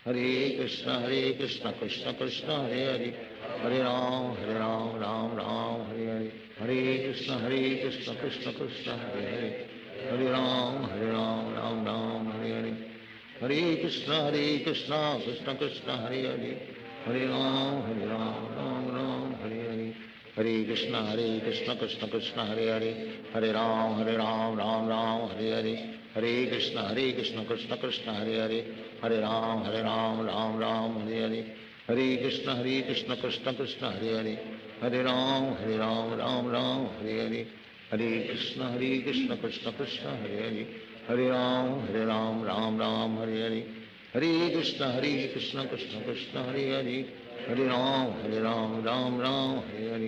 Hare Krishna Krishna Krishna Hare Hare Hare Ram Ram Hare Hare Hare Krishna Krishna Krishna Hare Hare Hare Ram Ram Hare Hare Hare Krishna Krishna Krishna Hare Hare Hare Ram Ram Hare Hare Hare Krishna Krishna Krishna Hare Hare Hare Ram Ram Hare Hare Hare Krishna Krishna Krishna Hare Hare Hare Ram Ram Hare Hare Hare Krishna Krishna Krishna Hare Hare Hare Ram Ram Hare Hare Hare Krishna Krishna Krishna Hare Hare Hare Ram Ram Hare Hare Hare Krishna Krishna Krishna Hare Hare Hare Ram Ram Hare Hare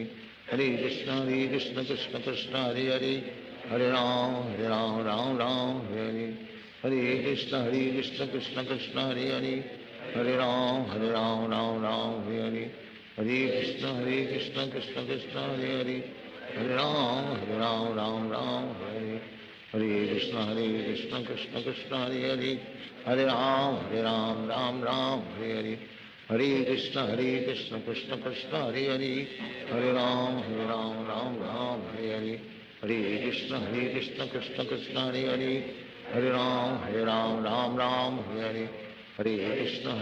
Hare Krishna Krishna Krishna Hare Hare Hare Ram Ram Hare Hare Krishna Krishna Krishna Hare Hare Hare Ram Ram Hare Hare Hare Krishna Krishna Krishna Hare Hare Hare Ram Ram Hare Hare Hare Krishna Krishna Krishna Hare Hare Hare Ram Ram Hare Hare Hare Krishna Krishna Krishna Hare Hare Hare Ram Ram Hare Hare Hare Krishna Krishna Krishna Hare Hare Hare Ram Ram Hare Hare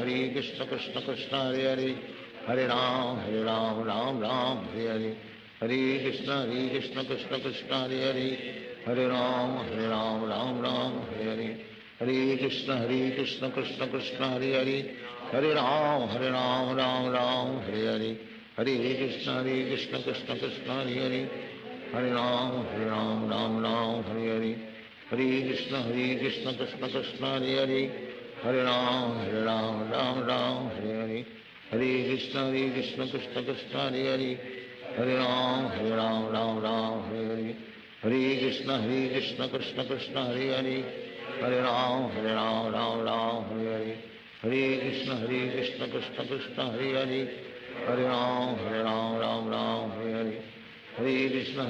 Hare Krishna Krishna Krishna Hare Hare Hare Ram Ram Hare Hare Hare Krishna Krishna Krishna Hare Hare Hare Ram Ram Hare Hare Hare Krishna Krishna Krishna Hare Hare Hare Ram Hare Hare Hare Krishna Krishna Krishna Hare Hare Hare Ram Hare Hare Hare Krishna Krishna Krishna Hare Hare Hare Ram Hare Hare Hare Krishna Krishna Krishna Hare Hare Hare Ram Hare Hare Hare Krishna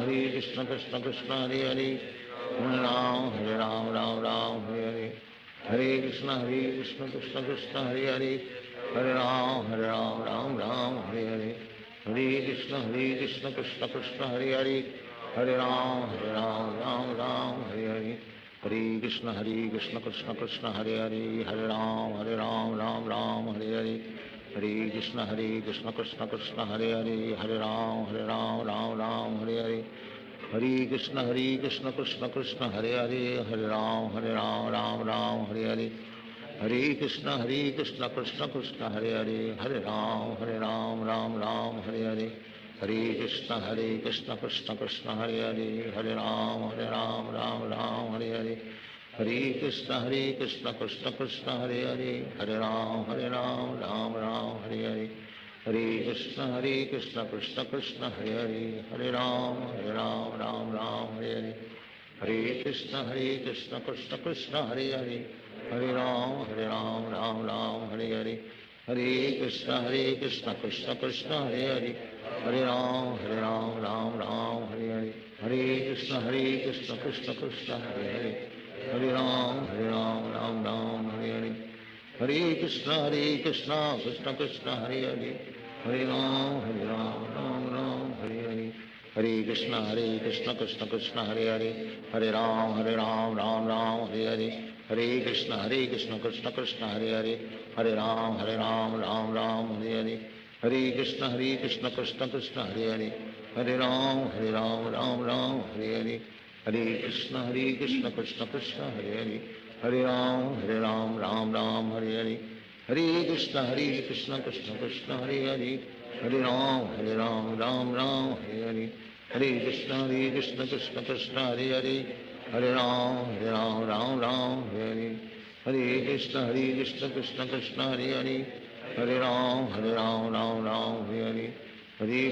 Krishna Krishna Hare Hare Hare Ram Hare Hare Hare Krishna Krishna Krishna Hare Hare Hare Ram Hare Hare Hare Krishna Krishna Krishna Hare Hare Hare Ram Hare Hare Hare Krishna Krishna Krishna Hare Hare Hare Ram Ram Hare Hare Hare Krishna Krishna Krishna Hare Hare Hare Ram Hare Hare Hare Krishna Krishna Krishna Hare Hare Hare Ram Hare Hare Hare Krishna Krishna Krishna Hare Hare Hare Ram Ram Hare Hare Hare Krishna Krishna Krishna Hare Hare Hare Ram Hare Hare Hare Krishna Krishna Krishna Hare Hare Hare Ram Ram Hare Hare Hare Krishna Krishna Krishna Hare Hare Hare Ram Ram Hare Hare Hare Krishna Krishna Krishna Hare Hare, Hare Ram Ram Ram Hare Hare, Hare Krishna Krishna Krishna Hare Hare, Hare Ram Ram Ram Hare Hare, Hare Krishna Krishna Krishna Hare Hare, Hare Ram Ram Ram Hare Hare, Hare Krishna Krishna Krishna Hare Hare, Hare Ram Ram Hare Hare, Hare Krishna Krishna Krishna Hare Hare, Hare Ram Ram Ram Hare Hare, Hare Krishna Krishna Krishna Hare Hare, Hare Ram Ram Ram Hare Hare, Hare Krishna Krishna Krishna Hare Hare, Hare Ram Ram Ram Hare Hare, Hare Krishna Krishna Krishna Hare Hare, Hare Ram Ram Hare Hare, Hare Krishna Krishna Krishna Hare Hare, Hare Ram Ram Ram Hare Hare, Hare Krishna Krishna Krishna Hare Hare, Hare Ram Ram Hare Hare, Hare Krishna Krishna Krishna Hare Hare, Hare Ram Ram Hare Hare, Hare Krishna Krishna Krishna Hare Hare, Hare Ram Ram Hare Hare, Hare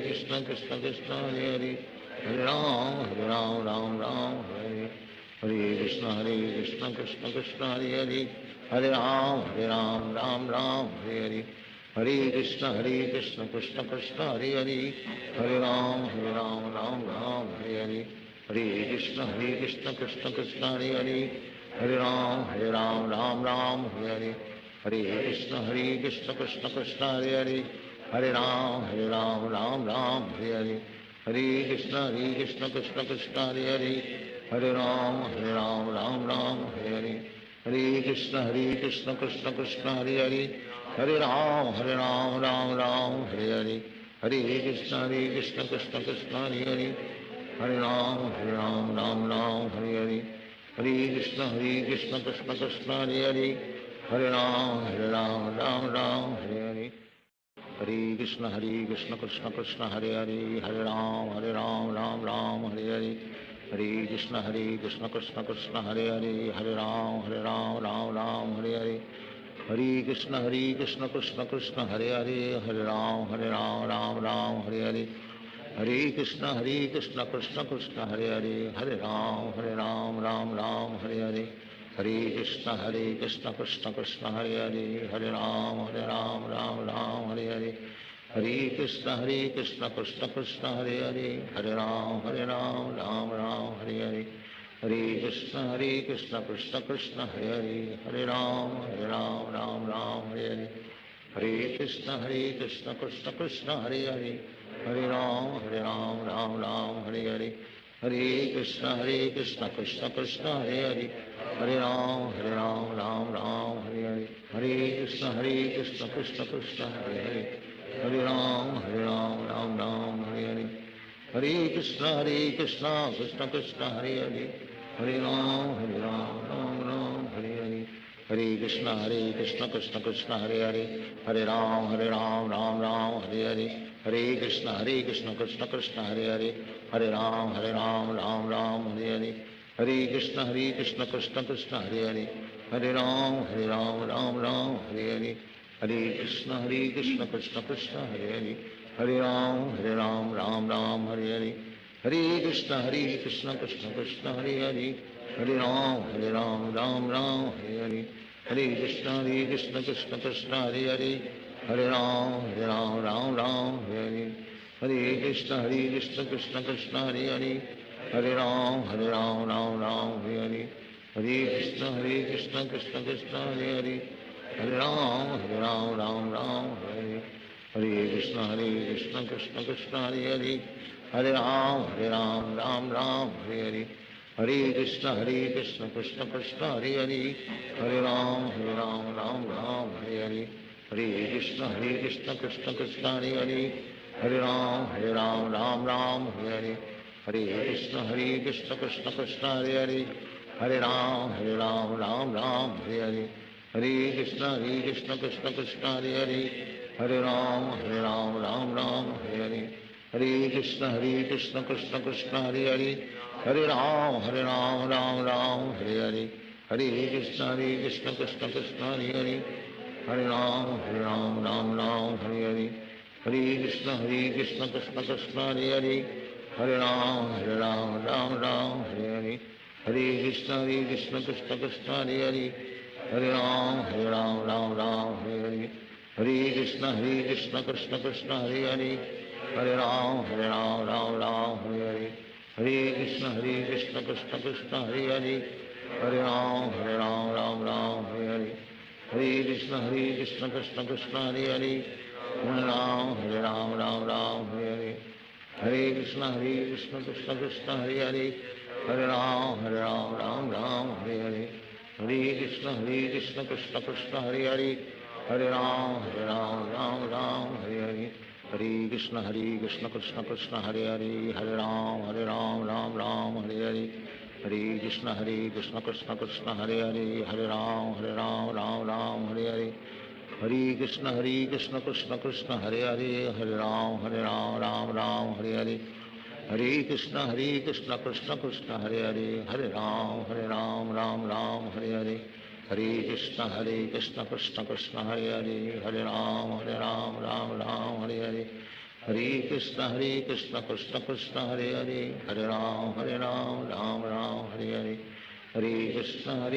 Krishna Krishna Krishna Hare Hare, Hare Ram Ram Hare Hare, Hare Krishna Krishna Krishna Hare Hare, Hare Ram Ram Ram Hare Hare, Hare Krishna Krishna Krishna Hare Hare, Hare Ram Ram Hare Hare, Hare Krishna Krishna Krishna Hare Hare, Hare Ram Ram Hare Hare, Hare Krishna Krishna Krishna Hare Hare, Hare Ram Ram Hare Hare, Hare Krishna Krishna Krishna Hare Hare, Hare Ram Ram Hare Hare, Hare Krishna Krishna Krishna Hare Hare, Hare Ram Ram Hare Hare, Hare Krishna Krishna Krishna Hare Hare, Hare Ram Ram Hare Hare, Hare Krishna Krishna Krishna Hare Hare, Hare Ram Ram Hare Hare, Hare Krishna Krishna Krishna Hare Hare, Hare Ram Ram Hare Hare, Hare Krishna Krishna Krishna Hare Hare, Hare Ram Ram Hare Hare, Hare Krishna Krishna Krishna Hare Hare, Hare Ram Ram Hare Hare, Hare Krishna Krishna Krishna Hare Hare, Hare Ram Ram Hare Hare, Hare Krishna Krishna Krishna Hare Hare, Hare Ram Ram Hare Hare, Hare Krishna Krishna Krishna Hare Hare, Hare Ram Ram Hare Hare, Hare Krishna Krishna Krishna Hare Hare, Hare Ram Ram Hare Hare, Hare Krishna Krishna Krishna Hare Hare, Hare Ram Ram Hare Hare, Hare Krishna Krishna Krishna Hare Hare, Hare Ram Ram Hare Hare, Hare Krishna Krishna Krishna Hare Hare, Hare Ram Ram Hare Hare, Hare Krishna Krishna Krishna Hare Hare, Hare Ram Ram Hare Hare, Hare Krishna Krishna Krishna Hare Hare, Hare Ram Ram Hare Hare, Hare Krishna Krishna Krishna Hare Hare, Hare Ram Ram Hare Hare, Hare Krishna Krishna Krishna Hare Hare, Hare Ram Ram Hare Hare, Hare Krishna Krishna Krishna Hare Hare, Hare Ram Ram Hare Hare, Hare Krishna Krishna Krishna Hare Hare, Hare Ram Ram Hare Hare, Hare Krishna Krishna Krishna Hare Hare, Hare Ram Ram Hare Hare, Hare Krishna Krishna Krishna Hare Hare, Hare Ram Ram Hare Hare, Hare Krishna Krishna Krishna Hare Hare, Hare Ram Ram Hare Hare, Hare Krishna Krishna Krishna Hare Hare, Hare Ram Ram Hare Hare, Hare Krishna Krishna Krishna Hare Hare, Hare Ram Ram Hare Hare, Hare Krishna Krishna Krishna Hare Hare, Hare Ram Ram Hare Hare, Hare Krishna Krishna Krishna Hare Hare, Hare Ram Ram Hare Hare, Hare Krishna Krishna Krishna Hare Hare, Hare Ram Ram Hare Hare, Hare Krishna Krishna Krishna Hare Hare, Hare Ram Ram Hare Hare, Hare Krishna Krishna Krishna Hare Hare, Hare Ram, Ram Ram, Hare Hare. Hare Krishna, Krishna Krishna, Hare Hare. Hare Ram, Ram Ram, Hare Hare. Hare Krishna, Krishna Krishna, Hare Hare. Hare Ram, Ram Ram, Hare Hare. Hare Krishna, Krishna Krishna, Hare Hare. Hare Ram, Ram Ram, Hare Hare. Hare Krishna, Krishna Krishna, Hare Hare. Hare Ram, Ram Ram, Hare Hare. Hare Krishna, Krishna Krishna, Hare Hare. Hare Ram, Ram Ram, Hare Hare. Hare Krishna, Krishna Krishna, Hare Hare. Hare Ram, Ram, Hare Hare. Hare Krishna, Krishna Krishna, Hare Hare. Hare Ram, Ram, Hare Hare. Hare Krishna, Krishna Krishna, Hare Hare. Hare Ram, Ram, Hare Hare. Hare Krishna, Krishna Krishna, Hare Hare. Hare Ram, Ram, Hare Hare. Hare Krishna, Krishna Krishna, Hare Hare. Hare Ram, Ram, Hare Hare. Hare Krishna, Krishna Krishna, Hare Hare. Hare Ram, Ram, Hare Hare. Hare Krishna, Krishna Krishna, Hare Hare. Hare Ram, Ram, Hare Hare. Hare Krishna,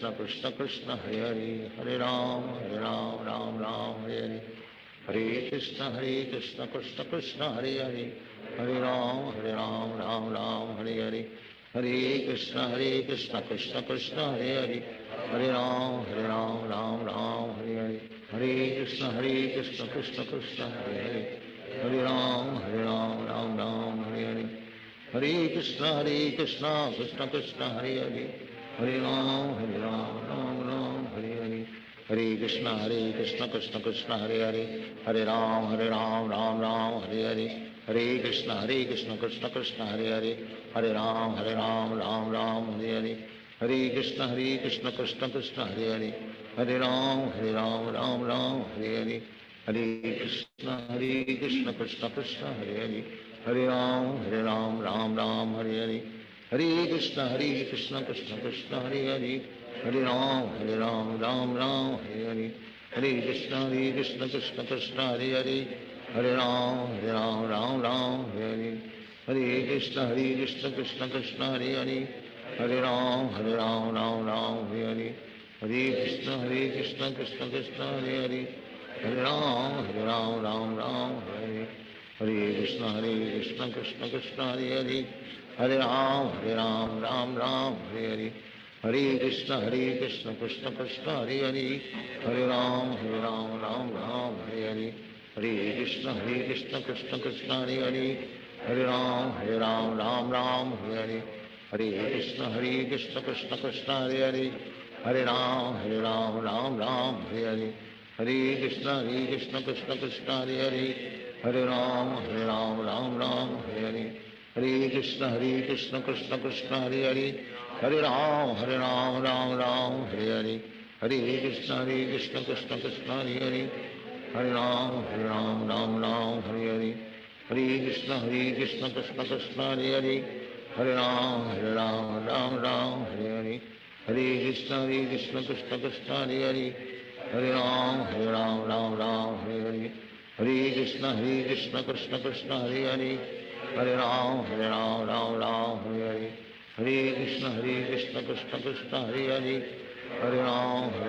Krishna Krishna, Hare Hare. Hare Ram, Ram, Hare Hare. Hare Krishna, Krishna Krishna, Hare Hare. Hare Ram, Ram, Hare Hare. Hare Krishna, Krishna Krishna, Hare Hare. Hare Ram, Ram, Hare Hare. Hare Krishna, Krishna Krishna, Hare Hare. Hare Ram, Ram, Hare Hare. Hare Krishna, Krishna Krishna, Hare Hare. Hare Ram, Ram, Hare Hare. Hare Krishna, Krishna Krishna, Hare Hare. Hare Ram, Ram, Hare Hare. Hare Krishna, Krishna Krishna, Hare Hare. Hare Ram, Ram, Hare Hare. Hare Krishna, Krishna Krishna, Hare Hare. Hare Ram, Ram, Hare Hare. Hare Krishna, Krishna Krishna, Hare Hare. Hare Ram, Ram, Hare Hare. Hare Krishna, Krishna Krishna, Hare Hare. Hare Ram, Ram, Hare Hare. Hare Krishna, Krishna Krishna, Hare Hare. Hare Ram, Ram, Hare Hare. Hare Krishna, Krishna Krishna, Hare Hare. Hare Ram, Ram, Hare Hare. Hare Krishna, Krishna Krishna, Hare Hare. Hare Ram, Ram, Hare Hare. Hare Krishna, Krishna Krishna, Hare Hare. Hare Ram, Ram, Hare Hare. Hare Krishna, Krishna Krishna, Hare Hare. Hare Ram, Ram, Hare Hare. Hare Krishna, Krishna Krishna, Hare Hare. Hare Ram, Ram, Hare Hare. Hare Krishna, Krishna Krishna, Hare Hare. Hare Ram, Hare Hare. Hare Krishna, Krishna Krishna, Hare Hare. Hare Ram, Ram, Hare Hare. Hare Krishna, Krishna Krishna, Hare Hare. Hare Ram, Ram, Hare Hare. Hare Krishna, Krishna Krishna, Hare Hare. Hare Ram, Ram, Hare Hare. Hare Krishna, Krishna Krishna, Hare Hare. Hare Ram, Ram, Hare Hare. Hare Krishna, Krishna Krishna, Hare Hare. Hare Ram, Ram, Hare Hare. Hare Krishna, Krishna Krishna, Hare Hare. Hare Ram, Ram, Hare Hare. Hare Krishna, Krishna Krishna, Hare Hare. Hare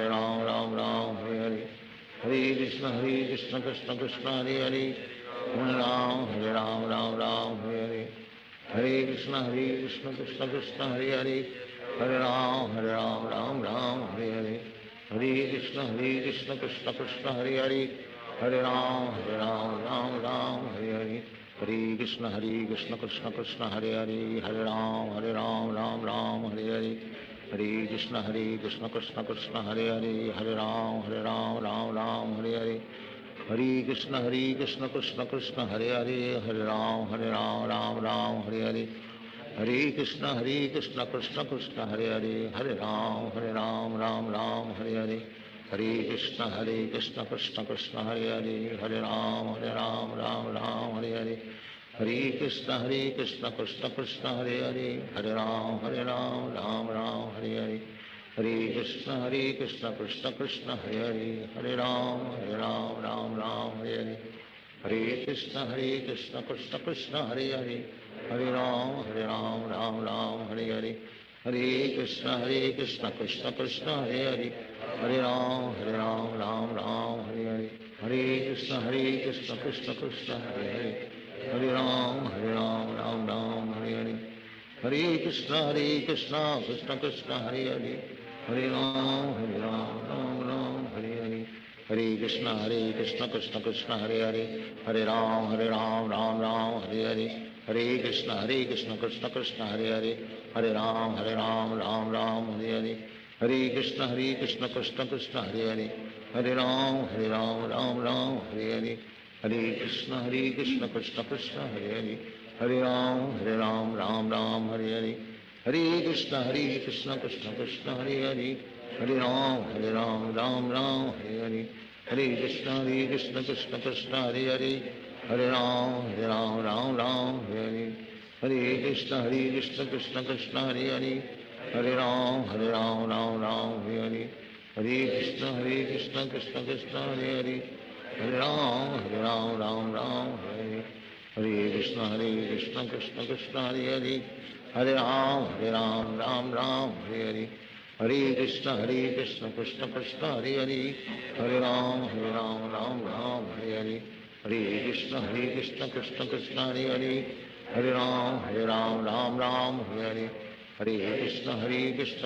Ram, Ram, Hare Hare. Hare Krishna, Krishna Krishna, Hare Hare. Hare Ram, Ram, Hare Hare. Hare Krishna, Krishna Krishna, Hare Hare. Hare Ram, Ram, Hare Hare. Hare Krishna, Krishna Krishna, Hare Hare. Hare Ram, Ram, Hare Hare. Hare Krishna, Krishna Krishna, Hare Hare. Hare Ram, Ram, Hare Hare. Hare Krishna, Krishna Krishna, Hare Hare. Hare Ram, Ram, Hare Hare. Hare Krishna, Krishna Krishna, Hare Hare. Hare Ram, Ram, Hare Hare. Hare Krishna, Krishna Krishna, Hare Hare. Hare Ram, Ram, Hare Hare. Hare Krishna, Krishna Krishna, Hare Hare. Hare Ram, Ram, Hare Hare. Hare Krishna, Krishna Krishna, Hare Hare. Hare Ram, Ram, Hare Hare. Hare Krishna, Krishna Krishna, Hare Hare. Hare Ram, Ram, Hare Hare. Hare Krishna, Krishna Krishna, Hare Hare. Hare Ram, Ram Ram, Hare Hare. Hare Krishna, Krishna Krishna, Hare Hare. Hare Ram, Ram Ram, Hare Hare. Hare Krishna, Krishna Krishna, Hare Hare. Hare Ram, Ram Ram, Hare Hare. Hare Krishna, Krishna Krishna, Hare Hare. Hare Ram, Ram Ram, Hare Hare. Hare Krishna, Krishna Krishna, Hare Hare. Hare Ram, Ram Ram, Hare Hare. Hare Krishna, Krishna Krishna, Hare Hare. Hare Ram, Ram Ram, Hare Hare. Hare Krishna, Krishna Krishna, Hare Hare. Hare Ram, Ram Ram, Hare Hare. Hare Krishna, Krishna Krishna, Hare Hare. Hare Ram, Ram Ram, Hare Hare. Hare Krishna, Krishna Krishna, Hare Hare. Hare Ram, Ram Ram, Hare Hare. Hare Krishna, Krishna Krishna, Hare Hare. Hare Ram, Ram Ram, Hare Hare. Hare Krishna, Krishna Krishna, Hare Hare. Hare Ram, Ram Ram, Hare Hare. Hare Krishna, Krishna Krishna, Hare Hare. Hare Ram, Ram Ram, Hare Hare. Hare Krishna, Krishna Krishna, Hare Hare. Hare Ram, Ram Ram, Hare Hare. Hare Krishna, Krishna Krishna, Hare Hare. Hare Ram, Ram Ram, Hare Hare. Hare Krishna, Krishna Krishna, Hare Hare. Hare Ram, Ram Ram, Hare Hare. Hare Krishna, Krishna Krishna, Hare Hare. Hare Ram, Ram Ram, Hare Hare. Hare Krishna,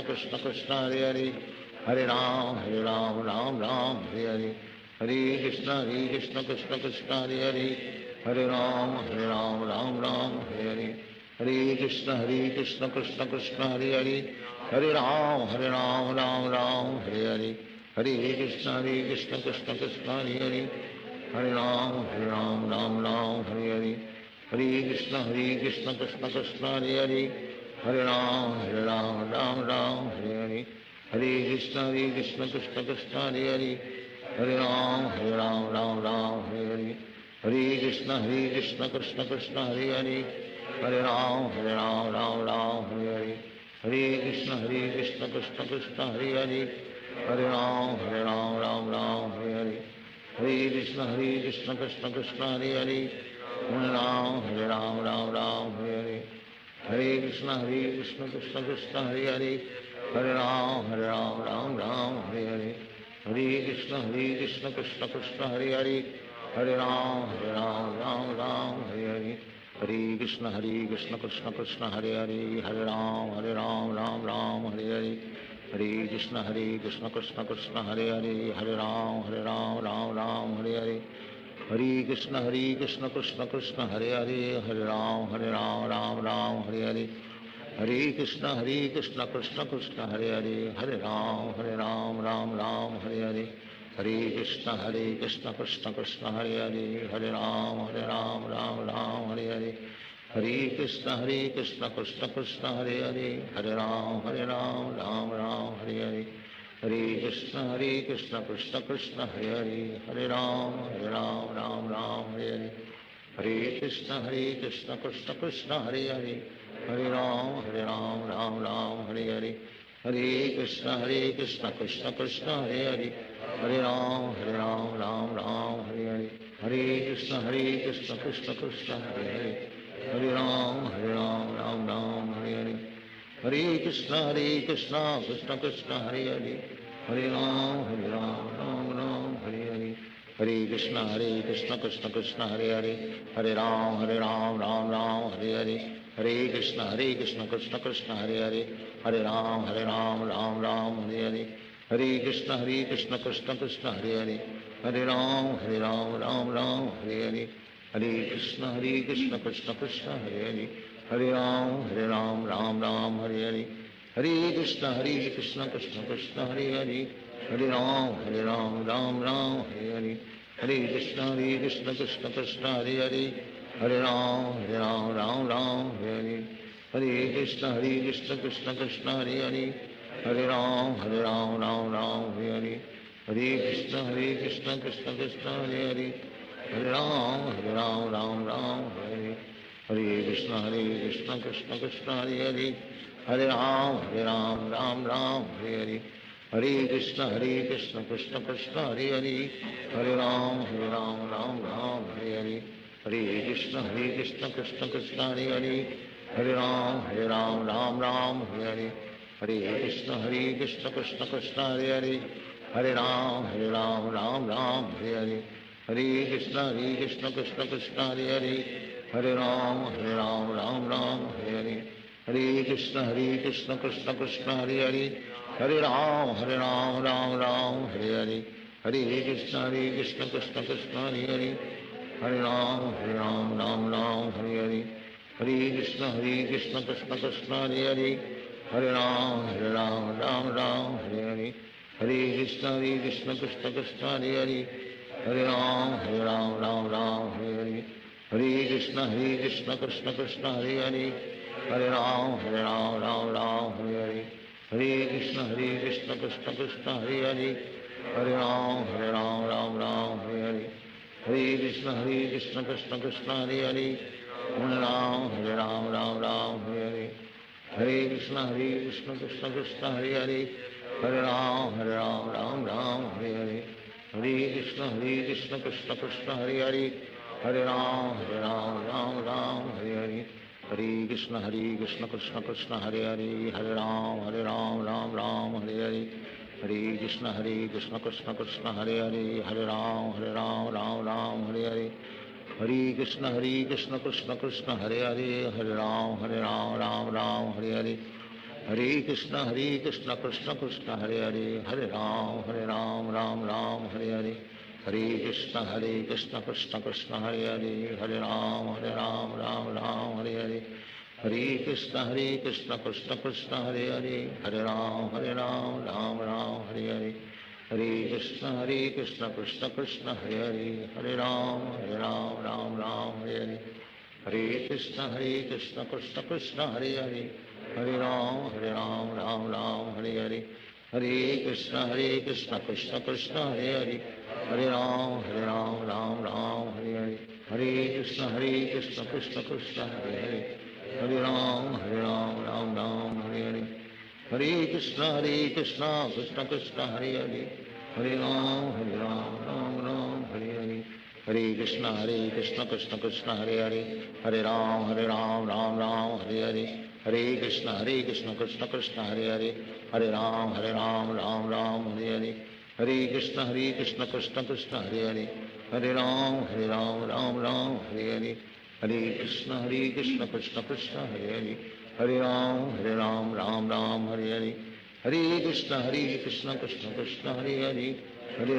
Krishna Krishna, Hare Hare. Hare Ram, Ram Ram, Hare Hare. Hare Krishna, Krishna Krishna, Hare Hare. Hare Ram, Ram Ram, Hare Hare. Hare Krishna, Krishna Krishna, Hare Hare. Hare Ram, Ram Ram, Hare Hare. Hare Krishna, Krishna Krishna, Hare Hare. Hare Ram, Ram Ram, Hare Hare. Hare Krishna, Krishna Krishna, Hare Hare. Hare Ram, Ram Ram, Hare Hare. Hare Krishna, Krishna Krishna, Hare Hare. Hare Ram, Ram Ram, Hare Hare. Hare Krishna, Krishna Krishna, Hare Hare. Hare Ram, Ram Ram, Hare Hare. Hare Krishna, Krishna Krishna, Hare Hare. Hare Ram, Ram Ram, Hare Hare. Hare Krishna, Krishna Krishna, Hare Hare. Hare Ram, Ram Ram, Hare Hare. Hare Krishna, Krishna Krishna, Hare Hare. Hare Ram, Ram Ram, Hare Hare. Hare Krishna, Krishna Krishna, Hare Hare. Hare Ram, Ram Ram, Hare Hare. Hare Krishna, Krishna Krishna, Hare Hare. Hare Ram, Ram Hare Hare. Hare Krishna, Krishna Krishna, Hare Hare. Hare Ram, Ram Hare Hare. Hare Krishna, Krishna Krishna, Hare Hare. Hare Ram, Ram Hare Hare. Hare Krishna, Krishna Krishna, Hare Hare. Hare Ram, Ram Hare Hare. Hare Krishna, Krishna Krishna, Hare Hare. Hare Ram, Ram Hare Hare. Hare Krishna, Krishna Krishna, Hare Hare. Hare Ram, Ram Hare Hare. Hare Krishna, Krishna Krishna, Hare Hare. Hare Ram, Ram Hare Hare. Hare Krishna, Krishna Krishna, Hare Hare. Hare Ram, Ram Hare Hare. Hare Krishna, Krishna Krishna, Hare Hare. Hare Ram, Ram Hare Hare. Hare Krishna, Krishna Krishna, Hare Hare. Hare Ram, Ram Hare Hare. Hare Krishna, Krishna Krishna, Hare Hare. Hare Ram, Ram Hare Hare. Hare Krishna, Krishna Krishna, Hare Hare. Hare Ram, Ram Hare Hare. Hare Krishna, Krishna Krishna, Hare Hare. Hare Ram, Ram Hare Hare. Hare Krishna, Krishna Krishna, Hare Hare. Hare Ram, Ram Hare Hare. Hare Krishna, Krishna Krishna, Hare Hare. Hare Ram, Ram Hare Hare. Hare Krishna, Krishna Krishna, Hare Hare. Hare Ram, Ram Hare Hare. Hare Krishna, Krishna Krishna, Hare Hare. Hare Ram, Ram Hare Hare. Hare Krishna, Krishna Krishna, Hare Hare. Hare Ram, Ram Hare Hare. Hare Krishna, Krishna Krishna, Hare Hare. Hare Ram, Ram Hare Hare. Hare Krishna, Krishna Krishna, Hare Hare. Hare Ram, Ram Hare Hare. Hare Krishna Krishna Krishna Hare Hare, Hare Ram Ram Hare Hare, Hare Krishna Krishna Krishna Hare Hare, Hare Ram Ram Hare Hare, Hare Krishna Krishna Krishna Hare Hare, Hare Ram Ram Hare Hare, Hare Krishna Krishna Krishna Hare Hare, Hare Ram Ram Hare Hare, Hare Krishna Krishna Krishna Hare Hare, Hare Ram Ram Hare Hare, Hare Krishna Krishna Krishna Hare Hare, Hare Ram Hare Hare, Hare Krishna Krishna Krishna Hare Hare, Hare Ram Hare Hare, Hare Krishna Krishna Krishna Hare Hare, Hare Ram Hare Hare, Hare Krishna Krishna Krishna Hare Hare, Hare Ram Hare Hare, Hare Krishna Krishna Krishna Hare Hare, Hare Ram Hare Hare, Hare Krishna Krishna Krishna Hare Hare, Hare Ram Hare Hare, Hare Krishna Krishna Krishna Hare Hare, Hare Ram Hare Hare, Hare Krishna Krishna Krishna Hare Hare, Hare Ram Hare Hare, Hare Krishna Krishna Krishna Hare Hare, Hare Ram Hare Hare, Hare Krishna Krishna Krishna Hare Hare, Hare Ram Ram Hare Hare, Hare Krishna Krishna Krishna Hare Hare, Hare Ram Ram Hare Hare, Hare Krishna Krishna Krishna Hare Hare, Hare Ram Ram Hare Hare, Hare Krishna Krishna Krishna Hare Hare, Hare Ram Ram Hare Hare, Hare Krishna Krishna Krishna Hare Hare, Hare Ram Ram Hare Hare, Hare Krishna Krishna Krishna Hare Hare, Hare Ram Ram Hare Hare, Hare Krishna Krishna Krishna Hare Hare, Hare Ram Ram Hare Hare, Hare Krishna Krishna Krishna Hare Hare, Hare Ram Ram Hare Hare, Hare Krishna Krishna Krishna Hare Hare, Hare Ram Hare Hare, Hare Krishna Krishna Krishna Hare Hare, Hare Ram Ram Hare Hare, Hare Krishna Krishna Krishna Hare Hare, Hare Ram Ram Hare Hare, Hare Krishna Krishna Krishna Hare Hare, Hare Ram Hare Hare, Hare Krishna Krishna Krishna Hare Hare, Hare Ram Ram Hare Hare, Hare Krishna Krishna Krishna Hare Hare, Hare Ram Ram Hare Hare, Hare Krishna Krishna Krishna Hare Hare, Hare Ram Ram Hare Hare, Hare Krishna Krishna Krishna Hare Hare, Hare Ram Ram Hare Hare, Hare Krishna Krishna Krishna Hare Hare, Hare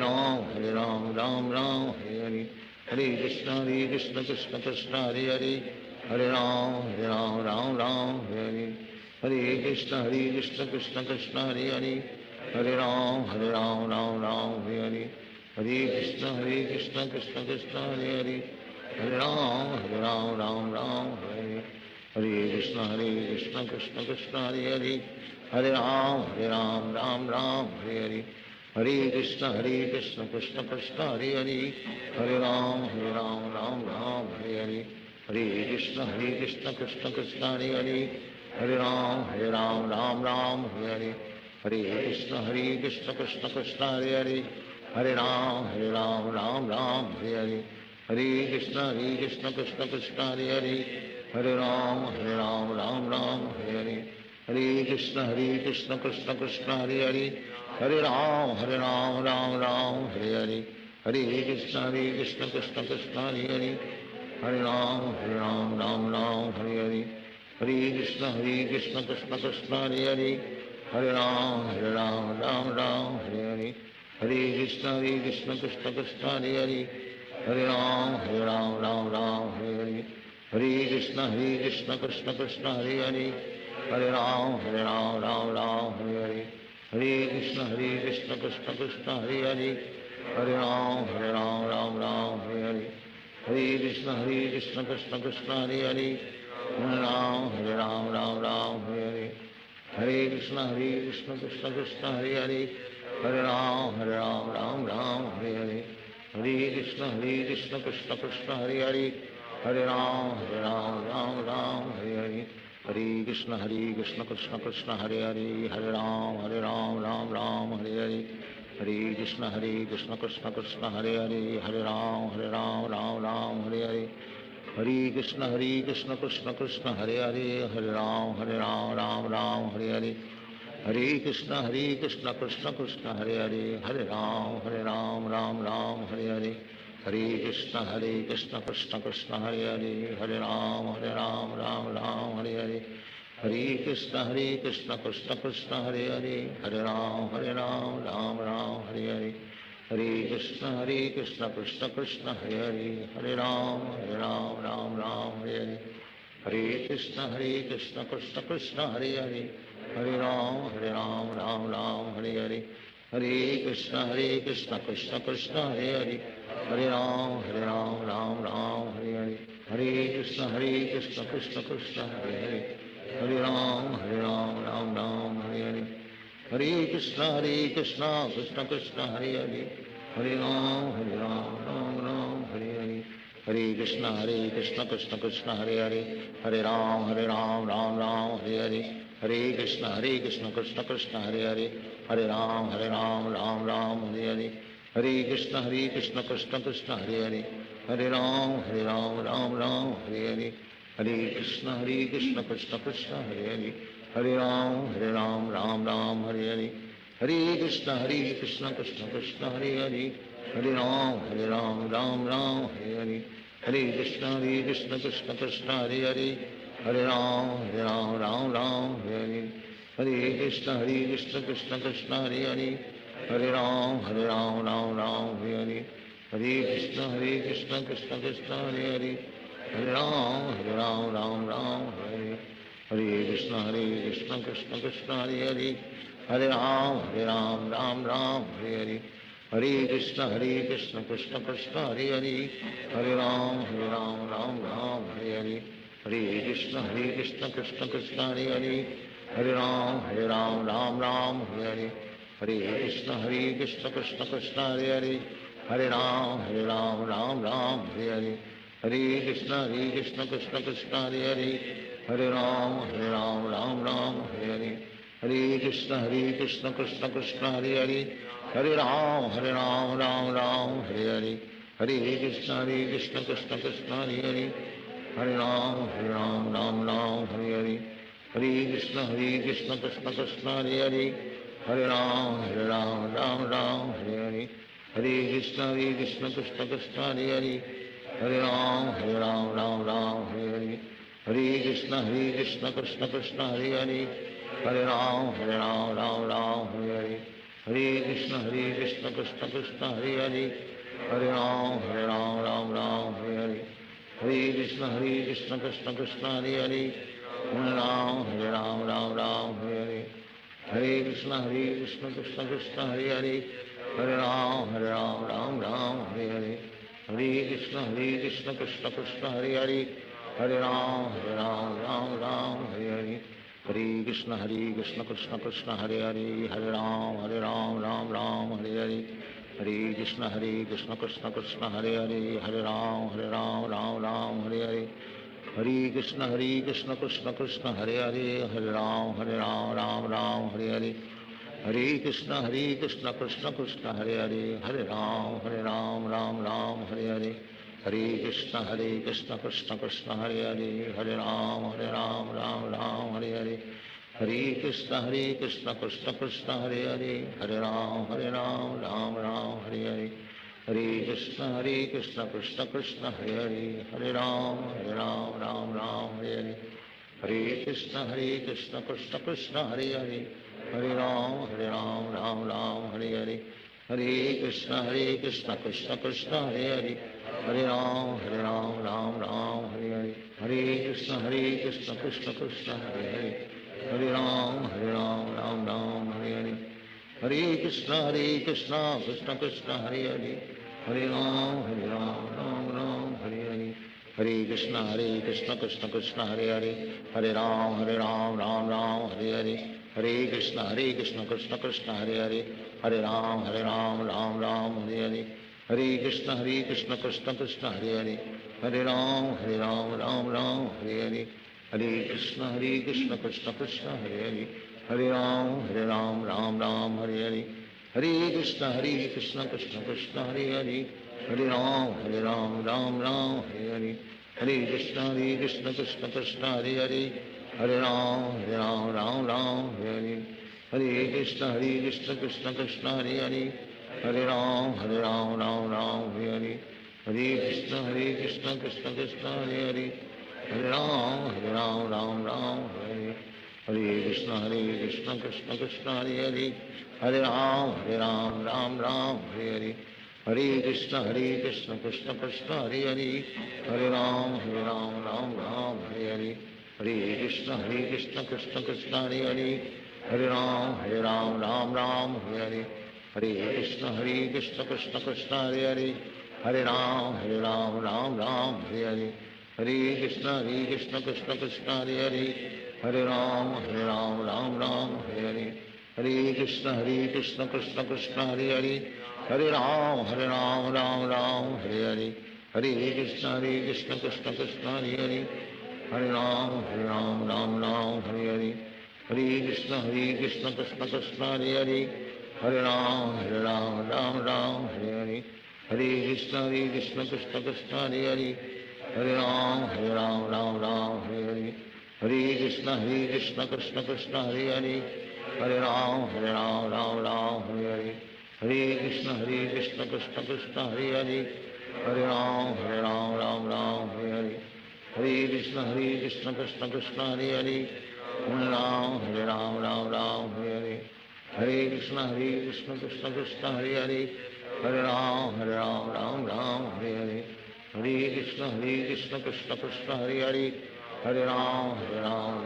Ram Ram Hare Hare, Hare Krishna Krishna Krishna Hare Hare, Hare Ram Ram Hare Hare, Hare Krishna Krishna Krishna Hare Hare, Hare Ram Ram Hare Hare, Hare Krishna Krishna Krishna Hare Hare, Hare Ram Ram Hare Hare, Hare Krishna Krishna Krishna Hare Hare, Hare Ram Ram Hare Hare, Hare Krishna Krishna Krishna Hare Hare, Hare Ram Ram Hare Hare, Hare Krishna Krishna Krishna Hare Hare, Hare Ram Ram Hare Hare, Hare Krishna Krishna Krishna Hare Hare, Hare Ram Ram Hare Hare, Hare Krishna Krishna Krishna Hare Hare, Hare Ram Hare Hare, Hare Krishna Krishna Krishna Hare Hare, Hare Ram Hare Hare, Hare Krishna Krishna Krishna Hare Hare, Hare Ram Hare Hare, Hare Krishna Krishna Krishna Hare Hare, Hare Ram Hare Hare, Hare Krishna Krishna Krishna Hare Hare, Hare Ram Hare Hare, Hare Krishna Krishna Krishna Hare Hare, Hare Ram Hare Hare, Hare Krishna Krishna Krishna Hare Hare, Hare Ram Hare Hare, Hare Krishna Krishna Krishna Hare Hare, Hare Ram Ram Hare Hare, Hare Krishna Krishna Krishna Hare Hare, Hare Ram Ram Hare Hare, Hare Krishna Krishna Krishna Hare Hare, Hare Ram Ram Ram Hare Hare, Hare Krishna Krishna Krishna Hare Hare, Hare Ram Ram Ram Hare Hare, Hare Krishna Krishna Krishna Hare Hare, Hare Ram Ram Ram Hare Hare, Hare Krishna Krishna Krishna Hare Hare, Hare Ram Ram Ram Hare Hare, Hare Krishna Krishna Krishna Hare Hare, Hare Ram Ram Ram Hare Hare, Hare Krishna Krishna Krishna Hare Hare, Hare Ram Ram Ram Hare Hare, Hare Krishna Krishna Krishna Hare Hare, Hare Ram Ram Ram Hare Hare, Hare Krishna Krishna Krishna Hare Hare, Hare Ram Ram Ram Hare Hare, Hare Krishna Krishna Krishna Hare Hare, Hare Ram Ram Ram Hare Hare, Hare Krishna Krishna Krishna Hare Hare, Hare Ram Ram Ram Hare Hare, Hare Krishna Krishna Krishna Hare Hare, Hare Ram Ram Ram Hare Hare, Hare Krishna Krishna Krishna Hare Hare, Hare Ram Ram Ram Hare Hare, Hare Krishna Krishna Krishna Hare Hare, Hare Ram Ram Hare Hare, Hare Krishna Krishna Krishna Hare Hare, Hare Ram Ram Ram Hare Hare, Hare Krishna Krishna Krishna Hare Hare, Hare Ram Ram Ram Hare Hare, Hare Krishna Krishna Krishna Hare Hare, Hare Ram Ram Ram Hare Hare, Hare Krishna Krishna Krishna Hare Hare, Hare Ram Ram Hare, Hare Krishna Krishna Krishna Hare Hare, Hare Ram Ram Hare Hare, Hare Krishna Krishna Krishna Hare Hare, Hare Ram Ram Ram Hare Hare, Hare Krishna Krishna Krishna Hare Hare, Hare Ram Ram Hare Hare, Hare Krishna Krishna Krishna Hare Hare, Hare Ram Ram Hare Hare, Hare Krishna Krishna Krishna Hare Hare, Hare Ram Ram Hare Hare, Hare Krishna Krishna Krishna Hare Hare, Hare Ram Ram Hare Hare, Hare Krishna Krishna Krishna Hare Hare, Hare Ram Ram Hare Hare, Hare Krishna Krishna Krishna Hare Hare, Hare Ram Ram Hare Hare, Hare Krishna Krishna Krishna Hare Hare, Hare Ram Ram Hare Hare, Hare Krishna Krishna Krishna Hare Hare, Hare Ram Ram Hare Hare, Hare Krishna Krishna Krishna Hare Hare, Hare Ram Ram Hare Hare, Hare Krishna Krishna Krishna Hare Hare, Hare Ram Ram Hare Hare, Hare Krishna Krishna Krishna Hare Hare, Hare Ram Ram Hare Hare, Hare Krishna Krishna Krishna Hare Hare, Hare Ram Ram Hare Hare, Hare Krishna Krishna Krishna Hare Hare, Hare Ram Ram Hare Hare, Hare Krishna Krishna Krishna Hare Hare, Hare Ram Ram Hare Hare, Hare Krishna Krishna Krishna Hare Hare, Hare Ram Ram Hare Hare, Hare Krishna Krishna Krishna Hare Hare, Hare Ram Ram Hare Hare, Hare Krishna Krishna Krishna Hare Hare, Hare Ram Ram Hare Hare, Hare Krishna Krishna Krishna Hare Hare, Hare Ram Ram Hare Hare, Hare Krishna Krishna Krishna Hare Hare, Hare Ram Ram Hare Hare, Hare Krishna Krishna Krishna Hare Hare, Hare Ram Ram Hare Hare, Hare Krishna Krishna Krishna Hare Hare, Hare Ram Ram Hare Hare, Hare Krishna Krishna Krishna Hare Hare, Hare Ram Ram Hare Hare, Hare Krishna Krishna Krishna Hare Hare, Hare Ram Hare Hare, Hare Krishna Krishna Krishna Hare Hare, Hare Ram Ram Hare Hare, Hare Krishna Krishna Krishna Hare Hare, Hare Ram Ram Hare Hare, Hare Krishna Krishna Krishna Hare Hare, Hare Ram Ram Hare Hare, Hare Krishna Krishna Krishna Hare Hare, Hare Ram Ram Hare Hare, Hare Krishna Krishna Krishna Hare Hare, Hare Ram Ram Hare Hare, Hare Krishna Krishna Krishna Hare Hare, Hare Ram Ram Ram Hare Hare, Hare Krishna Krishna Krishna Hare Hare, Hare Ram Ram Hare Hare, Hare Krishna Krishna Krishna Hare Hare, Hare Ram Ram Hare Hare Krishna Krishna Krishna Hare Hare, Hare Ram Ram Hare Hare Krishna Krishna Krishna Hare Hare, Hare Ram Ram Hare Hare Krishna Krishna Krishna Hare Hare, Hare Ram Ram Hare Hare Krishna Krishna Krishna Hare Hare, Hare Ram Ram Hare Hare Krishna Krishna Krishna Hare Hare, Hare Ram Ram Hare Hare Krishna Krishna Krishna Hare Hare, Hare Ram Ram Hare Hare, Hare Krishna Krishna Krishna Hare Hare, Hare Ram Ram Hare Hare, Hare Krishna Krishna Krishna Hare Hare, Hare Ram Ram Hare Hare, Hare Krishna Krishna Krishna Hare Hare, Hare Ram Ram Hare Hare, Hare Krishna Krishna Krishna Hare Hare, Hare Ram Ram Hare Hare, Hare Krishna Krishna Krishna Hare Hare, Hare Ram Ram Hare Hare, Hare Krishna Krishna Krishna Hare Hare, Hare Ram Ram Hare Hare, Hare Krishna Krishna Krishna Hare Hare, Hare Ram Ram Hare Hare, Hare Krishna Krishna Krishna Hare Hare, Hare Ram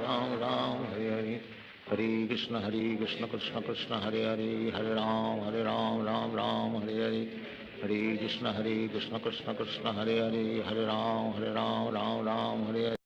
Ram Hare Hare, Hare Krishna Krishna Krishna Hare Hare, Hare Ram Ram Hare Hare, Hare Krishna Krishna Krishna Hare Hare, Hare Ram Ram Hare Hare.